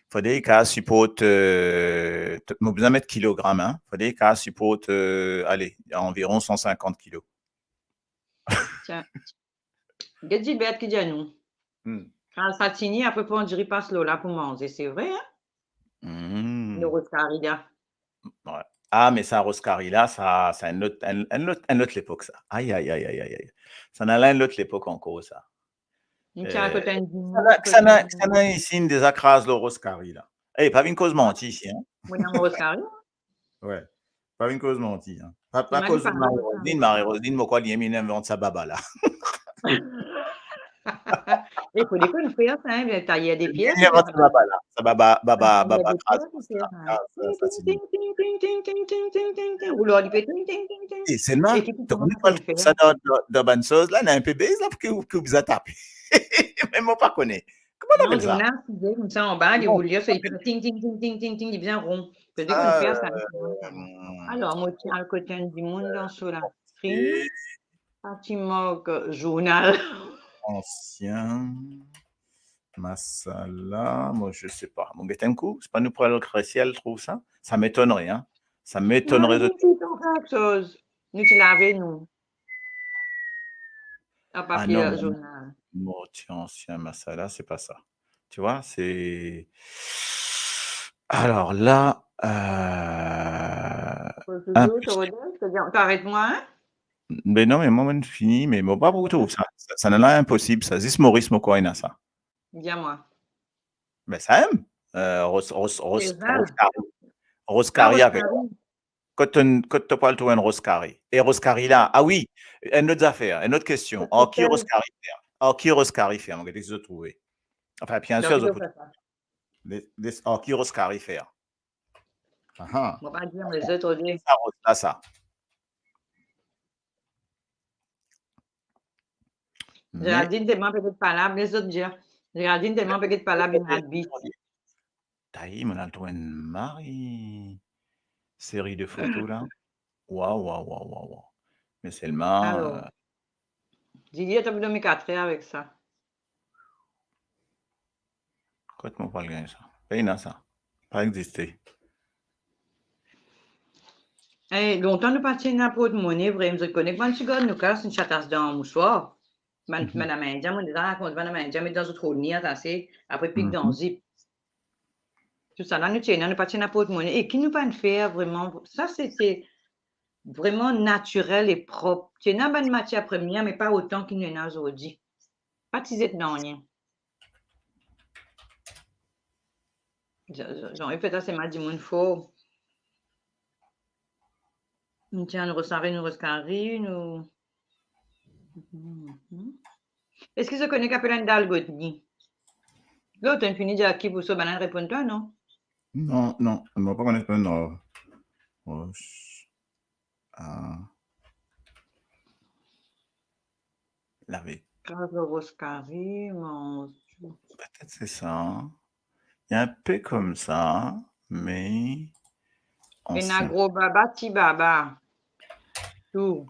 S3: Faudrait qu'elle supporte, moi besoin mettre kilogrammes, hein. Faudrait qu'elle supporte, allez, environ 150 kilos.
S2: Tiens. Get Gilbert qui dit à nous. Quand ça finit, après, on dirait pas là pour manger. C'est vrai, hein? Le Roscarida.
S3: Ouais. Ah, mais ça, Roscarida, ça, c'est un autre l'époque, ça. Aïe, aïe, aïe, aïe, aïe, aïe. Ça n'a un autre l'époque encore, ça. Ça n'a ici une désacrase, le Roscarida. Eh, pas une cause mentie ici, hein?
S2: Oui, non, Roscarida.
S3: Ouais. Pas une cause mentie, hein. Pas cause de Marie-Roselyne, moi, quoi, il invente sa baba, là.
S2: Il faut des coups de faire ça, hein, tailler des pièces.
S3: Il invente sa baba, là. Sa baba, et c'est mal. Donc, on parle de ça dans bonne chose, là, on a un peu baise, là, que vous a tapé. Même moi, pas connaît. Comment on appelle ça?
S2: Non, Jonas, il comme ça en bas, il voulait dire ça, il fait ting, ting, ting, ting, ting, ting, il vient rond. Peut-être qu'on le fait ça. Alors, moi, tiens, le côté du monde dans sur la stream. Fatimog journal.
S3: Ancien masala, moi, je sais pas. Mon Getenku, c'est pas nous pour le ciel trouve ça? Ça m'étonnerait, hein? Ça m'étonnerait de
S2: tout. Nous, tu l'avais, nous. Un papier journal.
S3: Moi, tiens, ancien masala, c'est pas ça. Tu vois, c'est. Alors là.
S2: T'arrêtes-moi, hein?
S3: Mais non, mais moi, je finis, mais moi, pas pour tout. Ça n'a l'air impossible. Ça, c'est Maurice Mokoina, ça.
S2: Dis-moi.
S3: Mais ça aime. Roscari avec. Quand tu parles de un Roscari. Et Roscari là, ah oui, une autre affaire, une autre question. Alors, qui Roscari fait? Alors, qui Roscari fait? On va essayer de trouver. Enfin, bien sûr, qui Roscari fait?
S2: On va pas dire les autres dire.
S3: Ça.
S2: Géraldine tellement peut-être pas là, les autres dire. Géraldine tellement peut-être pas là, bien habite.
S3: Taï, on a le tour une Marie. Série de photos là. Waouh. Mais seulement.
S2: Alors, Didier, tu as mis 4 heures avec ça.
S3: Quoi tu m'en parles de ça? Paye ça. Pas existé.
S2: Longtemps nous pas tenu pour de monnaie, vraiment, je connais quand tu gagnes, nous casse une chatasse dans un mouchoir. Madame India, mon déjà raconte, Madame India, mais dans un trou de nid, après pique dans zip. Tout ça, là, nous tiens, nous pas tenu pour de monnaie. Et qui nous pas faire vraiment, ça c'était vraiment naturel et propre. Tu as une matière première, mais pas autant qu'il y en a aujourd'hui. Pas tisé de rien. J'en fait ça, c'est ma dit mon faux. Nous tiens, nous rescarri, nous. Est-ce que je connais Capitaine Dalgotni? L'autre, tu as fini de dire qui pour ça, banane, réponds-toi, non?
S3: Non, on ne va pas connaître le nom. Lavé.
S2: Roscari,
S3: peut-être c'est ça. Il y a un peu comme ça, mais.
S2: Enagro baba, ti baba. Tout.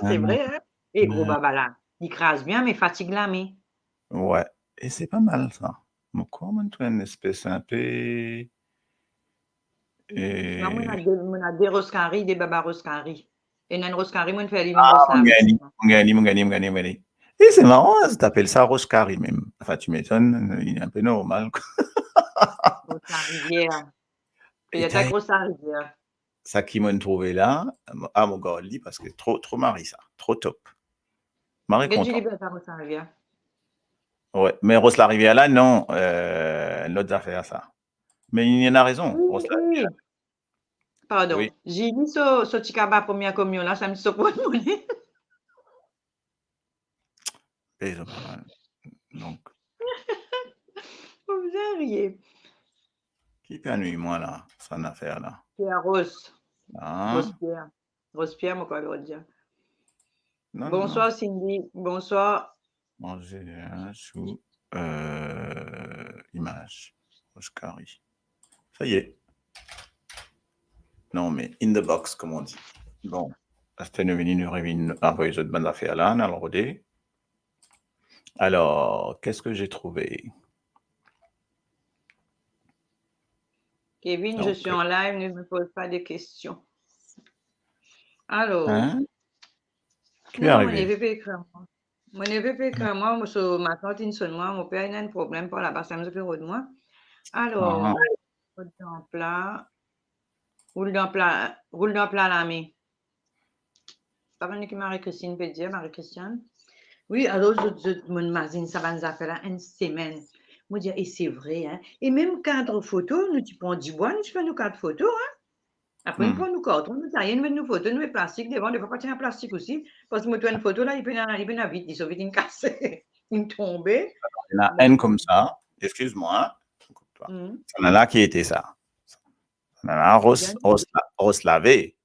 S2: C'est vrai, hein? Et gros baba là. Il crase bien, mais fatigue la main.
S3: Ouais. Et c'est pas mal ça. Mais comment tu as une espèce un peu. Et...
S2: Non, on a des Roscari, des baba Roscari. Et une Roscari, on fait aller
S3: mon gagné. Et c'est marrant, hein, tu appelles ça Roscari même. Enfin, tu m'étonnes, il est un peu normal.
S2: Roscarivière. Il y a ta grosse rivière.
S3: Ça qui m'a trouvé là, à mon gars, parce que trop Marie, ça. Trop top. Marie content. Ouais, mais Rose la Rivière là, non, l'autre affaire, ça. Mais il y en a raison.
S2: Oui. Pardon. Oui. J'ai mis ce ticaba première communion là, ça me sauve pas de monnaie.
S3: Donc.
S2: Vous riez.
S3: Qui peut nuire moi là, son affaire là?
S2: Pierre Rose.
S3: Ah.
S2: Rose Pierre, moi quoi le dire. Bonsoir Cindy. Bonsoir.
S3: Manger sous image. Oscari. Ça y est. Non, mais in the box, comme on dit. Bon. C'était une envoyer de bonnes affaires là, on a le rodé. Alors, qu'est-ce que j'ai trouvé?
S2: Kevin, je suis en live, ne me pose pas de questions. Alors,
S3: Hein? Qui est
S2: non, mon
S3: arrivé?
S2: neveu peut écrire moi. Mon neveu peut écrire moi, sur ma tante, une sonne moi, mon père, il a un problème par là-bas, ça me fait de moi. Alors, roule dans plat, roule dans plat à la main. Pas venir que Marie-Christine peut dire, Marie-Christiane. Oui, alors, mon magazine, ça va nous faire une semaine. Moi, dire, et c'est vrai, hein. Et même cadre photo, nous, tu prends du bois, nous, tu fais nos cadres photos, hein. Après, nous prenons nos cartons, nous taillons, nous mettons nos photos, nous mettons plastique devant, des fois, pas en plastique aussi. Parce que moi, tu as une photo là, il peut y vite, il se vite une cassée, une tombée.
S3: Il y en a un comme ça, excuse-moi, ça n'a là qui était ça. Ça n'a là Roslavé.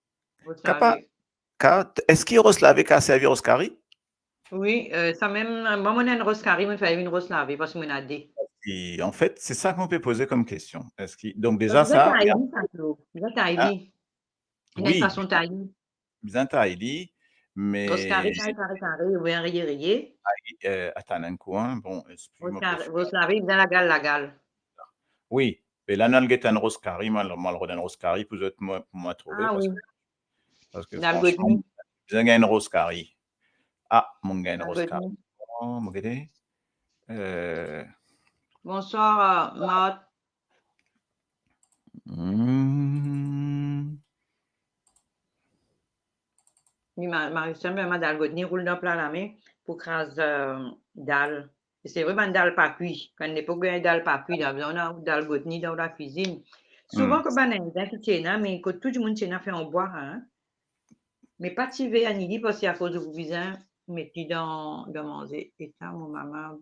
S3: Est-ce qu'il Roslavé qui a servi Roscari?
S2: Oui, ça même, moi, on a une Roscari, on fait une Roslavé parce que on a des.
S3: Et en fait, c'est ça qu'on peut poser comme question. Donc déjà ça,
S2: il y a une façon taillée.
S3: Bien taillé, mais
S2: Roscari, carré, oui, rayé.
S3: Attends un coin, bon,
S2: Roslavé, dans la gale.
S3: Oui, mais là, on a un Roscari, mal un Roscari, pour moi trouver.
S2: Ah oui.
S3: Parce que franchement, j'ai un Roscari. Ah, mon gars, un Roscari.
S2: Bonsoir, Matt. Marie-Christiane, ma dalle Godny roule dans plat la main pour craser dalle. Et c'est vraiment une dalle pas cuit. Quand on n'est pas une dalle pas cuit, on a une dalle Godny dans la cuisine. Souvent, quand on a une dalle qui tient, mais quand tout le monde tient, fait en boire, hein. Mais pas tirer à Nidi parce qu'à cause de vos bisins, mettez dans manger. Et ça, mon maman,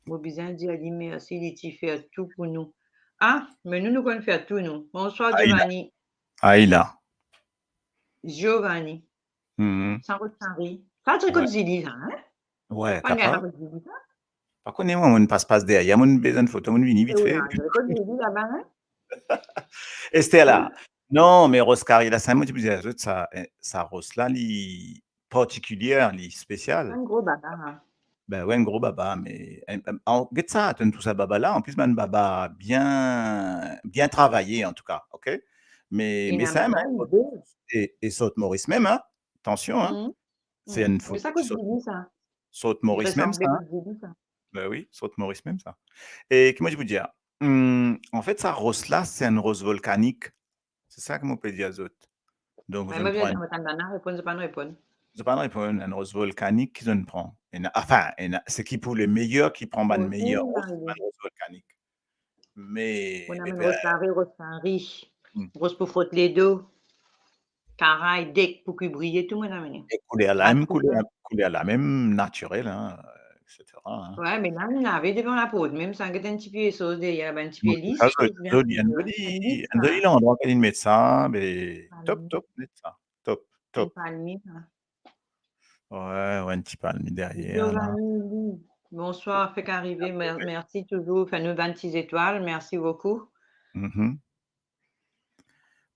S2: vos bisins dit, elle dit merci, il fait tout pour nous. Ah, mais nous allons faire tout, nous. Bonsoir, Giovanni.
S3: Aïla.
S2: Giovanni. Sans Rosemary. Ça, c'est comme Zili, ça, hein?
S3: Ouais, capable. Par contre, moi, on ne passe derrière, on a besoin de photo, on vient vite fait. Estella. Non, mais Roscari, là, c'est un mot qui ça rose là, li particulière, li spécial.
S2: Un gros baba.
S3: Ben ouais, un gros baba, mais get ça, tout ça baba là, en plus, un baba bien travaillé, en tout cas, ok? Mais ça, et Saute Maurice même, hein? Attention, hein? C'est une photo.
S2: Mais ça, c'est Zili, ça.
S3: Saute Maurice même, ça. Ben oui, Saute Maurice même, ça. Et comment je vous dire? En fait, ça rose là, c'est une rose volcanique. C'est ça que je peux dire, Zot. Donc, je prends une rose volcanique que je prends. Enfin, c'est qui pour les meilleurs qui prend une meilleure rose volcanique. Mais.
S2: On a une rose riche. Rose pour frotter les dos. Caraï, deck pour qu'il brille, tout le monde a amené.
S3: Et couleur la même naturelle, hein, etc. Hein.
S2: Ouais, mais là, on avait devant la peau, même sans que un petit peu sauce derrière, un petit peu lisse.
S3: Un joli endroit qu'elle met ça, mais top, ça. Top. Ouais, un petit palmier derrière.
S2: Bonsoir, fait qu'arriver, merci toujours, fait nous 26 étoiles, merci beaucoup.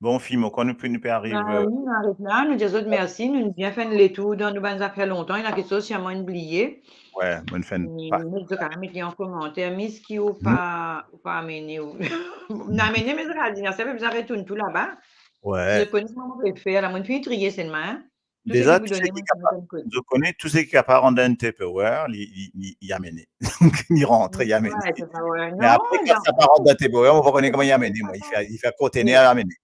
S3: Bon, film, quand nous peut arriver.
S2: Oui, on arrive là, nous disons merci, nous bien fait les tours dans nous ça fait longtemps, il y a quelque chose qui a moins oublié.
S3: Ouais, bonne fin.
S2: Nous quand même en commentaire, mais ce qui ou pas amené ou n'amener mais ça fait besoin retourner tout là-bas.
S3: Ouais.
S2: Je connais comment on peut faire, la mon fille trier c'est main.
S3: Déjà, je connais tous ceux qui sont capables de rendre un Tupperware, il amené. Donc, il rentre, il amené. Mais après, quand ça part rendre un Tupperware, on va connaître comment il amené. Il fait conteneur à amener.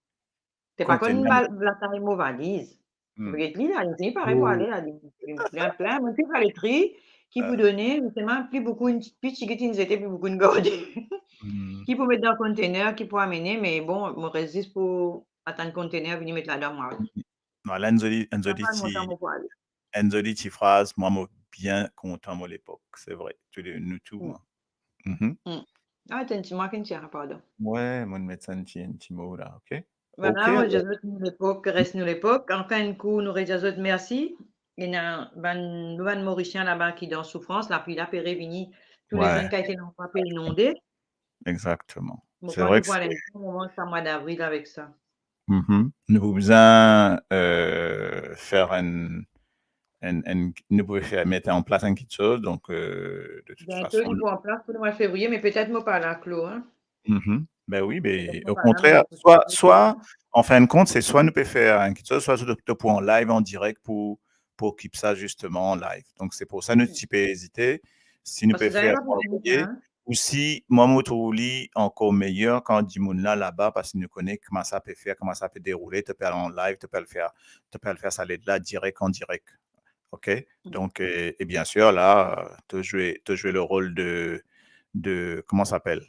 S2: C'est pas comme la taille de valise. Regarde là, il paraît pour aller là. Plein, mon fils a les tri qui vous donnait, justement, plus beaucoup, une petite chiquitine, c'était plus beaucoup une gorge. Qui peut mettre dans le conteneur, qui peut amener, mais bon, je résiste pour attendre le conteneur, venir mettre là-dedans, moi.
S3: Voilà, une jolie petite phrase, moi, je suis bien content à l'époque, c'est vrai. Nous tous.
S2: Ah, t'as un petit mot qui ne tient pardon.
S3: Ouais, moi, je mets un petit mot là, ok?
S2: Voilà, moi, je nous l'époque, reste nous l'époque. Encore un coup, nous réjazot merci. Il y a un Mauricien là-bas qui est en souffrance, là, puis là, Pérévini, tous les jeunes qui ont été inondés.
S3: Exactement.
S2: C'est vrai que c'est un moment de mois d'avril avec ça.
S3: Nous avons besoin faire nous pouvons mettre en place une petite chose, donc de toute façon.
S2: Bientôt, nous en place pour le mois de février, mais peut-être moi pas là, Claude. Hein?
S3: Ben oui, mais
S2: Laisse-moi
S3: au
S2: parler, moi,
S3: contraire,
S2: je
S3: soit, en fin de compte, c'est soit nous peut faire un quelque chose, soit tu pour en live en direct pour keep ça justement en live. Donc, c'est pour ça nous tu peux hésiter. Si nous
S2: parce
S3: peut
S2: que j'avais
S3: faire
S2: pas pour finir,
S3: envoyer,
S2: hein.
S3: ou si moi, moi, trouve encore meilleur quand du monde là-bas, parce qu'il nous connaît comment ça peut faire, comment ça peut dérouler, tu peux aller en live, tu peux le faire ça là direct en direct. OK? Donc, et bien sûr, là, tu jouer le rôle comment ça s'appelle?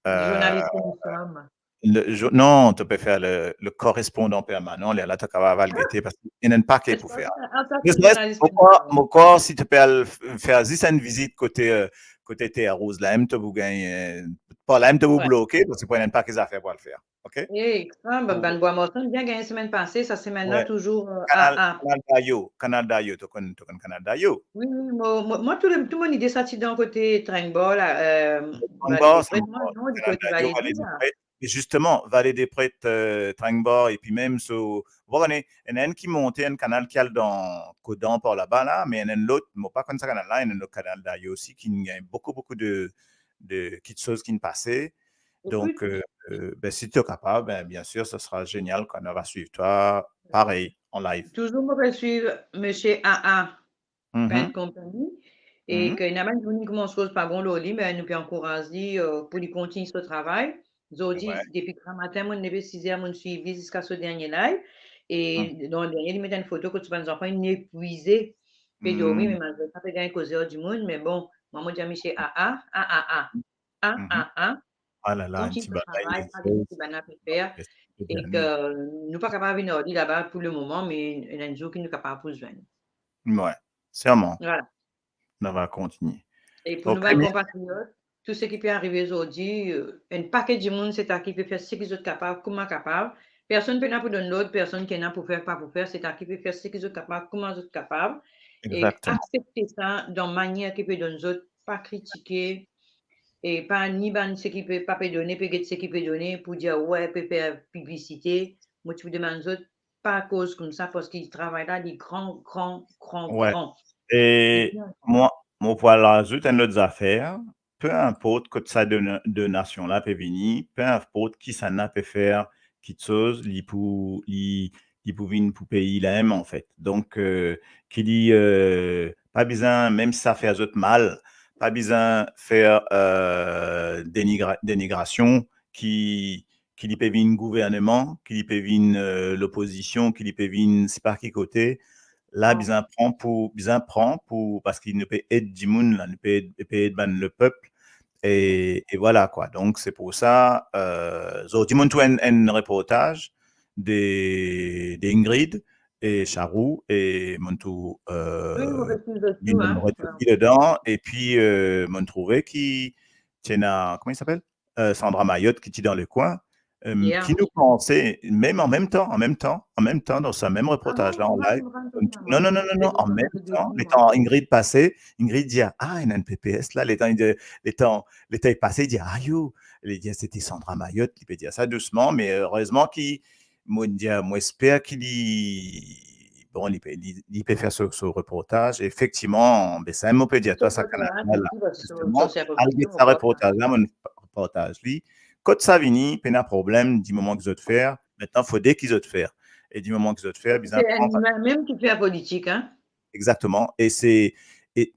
S2: Les
S3: Euh,
S2: journalistes que nous sommes.
S3: non, tu peux faire le correspondant permanent. Là, tu vas le guetter parce qu'il y en a pas qui
S2: Est-ce
S3: pour
S2: que
S3: faire.
S2: en tant
S3: Ne
S2: que
S3: serait-ce
S2: journaliste que nous
S3: pourquoi,
S2: sommes?
S3: mon corps, si tu peux faire juste une visite côté Terre Rose, là, même tu vous gagner, pas là, même tu vous
S2: Ouais.
S3: bloquer parce qu'il n'y a pas qu'ils affaires pour le faire. OK?
S2: Et
S3: Ou,
S2: Ben Bois-Morton, bien gagné semaine passée, ça c'est maintenant
S3: ouais,
S2: toujours AA.
S3: Canal Dayo, tu connais Canal Dayo.
S2: Oui, oui, moi, tout mon idée, ça, c'est d'un côté Tringball, Vallée des
S3: Tringbord, ça me
S2: Prêtres, moi, non, du côté
S3: Canada,
S2: Vallée
S3: Vallée
S2: du,
S3: des
S2: là.
S3: Prêtres. Et justement, Vallée des Prêtres, Tringbord, et puis même, vous voyez, il y en a un qui montait un canal qui est dans Codan par là-bas, là, mais il y en a l'autre, moi, pas comme ça, canal-là, il y en a un canal d'ailleurs aussi, qui y a beaucoup, beaucoup de petites choses qui ne passaient. Donc,
S2: Écoute,
S3: ben, si tu es capable, ben, bien sûr, ce sera génial quand on va suivre toi, pareil, en live.
S2: toujours, moi, je suivre monsieur AA, Pain
S3: Mhm,
S2: Company, et
S3: mhm,
S2: que, n'a même venu comment chose pas bon, là, mais nous peut encourager pour lui continuer ce travail.
S3: ouais,
S2: Aujourd'hui, depuis ce matin, mon levé 6 heures, mon suivi jusqu'à ce dernier live.
S3: mhm,
S2: Et dans le dernier, il met une photo que tu vas nous enfants, il est épuisé. Puis dormir, mais
S3: mhm,
S2: malgré ça, peut gagner causer du monde. Mais bon, maman dit à Michel,
S3: mhm. Ah là là, un
S2: continue
S3: petit
S2: ce
S3: bataille,
S2: travail,
S3: des
S2: pas de
S3: choses.
S2: petit banana pour faire.
S3: Qu'est-ce que je peux
S2: Et
S3: dire, ni-
S2: que nous pas capables de venir là-bas pour le moment, mais il y a un jour qui nous capable pour se joindre.
S3: Ouais, sûrement.
S2: Voilà.
S3: On va continuer.
S2: Et pour nous,
S3: Donc, très
S2: ben,
S3: bien.
S2: compatriotes, tout ce qui peut arriver aujourd'hui, un paquet de monde, c'est à qui peut faire ce qu'ils sont capables, comment capable. Personne ne peut pas pour donner l'autre, personne qui est là pour faire, pas pour faire, c'est à qui peut faire ce qu'ils sont capables, comment ils sont capables. Et
S3: Exactement.
S2: accepter ça dans manière qui peut donner autres, pas critiquer, et pas ni ban ce qui peut pas peut donner, peut ce qui peut donner pour dire ouais, peut faire publicité. Moi, tu vous demandes aux autres, pas à cause comme ça, parce qu'ils travaillent là, des grands, grands, grands,
S3: Ouais.
S2: grands. Et
S3: Et
S2: bien,
S3: moi, mon pour ajouter une autre affaire, peu importe que ça de nation là peut venir, peu importe qui ça n'a peut faire quelque chose, il pour venir pour pays là même en fait. Donc, qui dit pas besoin, même si ça fait aux autres mal, pas besoin faire dénigration qui peut venir gouvernement, qui peut venir l'opposition, qui peut venir c'est par qui côté. Là,
S2: bon.
S3: bien prend pour, parce qu'il ne peut être du monde, là, il peut être le peuple. Et voilà, quoi. Donc, c'est pour ça, so, tu montres un reportage d'Ingrid et Charou et Montou,
S2: Oui, mauvais chose
S3: une
S2: tout, hein. Ouais.
S3: dedans. Et puis, m'ont trouvé qui, tiens, comment il s'appelle? Sandra Mayotte, qui est dans le coin,
S2: Yeah.
S3: qui nous pensait, même en même temps, dans ce même
S2: Ah non,
S3: reportage-là en live,
S2: on va me
S3: comme
S2: ça,
S3: non,
S2: moi.
S3: non, non, non,
S2: C'est
S3: non,
S2: bon,
S3: en
S2: ça
S3: même
S2: fait deux
S3: temps,
S2: jours,
S3: les
S2: moi.
S3: temps Ingrid passait, Ingrid dit, ah, il y a un PPS là, les temps est passé, il dit, ah, you, il dit, c'était Sandra Mayotte qui peut dire ça doucement, mais heureusement moi, j'espère qu'il y, bon, il peut faire ce reportage. Effectivement, ben, ça m'a peut dire, toi,
S2: Sauf
S3: ça,
S2: que
S3: Canada,
S2: là,
S3: là,
S2: tu vas sur
S3: justement,
S2: sa
S3: avec
S2: position, mon
S3: ça
S2: gars.
S3: reportage là, mon reportage, lui, quand ça vient, pas de problème, du moment qu'ils ont faire, maintenant, il faut dès qu'ils ont faire. Et du moment qu'ils ont faire, ils
S2: C'est un
S3: apprennent
S2: humain même qui fait la politique, hein.
S3: exactement. Et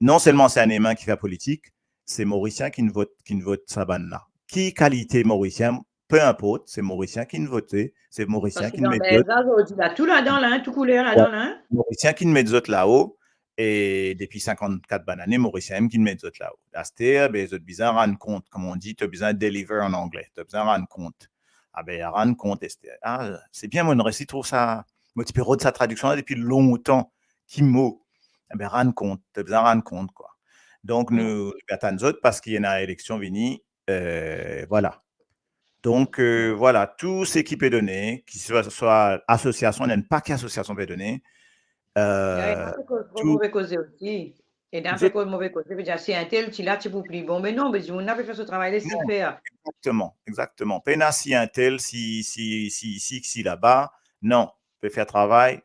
S3: non seulement c'est un aimant qui fait la politique, c'est Mauricien qui ne vote sa banne là. Qui qualité Mauricien, peu importe, c'est Mauricien qui ne vote, c'est
S2: Parce
S3: Mauricien
S2: que
S3: qui ne
S2: dans
S3: met
S2: les
S3: d'autres,
S2: arbres, aujourd'hui, là, tout là-dedans, là, hein, tout couleur
S3: ouais,
S2: là-dedans, là, hein.
S3: Mauricien qui ne met d'autres là-haut. Et depuis 54 bananes, Mauricien qui ne met d'autres là-haut. Là, c'est-à-dire, ben, ils ont besoin de rendre compte, comme on dit, tu as besoin de deliver en anglais, tu as besoin de rendre compte. Ah ben, rendre compte, c'est bien, mon récit trouve ça, moi, tu peux rendre sa traduction là depuis longtemps. Qui mot? Eh ben, rendre compte, tu as besoin de rendre compte, quoi. Donc, nous attendons autres parce qu'il y a une élection venue, voilà. Donc, voilà, tout ce qui peut donner, qu'il soit association, il n'y a pas qu'association peut donner,
S2: Il y a
S3: euh,
S2: un peu de
S3: tout,
S2: mauvais cause aussi. Et d'un
S3: nous
S2: peu
S3: autres,
S2: de mauvais cause. Je veux dire, si un tel, tu là, tu peux plus. Bon, mais non, mais on n'a pas fait ce travail, laisse-le
S3: non,
S2: faire.
S3: exactement, exactement. Pena si un tel, si là-bas, non, peut faire travail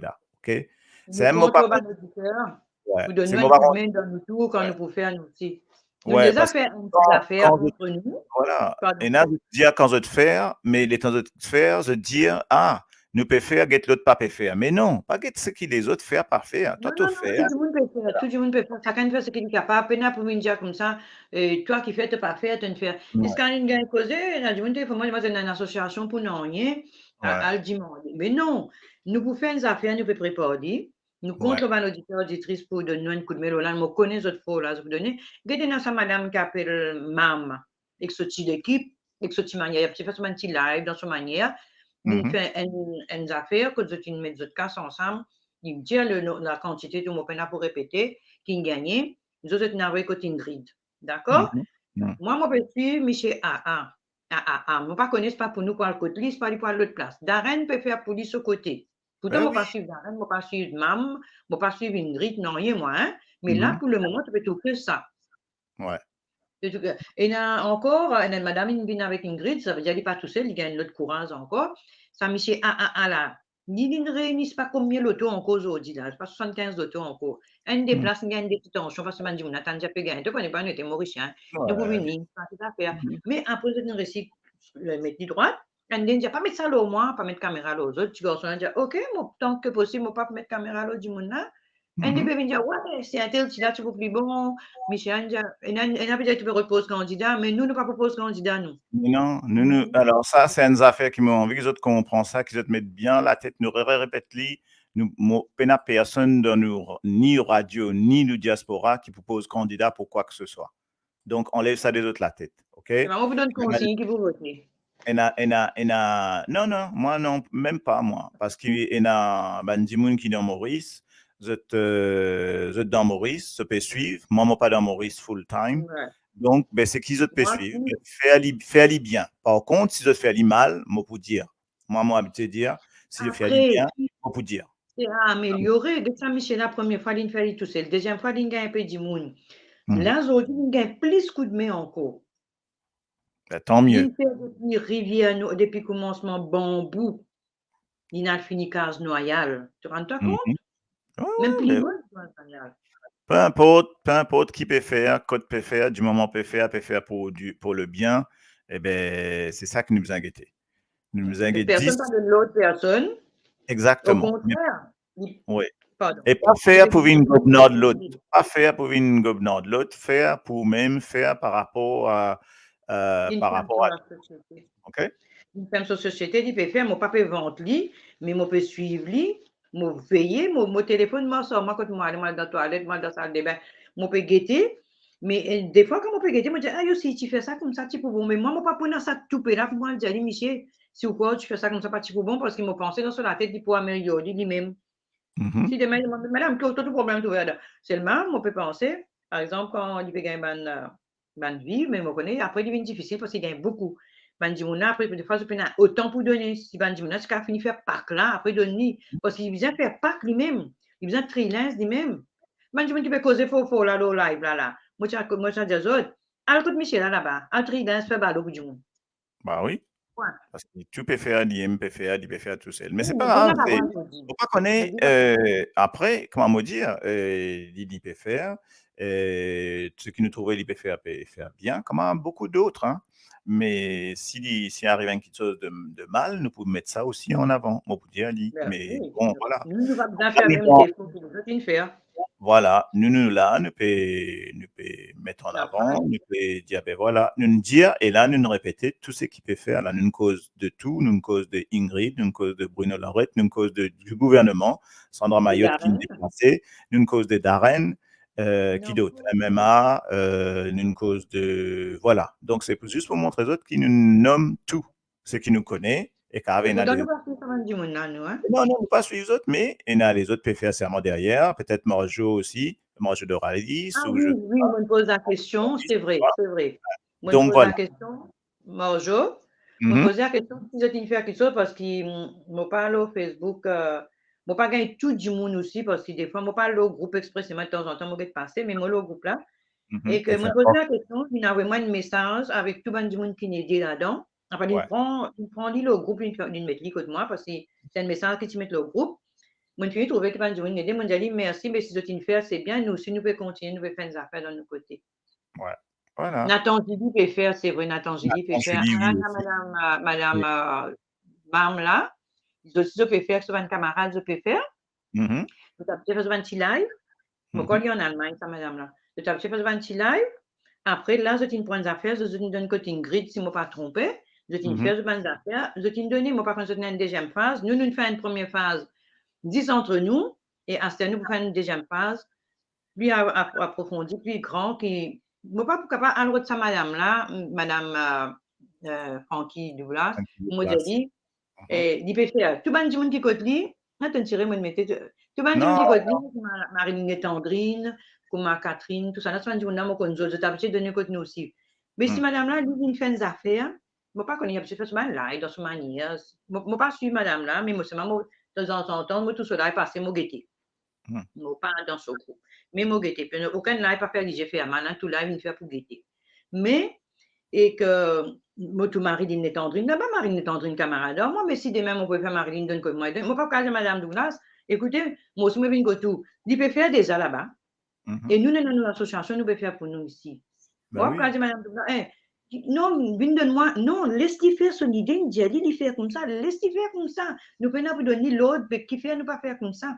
S3: là, ok? C'est
S2: Nous
S3: un mot
S2: comptons
S3: par
S2: au bas
S3: contre,
S2: de notre cœur
S3: ouais,
S2: pour
S3: c'est
S2: donner
S3: un mot
S2: un
S3: par
S2: coup de
S3: contre,
S2: main dans nous tout quand
S3: ouais,
S2: nous pouvons faire nous aussi. Nous
S3: Ouais,
S2: déjà
S3: parce que
S2: fait des affaires
S3: quand
S2: entre nous.
S3: voilà,
S2: Pardon.
S3: et là, je dis quand je te faire, mais les temps de te faire, je dire, ah, nous peut faire, get l'autre pas peut faire. Mais non, pas get ce que les autres faire pas faire.
S2: Non,
S3: Toi, tu
S2: non, non,
S3: faire.
S2: tout le monde peut faire. Tout le monde peut faire. Chacun fait ce qu'il est capable. Peine pour me dire comme ça, toi qui fais, tu pas faire, tu ne fais. Est-ce
S3: Ouais,
S2: qu'on a une causé, il y a du monde qui fait, moi, je vais dans une association pour non rien,
S3: ouais,
S2: à le dimanche. Mais non, nous pour faire des affaires, nous pouvons préparer. Nous
S3: ouais.
S2: contre les auditeurs, auditrices pour donner un coup de mail. Là, je connais autres fois, là, je vous donner. Regardez dans sa madame qui appelle MAM, avec ce petit équipe, avec ce petit manière, tu fais ce petit live dans ce manière. Il
S3: Mhm,
S2: fait une affaire que tu mets de casse ensemble. Il me dit la quantité de mon peine pour répéter, qui gagné. Nous autres, nous avons côté Ingrid. D'accord?
S3: mhm, mhm.
S2: Moi, mon petit, Michel AA. AA. Moi, pas connais pas pour nous pour le côté, c'est pas pour l'autre place. Darren peut faire pour lui ce côté. Pourtant,
S3: Ben
S2: moi,
S3: oui.
S2: pas suivre Darren, moi, pas suivre Mam, moi, pas suivre Ingrid, non, rien, moi, hein. Mais là,
S3: Mhm,
S2: pour le moment, tu peux tout que ça.
S3: ouais.
S2: Et il y a encore, madame, il vient avec Ingrid, ça veut dire qu'il n'est pas tout seul, il gagne l'autre courage encore. Ça, monsieur AA là. Il ne réunit pas combien l'auto encore aujourd'hui, là. Pas 75 autos encore. Un des
S3: Mhm,
S2: places, il gagne des petites tensions parce que je dis, on attend déjà pas gagner. Tu connais pas, on était mauricien. Nous pouvons
S3: ouais.
S2: venir, pas tout à faire.
S3: Mhm,
S2: Mais après, je réussi le mettre du droit. On dit, pas mettre ça là au moins, pas mettre caméra là aux autres. Tu garçons, on dit, OK, tant que possible, on pas mettre caméra là du monde là. Un des
S3: mhm.
S2: peut venir, ouais, c'est un tel, là, tu peux plus bon. Michel, elle a peut-être tu peux reposer candidat, mais nous, ne pas propose candidat, nous.
S3: Non, alors ça, c'est une affaire qui m'ont envie qu'ils autres comprennent ça, qu'ils autres mettent bien la tête, nous répète-li, nous, peine à personne dans nous, ni radio, ni le diaspora qui propose candidat pour quoi que ce soit. Donc, on lève ça des autres la tête, OK?
S2: Et on vous donne consigne qui vous votez.
S3: Non, non, moi non, même pas moi, parce qu'il y a ben, des gens qui sont dans Maurice, vous êtes dans Maurice, ça peut suivre, moi, je pas dans Maurice full time,
S2: Ouais.
S3: donc, ben, c'est qui autres peut
S2: Moi,
S3: suivre, fais-les bien. Par contre, si je fais mal, moi, pour dire, moi, habitué de dire, si je fais
S2: après,
S3: bien, moi, pour dire.
S2: c'est à améliorer. Dès que ça, Michel, la première fois, il fait tout seul. Deuxième fois, il gagne un peu du monde.
S3: Mhm.
S2: Là, aujourd'hui, il gagne plus coup de main encore.
S3: Ben, tant mieux.
S2: Il fait depuis Rivière, depuis commencement Bambou, il a fini case noyale. Tu te rends compte?
S3: Mhm. Ouais,
S2: Même
S3: ouais,
S2: plus
S3: ben,
S2: loin, noyale.
S3: peu importe qui peut faire, code peut faire, du moment peut faire pour le bien, eh ben, c'est ça qui nous a inquiétés. Nous nous
S2: Mais
S3: inquiétons
S2: personne
S3: 10,
S2: pas de l'autre personne. Au
S3: exactement.
S2: contraire.
S3: Oui.
S2: Pardon.
S3: Et pas
S2: Il
S3: faire
S2: est
S3: pour
S2: beaucoup
S3: une gouverneur de l'autre.
S2: plus.
S3: Pas faire pour une gouverneur de l'autre, faire pour même faire par rapport à,
S2: Une
S3: par
S2: femme
S3: rapport
S2: sur
S3: à.
S2: la société.
S3: OK?
S2: Une femme sur la société, il peut faire, mon papa vente lui, mais moi peux suivre lui, moi veiller, mon téléphone, moi sort, moi quand moi aller dans la toilette, moi dans la salle de bain, moi peux guetter, mais des fois quand moi peux guetter, moi dis, ah yo, si tu fais ça comme ça, tu peux bon, mais moi, pas prendre ça tout là, pour moi, dire, Michel, si ou quoi, tu fais ça comme ça, pas tu peux bon, parce qu'il m'a pensé dans la tête, il peut améliorer lui-même.
S3: Mhm.
S2: Si demain, madame, tout problème, tout là. Seulement, on peut penser, par exemple, quand il peut gagner ban vie, mais on connaît, après, il devient difficile parce qu'il gagne beaucoup. Bandimouna, après, des fois, je peux autant pour donner. Si Bandimouna, c'est qu'il finit faire Pâques là, après, donner. Parce qu'il vient faire Pâques lui-même. Il vient freelance lui-même. Bandimouna, tu peux causer faux là, le live là. Moi, je dis aux autres, alors, tout Michel là-bas, un freelance fait ballot pour du monde.
S3: Bah oui.
S2: Ouais.
S3: Parce que tu peux faire, l'IM peut faire, il peut faire tout seul. Mais c'est
S2: Oui,
S3: pas
S2: il y a
S3: grave.
S2: pas
S3: Il
S2: grand chose.
S3: faut pas qu'on ait, après, comment me dire, il peut faire, ce qui nous trouvait, il peut faire bien, comme beaucoup d'autres. Hein. Mais si arrive quelque chose de mal, nous pouvons mettre ça aussi en avant. On peut dire, mais
S2: Oui.
S3: bon, voilà.
S2: Nous, nous va
S3: Donc
S2: bien
S3: là,
S2: faire
S3: nous,
S2: même défaut que nous autres faire.
S3: voilà, nous là, nous peut mettre en
S2: La
S3: avant,
S2: phrase.
S3: nous peut dire, ben voilà, nous dire, et là, nous répéter tout ce qu'il peut faire. Là, nous cause de tout, nous cause de Ingrid, nous cause de Bruno Lorette, nous cause du gouvernement, Sandra
S2: De
S3: Mayotte qui nous
S2: Darren.
S3: déplacé, nous cause de Darren, qui
S2: Non.
S3: d'autre, MMA, nous cause de, voilà. Donc, c'est juste pour montrer aux autres qui nous nomment tout ce qui nous connaît, et
S2: Et
S3: qu'avec
S2: pourtant, nous partons sur du monde, nous, hein.
S3: non, non, pas suivre les autres, mais il y en a les autres qui peuvent faire serment derrière, peut-être Marjo aussi, Marjo de Ralis,
S2: Ah
S3: ou
S2: oui,
S3: je sais
S2: oui,
S3: pas.
S2: on me pose la question, c'est vrai,
S3: Voilà.
S2: c'est vrai. On me
S3: Donc
S2: pose la
S3: voilà.
S2: question, Marjo, on me
S3: Mhm,
S2: pose la question si je faire quelque chose parce qu'il me parle au Facebook, je pas gagner tout du monde aussi parce que des fois, je parle au groupe expressément de temps en temps, je vais passer, mais moi, le groupe là,
S3: mhm.
S2: et que
S3: Et
S2: me
S3: faire
S2: pose
S3: quoi?
S2: la question, il a vraiment un message avec tout le monde qui est dit là-dedans. Enfin,
S3: Ouais.
S2: il prend le groupe, il met l'écoute moi parce que c'est un message que tu mets le groupe. Mon fille trouvait que pas de merci, mais si tu fais, c'est bien. Nous, si nous pouvons continuer, nous pouvons faire des affaires de notre côté.
S3: Ouais. Voilà.
S2: Nathan Julie peut faire, c'est vrai, Nathan Julie peut
S3: Nathan
S2: faire.
S3: Julie, oui,
S2: Ah,
S3: aussi.
S2: madame,
S3: Oui.
S2: Mam là, ils aussi, je peux faire, sur un camarade, je peux faire.
S3: Mhm,
S2: Je t'ai fait un petit live. Mon
S3: mhm,
S2: collègue en Allemagne, ça, madame là. Je t'ai fait un petit live. Après, là, je t'ai pris des affaires, je t'ai donné côté grid, si je ne me pas trompé. Je t'ai
S3: mhm,
S2: fait des affaires. Je t'ai donné, moi, par contre, je t'ai une deuxième phase. Nous faisons une première phase, 10 entre nous, et à ce nous, pour faire une deuxième phase, plus approfondi, plus grand, qui, moi, pas pour capable, à l'autre, ça, madame là, madame Frankie Douglas,
S3: un petit
S2: moi,
S3: place.
S2: j'ai dit,
S3: Mhm.
S2: il peut faire, tout le monde qui côté lui, attends, tiré, moi, mettez, tout le monde
S3: Non,
S2: qui côté lui, Marilyn et Tandrine, comme ma Catherine, tout ça, là, tout le monde, là, moi, qu'on nous, je t'ai donné côté nous aussi. Mais si
S3: mm,
S2: madame là, lui, il fait des affaires, moi, pas qu'on y a fait ce là, dans ce manière, moi, pas suivre madame là, mais moi, c'est moi, de temps en temps, moi, tout cela est passé, moi, guetter.
S3: mm.
S2: Moi, pas dans ce groupe. Mais moi, guetter. Puis, aucun live pas faire, j'ai fait à maintenant, tout live, il fait pour guetter. Mais, et que moi, tout Marilyn est Tendrine, là-bas, Marilyn est Tendrine, camarade. Moi, mais si demain, on peut faire Marilyn donne comme moi, moi, pas caser Madame Douglas. Écoutez, moi aussi, moi, je viens tout. Il peut faire déjà là-bas.
S3: Mhm.
S2: Et nous, dans notre association, nous pouvons faire pour nous ici.
S3: Ben
S2: Moi,
S3: oui.
S2: caser Madame Douglas, non, donne-moi, non, laisse-lui faire son idée, il dit, il faire comme ça, laisse-lui faire comme ça. Nous pouvons pas donner l'autre, qui fait, nous pas faire comme ça.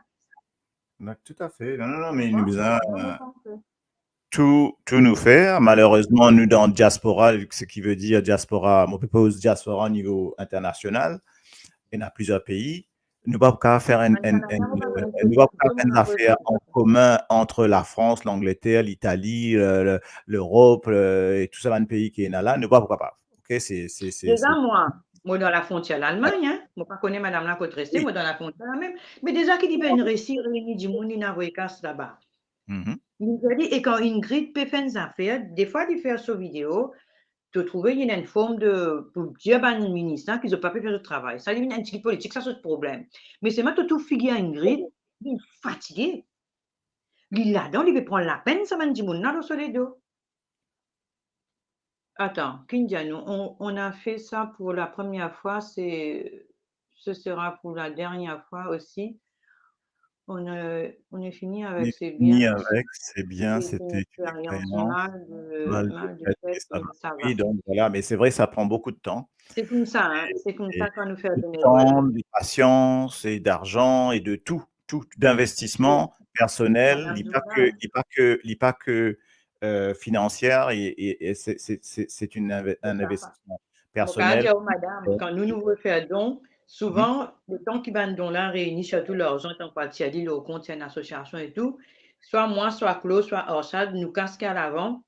S3: Tout à fait. Non, non, non, mais nous
S2: Moi,
S3: besoin
S2: moi, pas faire.
S3: tout nous faire. Malheureusement, nous dans diaspora, ce qui veut dire diaspora, on peut pas diaspora au niveau international. Il y en a plusieurs pays. Nous ne pouvons pas faire nous pas faire une affaire en commun entre la France, l'Angleterre, l'Italie, l'Europe et tout ça, un pays qui est là. Nous ne pouvons pas. Ok,
S2: Déjà, moi, dans la frontière l'Allemagne, hein, moi, pas connais Madame la côte restée,
S3: oui.
S2: moi, dans la frontière la même. Mais déjà, qu'il y a une récit réuni du monde, il n'a pas là-bas.
S3: Mhm.
S2: Et quand Ingrid peut faire des affaires, des fois, il fait sur vidéo, tu trouves, il y a une forme de, pour dire, ben, ministre, qu'ils n'ont pas pu faire le travail. Ça, il y a une petite politique, ça, c'est le problème. Mais c'est maintenant, tout figure Ingrid, il est fatigué. Il est là-dedans, il veut prendre la peine, ça m'a dit, mon là, sur les dos. Attends, Kindianou, on a fait ça pour la première fois, ce sera pour la dernière fois aussi. On est fini
S3: On
S2: avec
S3: est
S2: c'est
S3: fini
S2: bien.
S3: avec, c'est bien,
S2: C'est
S3: c'était
S2: une
S3: une
S2: expérience
S3: expérience
S2: mal de
S3: malgré
S2: fait,
S3: et ça va.
S2: ça va.
S3: Oui, donc voilà, mais c'est vrai, ça prend beaucoup de temps.
S2: C'est comme ça, hein, c'est comme
S3: Et
S2: ça qu'on nous fait le
S3: de
S2: bénévole.
S3: temps, de patience et d'argent et de tout,
S2: Oui,
S3: d'investissement personnel,
S2: Madame Doula,
S3: il pas que financière et c'est
S2: c'est
S3: un
S2: ça.
S3: investissement
S2: Mon cas,
S3: personnel.
S2: dire aux madame, quand nous voulons faire don,
S3: Mhm.
S2: souvent, le temps qu'ils vendent don là réunit surtout l'argent, tant partie à l'île au compte, il y a une association et tout. Soit moi, soit Claude, soit Orchard, nous casquent à l'avant.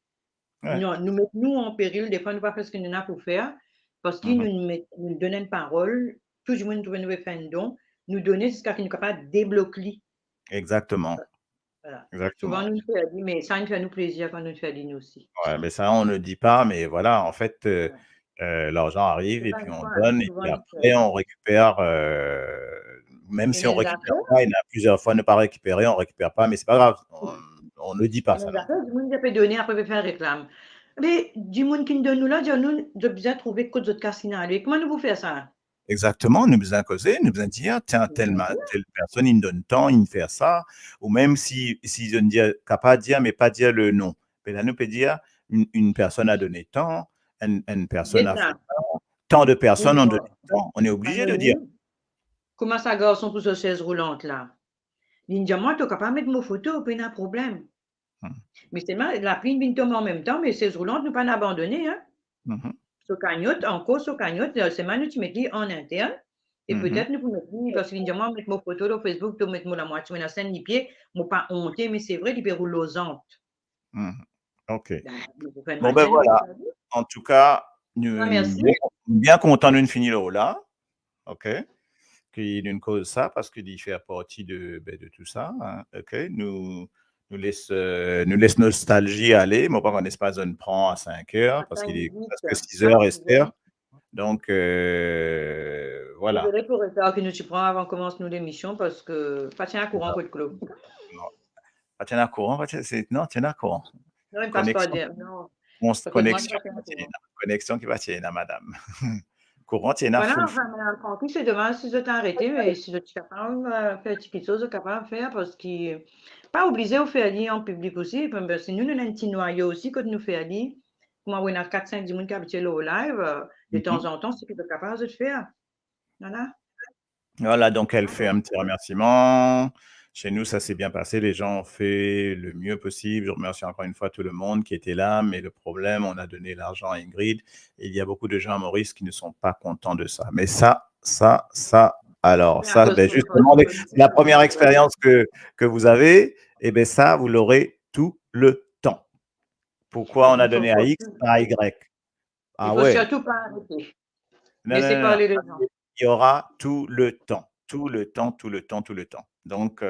S3: Ouais.
S2: Nous mettons nous en péril, des fois, nous ne pas faire ce qu'on a pour faire, parce qu'ils
S3: Mhm.
S2: nous donnent une parole, tout le monde nous faire un don, nous donner jusqu'à ce qu'ils nous capable de débloquer.
S3: Exactement,
S2: Voilà. Souvent,
S3: exactement.
S2: nous nous fait dire, mais ça nous fait nous plaisir quand nous le fait dire nous aussi.
S3: Ouais, mais ça, on ne le dit pas, mais voilà, en fait,
S2: Ouais.
S3: l'argent arrive
S2: C'est
S3: et
S2: pas
S3: puis
S2: une
S3: on
S2: fois, hein.
S3: donne et
S2: Souvent,
S3: puis
S2: nous fait
S3: après
S2: dire.
S3: on récupère, même
S2: Et
S3: si on
S2: les
S3: récupère
S2: affaires,
S3: pas, il y en a plusieurs fois ne pas récupérer, on récupère pas, mais c'est pas grave, on ne dit pas
S2: et
S3: ça
S2: les
S3: non plus.
S2: affaires, du monde qui peut donner, après peut faire réclame. Mais du monde qui nous donne nous là, dire nous, de bien trouver que d'autres cassina. Comment nous vous faire ça?
S3: Exactement, nous besoin causer, nous besoin dire, tiens, telle personne, il me donne tant, il me fait ça, ou même si je ne dis capable de dire, mais pas dire le nom. Mais là, nous peut dire, une personne a donné tant, une personne a fait
S2: Déjà,
S3: tant de personnes
S2: ou
S3: ont donné tant. On est obligé de dire.
S2: anonyme, comment ça garçon pour cette chaise roulante là? Il dit, moi, tu es capable de mettre mon photo, pas de problème.
S3: Mhm,
S2: Mais c'est mal, la pluie vient tomber en même temps, mais ces roulantes, nous pas abandonner, hein.
S3: mhm,
S2: Ce cagnotte, encore ce cagnotte, c'est mal, tu mets en interne. Et
S3: mhm,
S2: peut-être nous pouvons mettre, parce qu'il dit, moi, mettre mon photo sur Facebook, tu mettre la moitié, mais la scène, ni pied, moi, pas honté, mais c'est vrai, il peut rouler aux antes.
S3: mhm. OK.
S2: Ben, vous faites
S3: Bon, ben
S2: maintien, vous
S3: voilà.
S2: savez.
S3: En tout cas,
S2: Ah,
S3: nous
S2: merci.
S3: bien content de finir là. OK. Qu'il nous cause ça parce qu'il fait partie de tout ça. Hein. OK. Nous laisse nostalgie aller. Moi, pas qu'on espace zone prend à 5 heures parce
S2: Attends,
S3: qu'il est
S2: vite.
S3: presque 6
S2: Ah,
S3: heures,
S2: désolé.
S3: Esther. Donc, voilà.
S2: Désolé pour le retard que nous tu prends avant qu'on commence nous l'émission parce que pas tiens à courant que de clos.
S3: Non, pas tenir courant, non, tenir courant.
S2: Non, il ne passe pas
S3: Connexion,
S2: de, non. Parce que moi, je
S3: connexion
S2: pas
S3: qui
S2: tiens à
S3: va tenir,
S2: courant.
S3: connexion qui va tenir, madame. Courant, tenir
S2: Voilà,
S3: full.
S2: enfin, madame Francky, c'est dommage si je t'ai arrêté, mais si je suis capable de faire quelque chose, je suis capable de faire parce que pas obligé de faire lire en public aussi. Parce que nous, nous avons un petit noyau aussi que nous faire lire. comment on a 4-5 du monde qui habitué au live, de temps
S3: Mhm.
S2: en temps, c'est qu'il est capable de faire. Voilà.
S3: Voilà, donc elle fait un petit remerciement. Chez nous, ça s'est bien passé. Les gens ont fait le mieux possible. Je remercie encore une fois tout le monde qui était là. Mais le problème, on a donné l'argent à Ingrid. Et il y a beaucoup de gens à Maurice qui ne sont pas contents de ça. Mais ça, alors,
S2: Mais à
S3: ça,
S2: cause
S3: ben,
S2: de
S3: justement, c'est la première expérience que vous avez. Et bien ça, vous l'aurez tout le temps. Pourquoi on a
S2: il faut,
S3: donné à X, pas à Y?
S2: il
S3: Ah
S2: faut
S3: ouais.
S2: surtout pas arrêter.
S3: Non,
S2: Laissez
S3: non, non, non.
S2: parler les gens.
S3: Il y aura tout le temps. Tout le temps, tout le temps, tout le temps. Donc,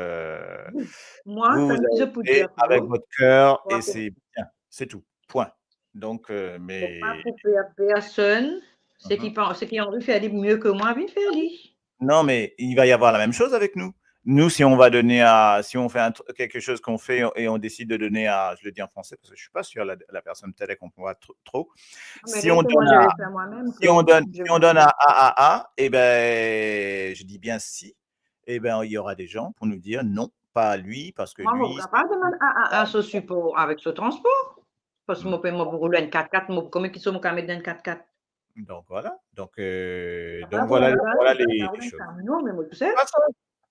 S2: Moi,
S3: vous
S2: quand je
S3: avez
S2: peux
S3: fait
S2: dire,
S3: avec votre cœur
S2: pour
S3: et c'est bien. C'est tout. Point. Donc,
S2: faut pas
S3: mais
S2: couper à personne, ceux qui
S3: Mhm.
S2: pensent, ceux qui ont envie de faire mieux que moi, viennent faire lui.
S3: Non, mais il va y avoir la même chose avec nous. Nous, si on va donner si on fait quelque chose qu'on fait et on décide de donner à, je le dis en français parce que je suis pas sûr la personne peut-être qu'on voit trop.
S2: Mais
S3: Si on
S2: laissez-moi,
S3: donne
S2: je
S3: à,
S2: vais faire moi-même,
S3: si on
S2: Claude.
S3: donne,
S2: Je
S3: si on
S2: vais.
S3: donne à, eh ben, je dis bien si, eh ben, il y aura des gens pour nous dire non, pas à lui, parce que
S2: Moi, je
S3: lui,
S2: suis capable de demander à ce support avec ce transport. Parce que je peux me rouler un 4x4, comment qu'ils sont me mettre dans un 4x4?
S3: donc voilà,
S2: Pas
S3: donc
S2: pour
S3: voilà,
S2: un van,
S3: voilà
S2: pas
S3: les
S2: un
S3: choses.
S2: camion, mais moi, tout ça.
S3: Ah, ça,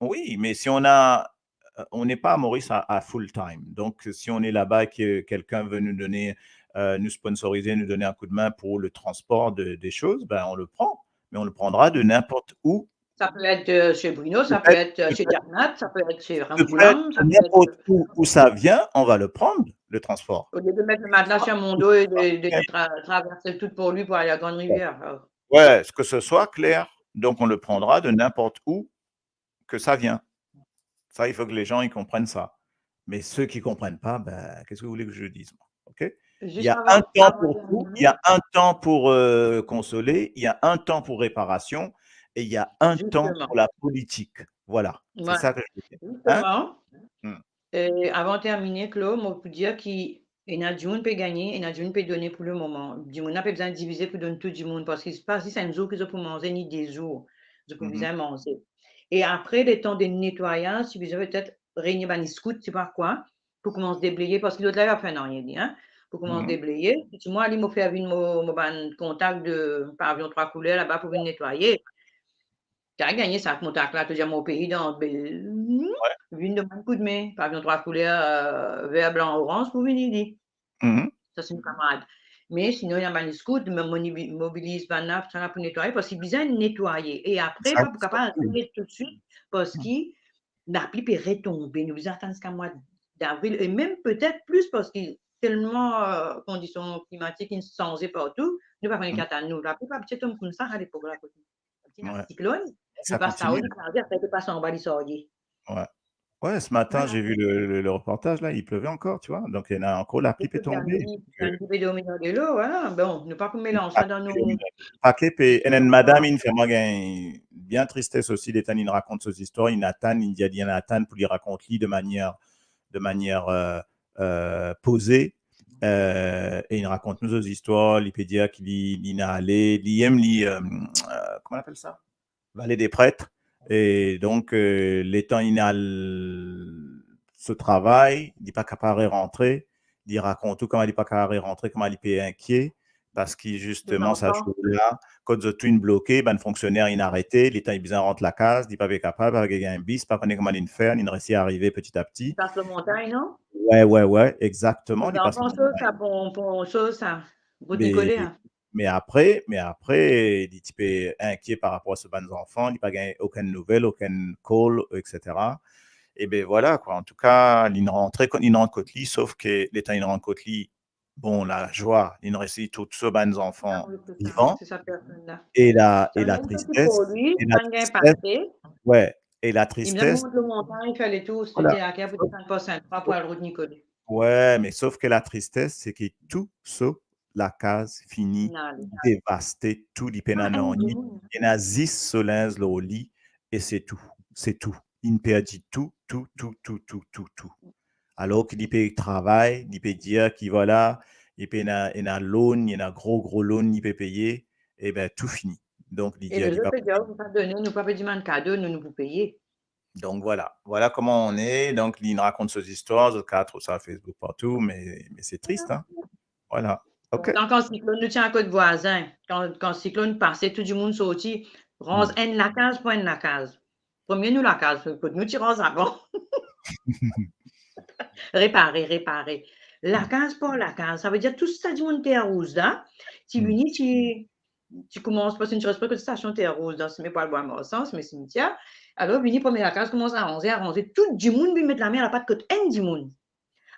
S3: oui, mais si on n'est pas à Maurice à full time. Donc, si on est là-bas, que quelqu'un veut nous donner, nous sponsoriser, nous donner un coup de main pour le transport des choses, ben on le prend. Mais on le prendra de n'importe où.
S2: Ça peut être chez Bruno, ça peut
S3: Peut-être,
S2: être chez
S3: peut-être,
S2: Jernat, ça peut être chez
S3: peut-être
S2: Ramboulam, ça
S3: de
S2: peut
S3: n'importe
S2: être.
S3: où ça vient, on va le prendre, le transport.
S2: Au lieu de mettre le matelas sur mon dos et de traverser tout pour lui pour aller à Grande Rivière.
S3: Ouais, que ce soit clair. Donc, on le prendra de n'importe où que ça vient. Ça, il faut que les gens ils comprennent ça. Mais ceux qui ne comprennent pas, ben, qu'est-ce que vous voulez que je dise, moi? OK? Il y
S2: Juste
S3: a un temps
S2: avant
S3: pour
S2: de
S3: tout, il y
S2: terminer,
S3: a un temps pour consoler, il y a un temps pour réparation et il y a un temps
S2: justement,
S3: pour la politique. Voilà, c'est
S2: voilà,
S3: ça que je veux dire. Hein?
S2: justement,
S3: Hmm.
S2: avant de terminer, Claude, moi, pour dire qu'il y a du monde peut gagner, il y a du monde peut donner pour le moment. Du monde n'a pas besoin de diviser pour donner tout du monde parce qu'il se passe, si c'est un jour qu'ils ont pour manger, ni des jours, ils ont pour
S3: Mhm.
S2: besoin de manger. Et après, les temps de nettoyage, si vous avez peut-être réunir une scout, tu sais pas quoi, pour commencer à déblayer, parce que l'autre là, il va faire rien dit, hein, pour commencer à
S3: Mhm.
S2: déblayer. Puis moi, il m'a fait avec mon contact de pavillon 3 couleurs là-bas pour venir nettoyer. Tu as gagné ça, contact là, tu dis, mon pays, dans
S3: Ouais.
S2: une demande coup de main, pavillon 3 couleurs, vert, blanc, orange, pour venir dire.
S3: Mhm.
S2: Ça, c'est une camarade. Mais sinon, il y a un scout, me mobilise Banaf, ça pour nettoyer, parce qu'il a besoin de nettoyer. Et après,
S3: Ça,
S2: pas pour capable d'arrêter tout de suite, parce qu'il la pluie peut retomber. Nous attendons jusqu'à mois d'avril, et même peut-être plus, parce qu'il tellement conditions climatiques qui sont changées partout, nous pas
S3: Mhm.
S2: qu'à nous. La pluie pas petit homme comme ça à l'époque là. Petit
S3: Ouais.
S2: cyclone, nous
S3: Ça
S2: passe ça,
S3: continue.
S2: il après, il passe en bas, il sort.
S3: Ouais. Ouais, ce matin,
S2: Voilà.
S3: j'ai vu le reportage, là, il pleuvait encore, tu vois. Donc, il y en a encore, la pluie est tombée.
S2: Un petit peu dominant de l'eau, voilà. Bon, ne pas mélanger ça dans nos.
S3: Paquet pe enen madame in fait moi bien tristesse aussi des il raconte ses histoires il Nathan il dit à Nathan pour lui raconter lui de manière posée et il raconte nous aux histoires il peut dire qu'il n'a allé il aime comment on appelle ça Vallée des prêtres et donc les temps il a ce travail il n'est pas capable de rentrer il raconte tout comment il n'est pas capable de rentrer comment il est inquiet parce que
S2: Les
S3: justement, ça
S2: enfants.
S3: joue là, quand vous êtes bloqué, ben, le fonctionnaire, il a arrêté, l'État, il besoin rentre la case, il n'est pas capable, avec un bis, pas connaît comment il faire, il réussit à arriver petit à
S2: Ils
S3: petit.
S2: passent le montagne, non?
S3: Ouais, exactement,
S2: Les
S3: il passe le
S2: enfants,
S3: montagne.
S2: ça, pour chose, ça. Vous
S3: Mais,
S2: Nicolas. Hein.
S3: mais après, il est un petit peu inquiet par rapport à ce bande d'enfants, il n'a pas gagné aucune nouvelle, aucune call, etc. Et bien voilà, quoi. En tout cas, il rentre Kotli, sauf que l'État, il rentre Kotli, bon, la joie, il réussit tous ce bande
S2: Ah
S3: d'enfants
S2: oui, c'est ça.
S3: vivants.
S2: C'est sa personne-là.
S3: Et la,
S2: Ça
S3: et
S2: me
S3: la
S2: donne un petit pour
S3: tristesse,
S2: lui,
S3: et la
S2: pas de gain
S3: tristesse,
S2: passé.
S3: ouais, et la
S2: Il me
S3: tristesse,
S2: montre le montant, il fait les tours,
S3: voilà.
S2: c'était à quel pour descendre pas 5 pour la route Nicolas.
S3: Ouais, mais sauf que la tristesse, c'est que tout sauf la case finit
S2: Non,
S3: dévastée, tout les
S2: pas un
S3: pénanons, il
S2: jour.
S3: y en a 10 solins au lit, et c'est tout. Il perd tout, tout, tout, tout, tout, tout, tout. Alors qu'il peut travailler, il peut dire qu'il voilà, il peut y a loan, il y a gros loan, il peut payer, et bien tout fini. Donc, il
S2: Et
S3: dit,
S2: les
S3: il
S2: autres,
S3: pas.
S2: ils nous pas donner, nous pas demander cadeau, nous vous payer.
S3: Donc voilà comment on est. Donc, Lynn raconte ses histoires, le 4 sur Facebook partout, mais c'est triste, hein. Voilà. OK.
S2: Quand le cyclone nous tient à côté voisin, quand le cyclone passait, tout le monde sortit, rose en la case, point la case. Premier nous la case, nous tirons avant. Réparer. La case, pas la case. Ça veut dire tout ça du monde terre rouge, là. Tu viens, tu commences, parce que tu respectes que station terre rouge, dans ce n'est pas le bois mort sens, mais cimetière. Alors, viens, premier la case, commence à arranger. Tout du monde, lui, mettre la main à la patte côté un du monde.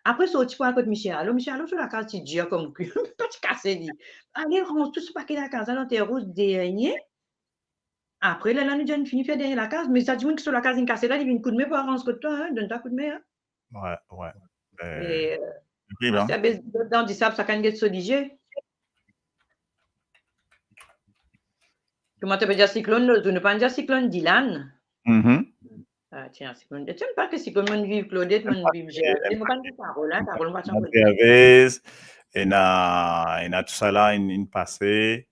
S2: Après, sorti pour un côté Michel. Alors, Michel, sur la case, tu dis comme cul. Pas tu casser, dit. Allez, range tout ce paquet de la case, dans terre rouge, dernier. Après, là, nous avons fini de faire derrière la case, mais ça dit que sur la case, il casse là, il vient un coup de main pour arranger que toi, hein, donne ta coup de main.
S3: Ouais.
S2: Et,
S3: Bien.
S2: c'est dans du sable, ça can get soligé. Comment tu peux dire cyclone, tu ne peux pas dire cyclone Dylan. Ah, tiens, cyclone. Tu n'aimes pas que cyclone, mon vive Claudette, mon vive Gérard. Je ne peux pas dire Carole, hein, Carole, on va t'en
S3: dire. Il y a tout ça là, une passée.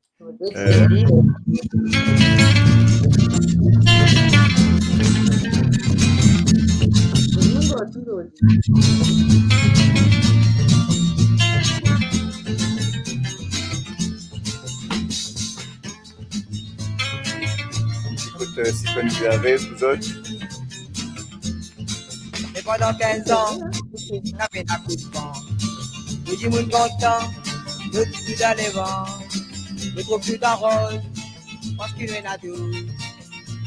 S3: Écoute, cyclone vous avez, vous autres.
S4: Et pendant 15 ans, on a fait un coup de vent. Nous disons content, nous disons dans les vents. Nous trouvons plus d'arrose, parce qu'il y en a tout.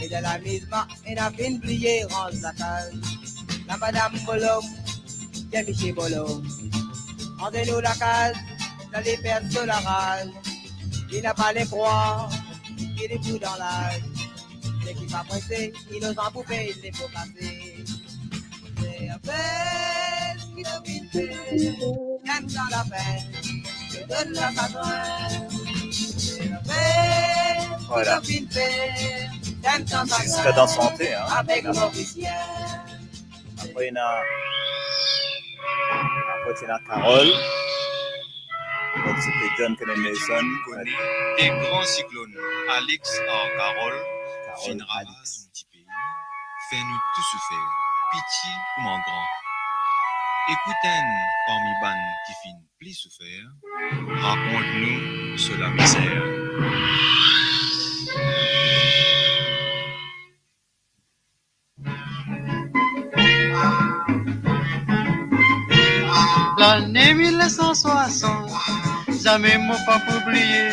S4: Et de la mise, on a fait oublier, range la case. La madame Bolom, qui a Miché Bolom. Rendez-nous la case, dans les pertes de la rage. Il n'a pas les croix, il est fou dans l'âge. C'est qui va presser, il nous en poupée, il les faut casser. C'est un bel qui nous vite, même sans la peine, je donne la patronne. C'est un bel qui nous vite, même sans la peine,
S3: jusqu'à dans santé, hein.
S4: avec l'officiel.
S3: Après, il y a Carole. Donc, c'était John Kennedy Mason.
S1: Des grands cyclones, Alex en Carole, finira un petit pays, fais-nous tout souffrir, pitié ou mon grand. Écoutez-nous parmi ban qui fin plus souffert, raconte-nous sur la misère.
S5: L'année 1960, jamais m'a pas oublié.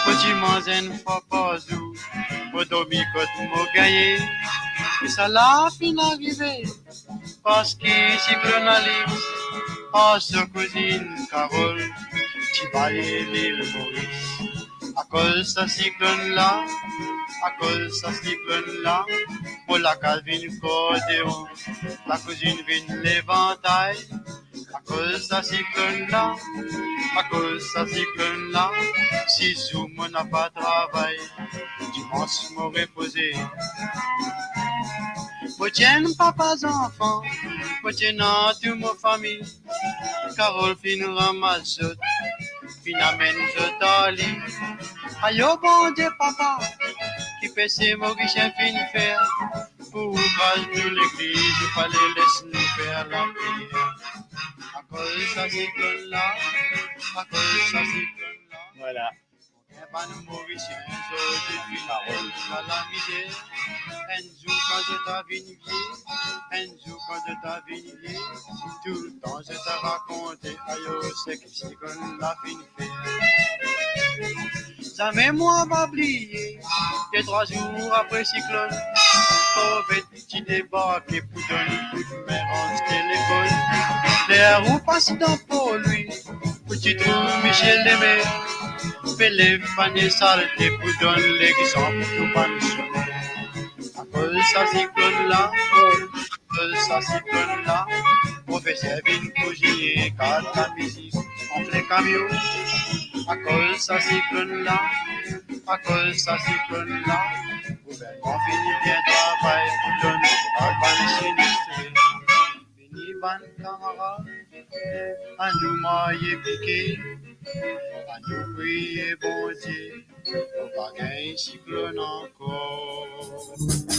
S5: Petit mangeais une fois par jour, pour dormir quand m'a gagné. Et ça l'a fin arrivé, parce que cyclone Alex, en sa cousine Carole, qui parlait l'île Maurice. À cause de ce cyclone-là, pour la case vient cordéon, la cousine vient l'éventail. À cause de ce cyclone-là, si jour mon n'a pas travail, dimanche m'aurait posé. Pour tiens papas enfants, pour tiens toute ma famille, Carole fin ramasse, fin amène je dans lit. Aïe bon Dieu papa, qui fait ses mauvais chiens fin faire, pour ouvrage de l'église, il fallait laisser nous faire la prière. À cause de ce cyclone-là,
S3: Voilà.
S5: pas de mauvais chiens, je dis Carole, à la misère. Un jour quand je t'avais vié, tout le temps je t'ai raconté, aïe, c'est que cyclone la fin fait. Jamais moi m'a oublié, que 3 jours après cyclone, Covid qui débarque pour donner un coup de main en téléphone. Les roues passent dans pour lui, petit trou Michel Demé, fait les paniers saletés pour donner l'exemple pour pas nous sonner. À cause de ce cyclone-là, professeur vient coucher, car la musique, on fait camion. À cause de ce cyclone-là, gouvernement finit bien travail pour donner à ban sinistré. Fini ban camarade, à nous mailler piqué, à nous prier bon Dieu, on va gagner cyclone encore.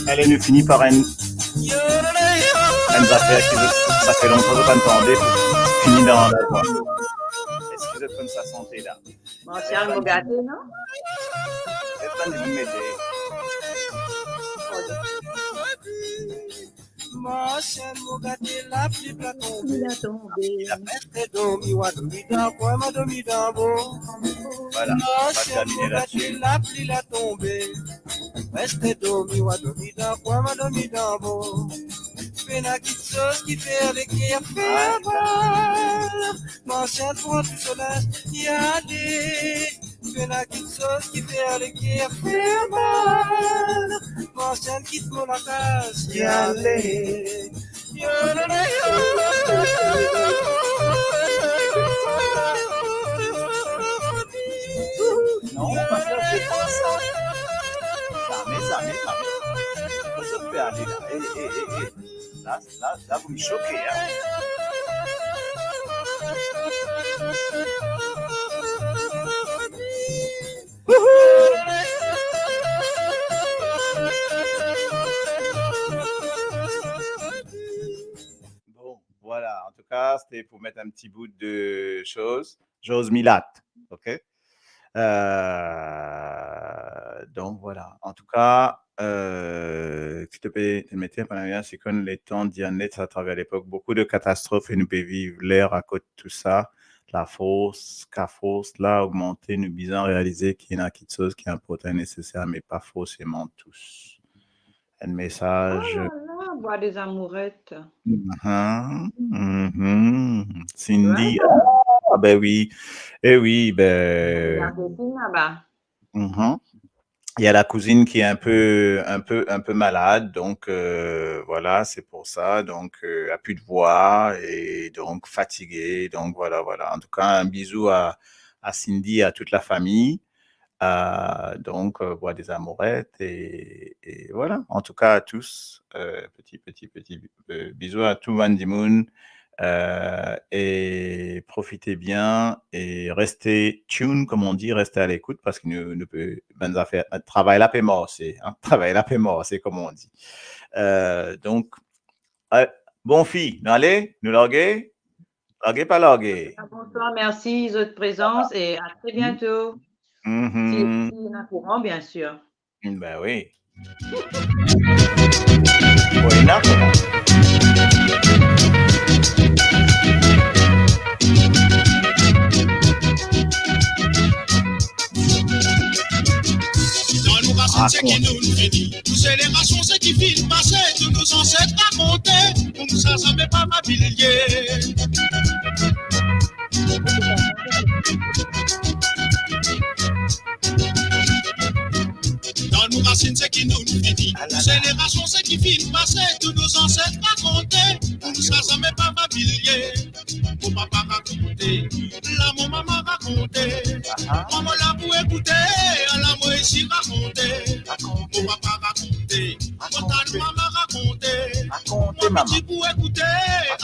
S3: Elle nous finit par une affaire qui ça fait longtemps que je n'entendais, finit dans la voix. peut-être comme sa santé là.
S2: Martial Mogate, non?
S3: Peut-être que vous mettez.
S4: Martial Mogate, la pluie va tomber.
S2: Il a tombé.
S4: La peste domi wa domi dans quoi ma domi dans beau.
S3: Voilà, on va
S4: Martial
S3: terminer
S4: Mogate,
S3: là-dessus.
S4: la pluie va tomber. Peste domi wa domi dans quoi ma domi dans beau. Fais la petite sauce qui fait avec qui a fait mal. Martial pour tout cela, y aller. Fais la petite sauce qui fait avec qui a fait mal. Martial quitte mon case, y aller.
S3: Non, parce que c'est pas ça. Jamais. Ça peut aller là. Là, vous me choquez. Hein. Bon, voilà. En tout cas, c'était pour mettre un petit bout de choses. Jose Milat, ok? Donc voilà. En tout cas, tu te mettais pendant bien, c'est comme les temps d'Yannet à travers l'époque, beaucoup de catastrophes et nous pouvons vivre l'air à côté de tout ça. La force, là, augmenter, nous bisons réaliser qu'il y a quelque chose qui est important nécessaire, mais pas forcément tous. Un message.
S2: Oh là là, bois des amourettes.
S3: Cindy.
S2: Ouais.
S3: Ah ben oui. Eh oui,
S2: La
S3: ben.
S2: copine là-bas.
S3: Il y a la cousine qui est un peu malade, donc voilà, c'est pour ça, donc a plus de voix et donc fatiguée, donc voilà. En tout cas, un bisou à Cindy, à toute la famille, donc bois des amourettes et voilà. En tout cas à tous, petit bisou à tout Van Dimoun. Et profitez bien et restez tune, comme on dit, restez à l'écoute parce que nous peut faire travail la paix mort, c'est comme on dit. Donc, bon fille, allez, nous larguer pas larguer.
S2: Bonsoir, merci de votre présence et à très bientôt. Si on a courant, bien sûr.
S3: Ben oui. Buena.
S1: C'est qui nous finit. Nous célébrations, c'est qui filent passer. Tous nos ancêtres racontaient. Pour nous, ça m'est pas ma pilier. Dans nos racines, c'est qui nous finit. Nous célébrations, c'est qui filent passer. Tous nos ancêtres racontaient. Pour nous, ça m'est pas ma pilier. Mon papa racontait. Là, mon maman racontait. Maman l'a pour écouter. La moi ici racontait. Mon papa racontait. Mon maman racontait. Mon petit pour écouter.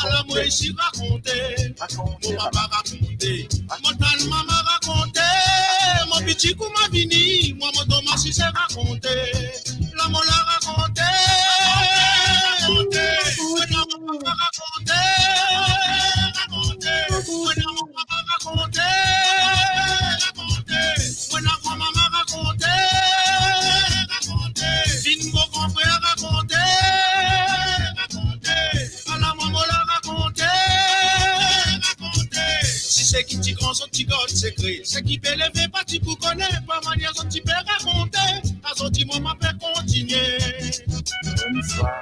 S1: La moi ici racontait. Mon papa racontait. Mon maman racontait. Mon petit coup m'a vini. Moi, mon Thomas si c'est raconté. La moi l'a raconté. Mon papa raconté. C'est qui t'y grand son petit god secret. C'est qui peut lever pas tu pour connaître. Pas manière son petit père raconter. À son petit moment peut continuer.
S3: Bonsoir.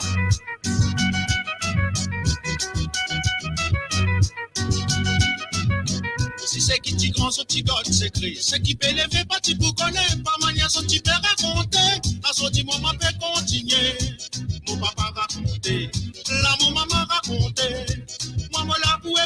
S1: Si c'est qui t'y grand son petit god secret. C'est qui peut lever pas tu pour connaître. Pas manière son petit père raconter. À son petit moment peut continuer. Mon papa racontait. Là mon maman racontait. Maman l'a pour